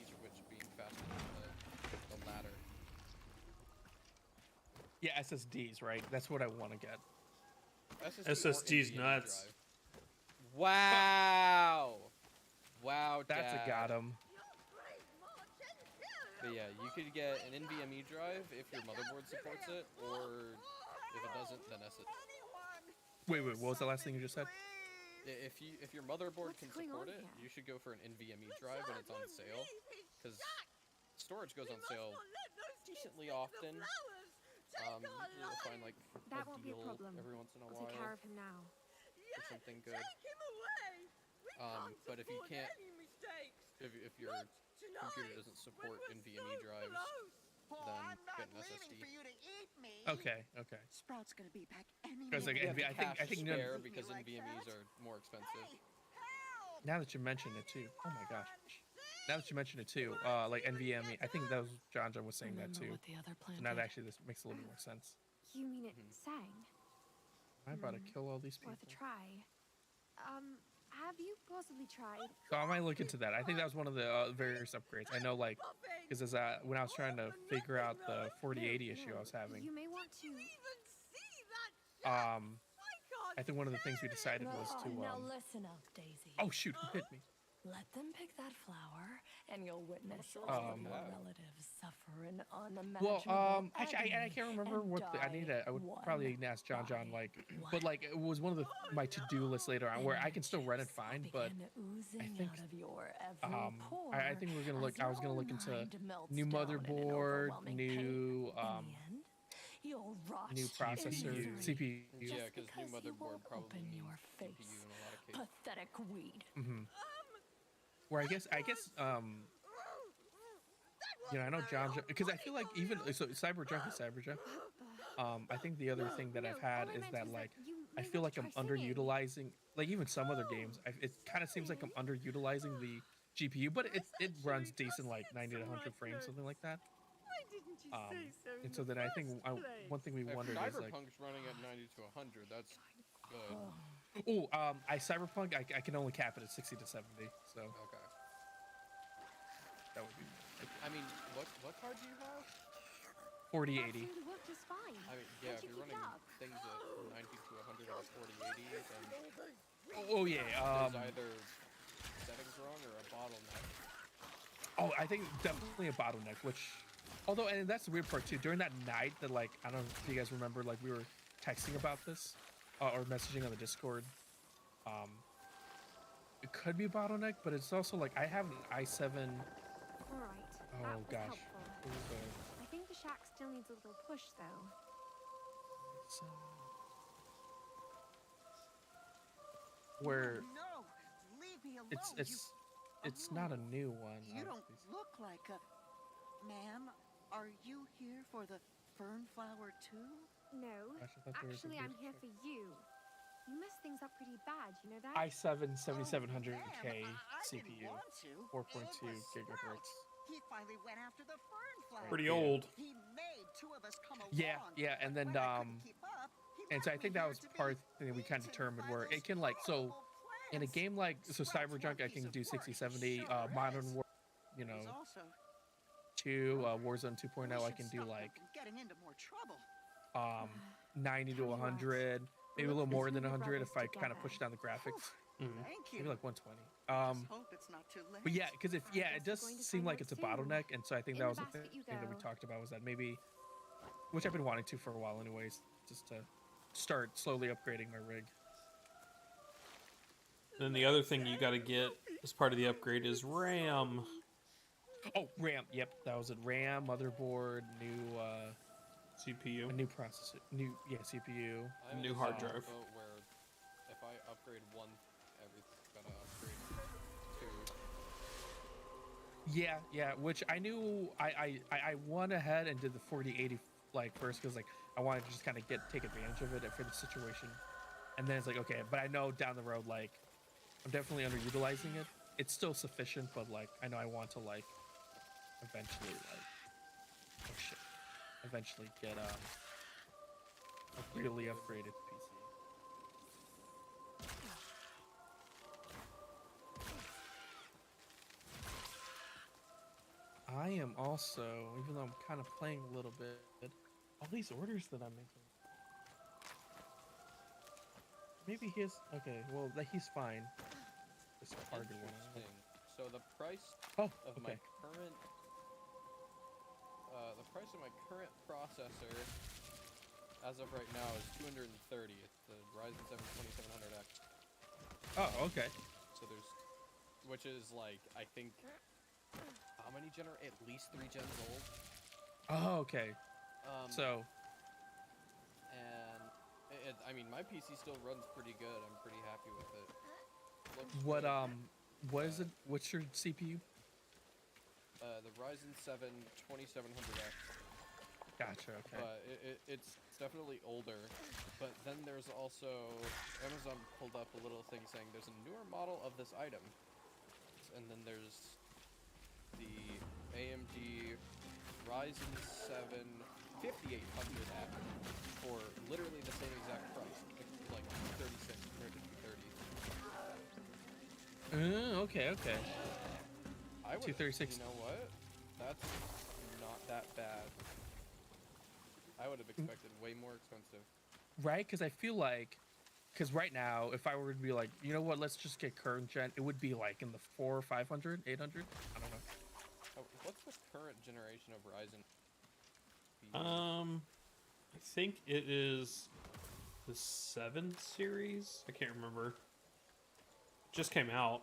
[SPEAKER 5] Each of which being faster than the latter.
[SPEAKER 9] Yeah, SSDs, right? That's what I want to get.
[SPEAKER 11] SSD's nuts.
[SPEAKER 5] Drive. Wow! Wow,
[SPEAKER 9] that's
[SPEAKER 5] Dad.
[SPEAKER 9] a got him.
[SPEAKER 5] But yeah, you could get an NVMe drive if your motherboard supports it, or if it doesn't, then S it.
[SPEAKER 9] Wait, what was the last thing you just said?
[SPEAKER 5] If your motherboard can support it, you should go for an NVMe drive when it's on sale, because storage goes on sale decently often. Usually you'll find like
[SPEAKER 3] That
[SPEAKER 5] a
[SPEAKER 3] won't be a
[SPEAKER 5] deal
[SPEAKER 3] problem.
[SPEAKER 5] every once in a
[SPEAKER 3] I'll
[SPEAKER 5] while
[SPEAKER 3] take care of him now.
[SPEAKER 5] for something good. But if you can't, if your computer doesn't support NVMe drives, then get an SSD.
[SPEAKER 9] Okay. Okay.
[SPEAKER 12] Sprout's gonna be back any
[SPEAKER 9] Because like,
[SPEAKER 5] You have
[SPEAKER 9] I
[SPEAKER 5] the cash
[SPEAKER 9] think
[SPEAKER 5] to
[SPEAKER 9] none,
[SPEAKER 5] spare because NVMe's are more expensive.
[SPEAKER 9] now that you mention it too. Oh my gosh. Now that you mention it too, like NVMe, I think that was John was saying that
[SPEAKER 4] Remember
[SPEAKER 9] too.
[SPEAKER 4] what the other
[SPEAKER 9] So
[SPEAKER 4] plan
[SPEAKER 9] now
[SPEAKER 4] did?
[SPEAKER 9] that actually this makes a little bit more sense.
[SPEAKER 3] You mean it sang?
[SPEAKER 9] I'm about to kill all these people.
[SPEAKER 3] Worth a try. Have you possibly tried?
[SPEAKER 9] So I might look into that. I think that was one of the various upgrades. I know, like, because as when I was trying to figure out the 4080 issue I was having,
[SPEAKER 3] You may want to.
[SPEAKER 9] I think one of the things we decided was to
[SPEAKER 4] Now listen up, Daisy.
[SPEAKER 9] oh shoot, who hit me?
[SPEAKER 4] Let them pick that flower, and you'll witness
[SPEAKER 5] sure
[SPEAKER 4] all
[SPEAKER 5] it's
[SPEAKER 4] of
[SPEAKER 5] gonna
[SPEAKER 4] your
[SPEAKER 5] happen.
[SPEAKER 4] relatives suffer an unimaginable
[SPEAKER 9] Well, actually, I
[SPEAKER 4] agony
[SPEAKER 9] can't remember
[SPEAKER 4] and
[SPEAKER 9] what the, I need to. I would
[SPEAKER 4] die
[SPEAKER 9] probably ask John, like, but like it was one of the my to-do list later on where I can still run it fine, but I think
[SPEAKER 4] out of your every pore
[SPEAKER 9] I think we're gonna look.
[SPEAKER 4] as
[SPEAKER 9] I was gonna
[SPEAKER 4] your
[SPEAKER 9] look into
[SPEAKER 4] mind melts
[SPEAKER 9] new
[SPEAKER 4] down in an
[SPEAKER 9] motherboard,
[SPEAKER 4] overwhelming
[SPEAKER 9] new
[SPEAKER 4] pain. In the end, you'll rot
[SPEAKER 9] new
[SPEAKER 4] in
[SPEAKER 9] processor,
[SPEAKER 4] misery
[SPEAKER 9] CPU.
[SPEAKER 5] Yeah,
[SPEAKER 4] just
[SPEAKER 5] because new
[SPEAKER 4] because you
[SPEAKER 5] motherboard
[SPEAKER 4] won't
[SPEAKER 5] probably
[SPEAKER 4] open
[SPEAKER 5] means
[SPEAKER 4] your face.
[SPEAKER 5] CPU in a lot of cases.
[SPEAKER 4] Pathetic weed.
[SPEAKER 9] Where I guess you know, I know John, because I feel like even so Cyberjunk is Cyberjunk. I think the other thing that I've had is that like I feel like I'm underutilizing, like even some other games, it kind of seems like I'm underutilizing the GPU, but it runs decent, like 90 to 100 frames, something like that. And so then I think one thing we
[SPEAKER 5] If
[SPEAKER 9] wondered is like,
[SPEAKER 5] Cyberpunk's running at 90 to 100, that's good.
[SPEAKER 9] I Cyberpunk I can only cap it at 60 to 70, so
[SPEAKER 5] Okay.
[SPEAKER 9] that would be.
[SPEAKER 5] I mean, what card do you have?
[SPEAKER 9] 4080.
[SPEAKER 3] Worked just fine.
[SPEAKER 5] I mean, yeah, if
[SPEAKER 3] How'd you
[SPEAKER 5] you're
[SPEAKER 3] keep
[SPEAKER 5] running
[SPEAKER 3] up?
[SPEAKER 5] things at 90 to 100 on a 4080, then
[SPEAKER 9] Oh yeah.
[SPEAKER 5] there's either settings wrong or a bottleneck.
[SPEAKER 9] Oh, I think definitely a bottleneck. Which, although, and that's the weird part too. During that night, that like I don't know if you guys remember, like we were texting about this or messaging on the Discord. It could be a bottleneck, but it's also like I have an i7.
[SPEAKER 3] All right.
[SPEAKER 9] Oh
[SPEAKER 3] that was
[SPEAKER 9] gosh.
[SPEAKER 3] helpful. I think the shack still needs a little push, though.
[SPEAKER 9] Where
[SPEAKER 12] No, leave me alone.
[SPEAKER 9] it's not a new one.
[SPEAKER 12] You don't look like a ma'am. Are you here for the fern flower too?
[SPEAKER 3] No,
[SPEAKER 9] Gosh, I thought there was a
[SPEAKER 3] actually, I'm
[SPEAKER 9] boost
[SPEAKER 3] here
[SPEAKER 9] check.
[SPEAKER 3] for you. You messed things up pretty bad, you know that?
[SPEAKER 9] i7 7700K
[SPEAKER 12] Ma'am, I
[SPEAKER 9] CPU,
[SPEAKER 12] didn't want to.
[SPEAKER 9] 4.2
[SPEAKER 12] It was
[SPEAKER 9] gigahertz.
[SPEAKER 12] He finally went after the fern flower.
[SPEAKER 11] Pretty old.
[SPEAKER 12] He made two of us come along.
[SPEAKER 9] Yeah, and then
[SPEAKER 12] When I couldn't keep up, he
[SPEAKER 9] and so I
[SPEAKER 12] left
[SPEAKER 9] think
[SPEAKER 12] me
[SPEAKER 9] that
[SPEAKER 12] here
[SPEAKER 9] was
[SPEAKER 12] to
[SPEAKER 9] part
[SPEAKER 12] be
[SPEAKER 9] that we kind of
[SPEAKER 12] eaten
[SPEAKER 9] determined
[SPEAKER 12] by
[SPEAKER 9] where
[SPEAKER 12] those
[SPEAKER 9] it can like so
[SPEAKER 12] horrible
[SPEAKER 9] in a
[SPEAKER 12] plants.
[SPEAKER 9] game like so
[SPEAKER 12] Sprouts were a
[SPEAKER 9] Cyberjunk I
[SPEAKER 12] piece
[SPEAKER 9] can
[SPEAKER 12] of
[SPEAKER 9] do
[SPEAKER 12] work,
[SPEAKER 9] 60
[SPEAKER 12] he
[SPEAKER 9] 70
[SPEAKER 12] sure
[SPEAKER 9] Modern
[SPEAKER 12] is.
[SPEAKER 9] War, you know,
[SPEAKER 12] He's also
[SPEAKER 9] 2 Warzone 2.0 I
[SPEAKER 12] should
[SPEAKER 9] can do
[SPEAKER 12] stop him
[SPEAKER 9] like
[SPEAKER 12] from getting into more trouble.
[SPEAKER 9] 90 to
[SPEAKER 3] Tell you what,
[SPEAKER 9] 100, maybe a little
[SPEAKER 3] let's
[SPEAKER 9] more
[SPEAKER 3] put
[SPEAKER 9] than
[SPEAKER 3] your
[SPEAKER 9] 100 if
[SPEAKER 3] brothers
[SPEAKER 9] I kind of
[SPEAKER 3] together.
[SPEAKER 9] push down the graphics.
[SPEAKER 12] Thank you.
[SPEAKER 9] Maybe like 120.
[SPEAKER 12] Just hope it's not too late.
[SPEAKER 9] But yeah, because if
[SPEAKER 3] I
[SPEAKER 9] yeah,
[SPEAKER 3] guess
[SPEAKER 9] it
[SPEAKER 3] we're
[SPEAKER 9] does
[SPEAKER 3] going to
[SPEAKER 9] seem
[SPEAKER 3] find
[SPEAKER 9] like
[SPEAKER 3] out
[SPEAKER 9] it's a
[SPEAKER 3] soon.
[SPEAKER 9] bottleneck, and so I think
[SPEAKER 3] In
[SPEAKER 9] that
[SPEAKER 3] the
[SPEAKER 9] was the
[SPEAKER 3] basket you
[SPEAKER 9] thing that we
[SPEAKER 3] go.
[SPEAKER 9] talked about was that maybe, which I've been wanting to for a while anyways, just to start slowly upgrading my rig.
[SPEAKER 11] Then the other thing you got to get as part of the upgrade is RAM.
[SPEAKER 9] Oh, RAM. Yep, that was it. RAM, motherboard, new
[SPEAKER 11] CPU,
[SPEAKER 9] a new processor, CPU,
[SPEAKER 5] I'm in
[SPEAKER 11] new
[SPEAKER 5] the
[SPEAKER 11] hard
[SPEAKER 5] same
[SPEAKER 11] drive.
[SPEAKER 5] boat where if I upgrade one, everything's gotta upgrade two.
[SPEAKER 9] Yeah. Which I knew I went ahead and did the 4080 like first because like I wanted to just kind of take advantage of it for the situation, and then it's like okay, but I know down the road like I'm definitely underutilizing it. It's still sufficient, but like I know I want to like eventually eventually get a really upgraded PC. I am also, even though I'm kind of playing a little bit, all these orders that I'm making. Maybe he's okay. Well, he's fine. This harder one.
[SPEAKER 5] Interesting. So the price
[SPEAKER 9] Oh,
[SPEAKER 5] of
[SPEAKER 9] okay.
[SPEAKER 5] the price of my current processor as of right now is $230. It's the Ryzen 7 2700X.
[SPEAKER 9] Oh, okay.
[SPEAKER 5] So there's, which is like I think how many at least 3 gens old.
[SPEAKER 9] Oh, okay. So
[SPEAKER 5] I mean, my PC still runs pretty good. I'm pretty happy with it. Looks
[SPEAKER 9] What
[SPEAKER 5] good.
[SPEAKER 9] what is it? What's your CPU?
[SPEAKER 5] The Ryzen 7 2700X.
[SPEAKER 9] Gotcha. Okay.
[SPEAKER 5] But it's definitely older. But then there's also Amazon pulled up a little thing saying there's a newer model of this item, and then there's the AMD Ryzen 7 5800F for literally the same exact price, like 236 compared to 230.
[SPEAKER 9] Okay. Okay.
[SPEAKER 5] I would.
[SPEAKER 9] 236.
[SPEAKER 5] You know what? That's not that bad. I would have expected way more expensive.
[SPEAKER 9] Right? Because I feel like, because right now, if I were to be like, you know what, let's just get current gen, it would be like in the 400, 500, 800. I don't know.
[SPEAKER 5] Oh, what's the current generation of Ryzen?
[SPEAKER 11] I think it is the 7 series. I can't remember. Just came out.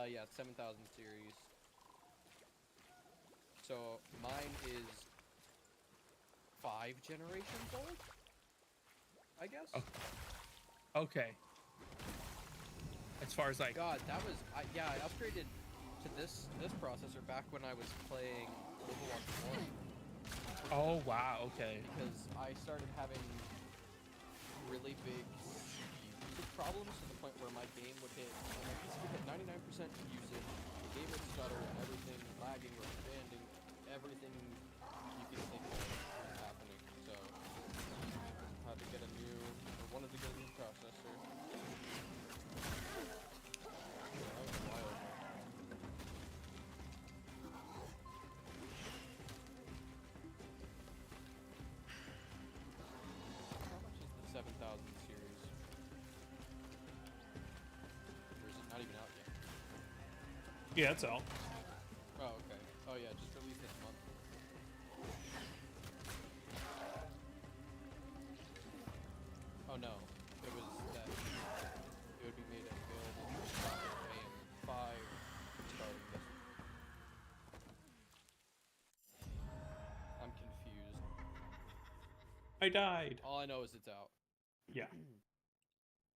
[SPEAKER 5] Yeah, 7000 series. So mine is 5 generations old, I guess.
[SPEAKER 9] Oh. Okay. As far as like,
[SPEAKER 5] God, that was yeah. I upgraded to this processor back when I was playing Overwatch 1.
[SPEAKER 9] Oh wow. Okay.
[SPEAKER 5] Because I started having really big usage problems to the point where my game would hit 99% usage. The game would stutter, everything lagging or expanding, everything you can think of was happening. So had to get a new, or wanted to get a new processor. Yeah, that was wild. How much is the 7000 series? Or is it not even out yet?
[SPEAKER 11] Yeah, it's out.
[SPEAKER 5] Oh, okay. Oh, yeah, just released this month. Oh, no. It was that it would be made available for stock of AM5 starting this. I'm confused.
[SPEAKER 11] I died.
[SPEAKER 5] All I know is it's out.
[SPEAKER 11] Yeah.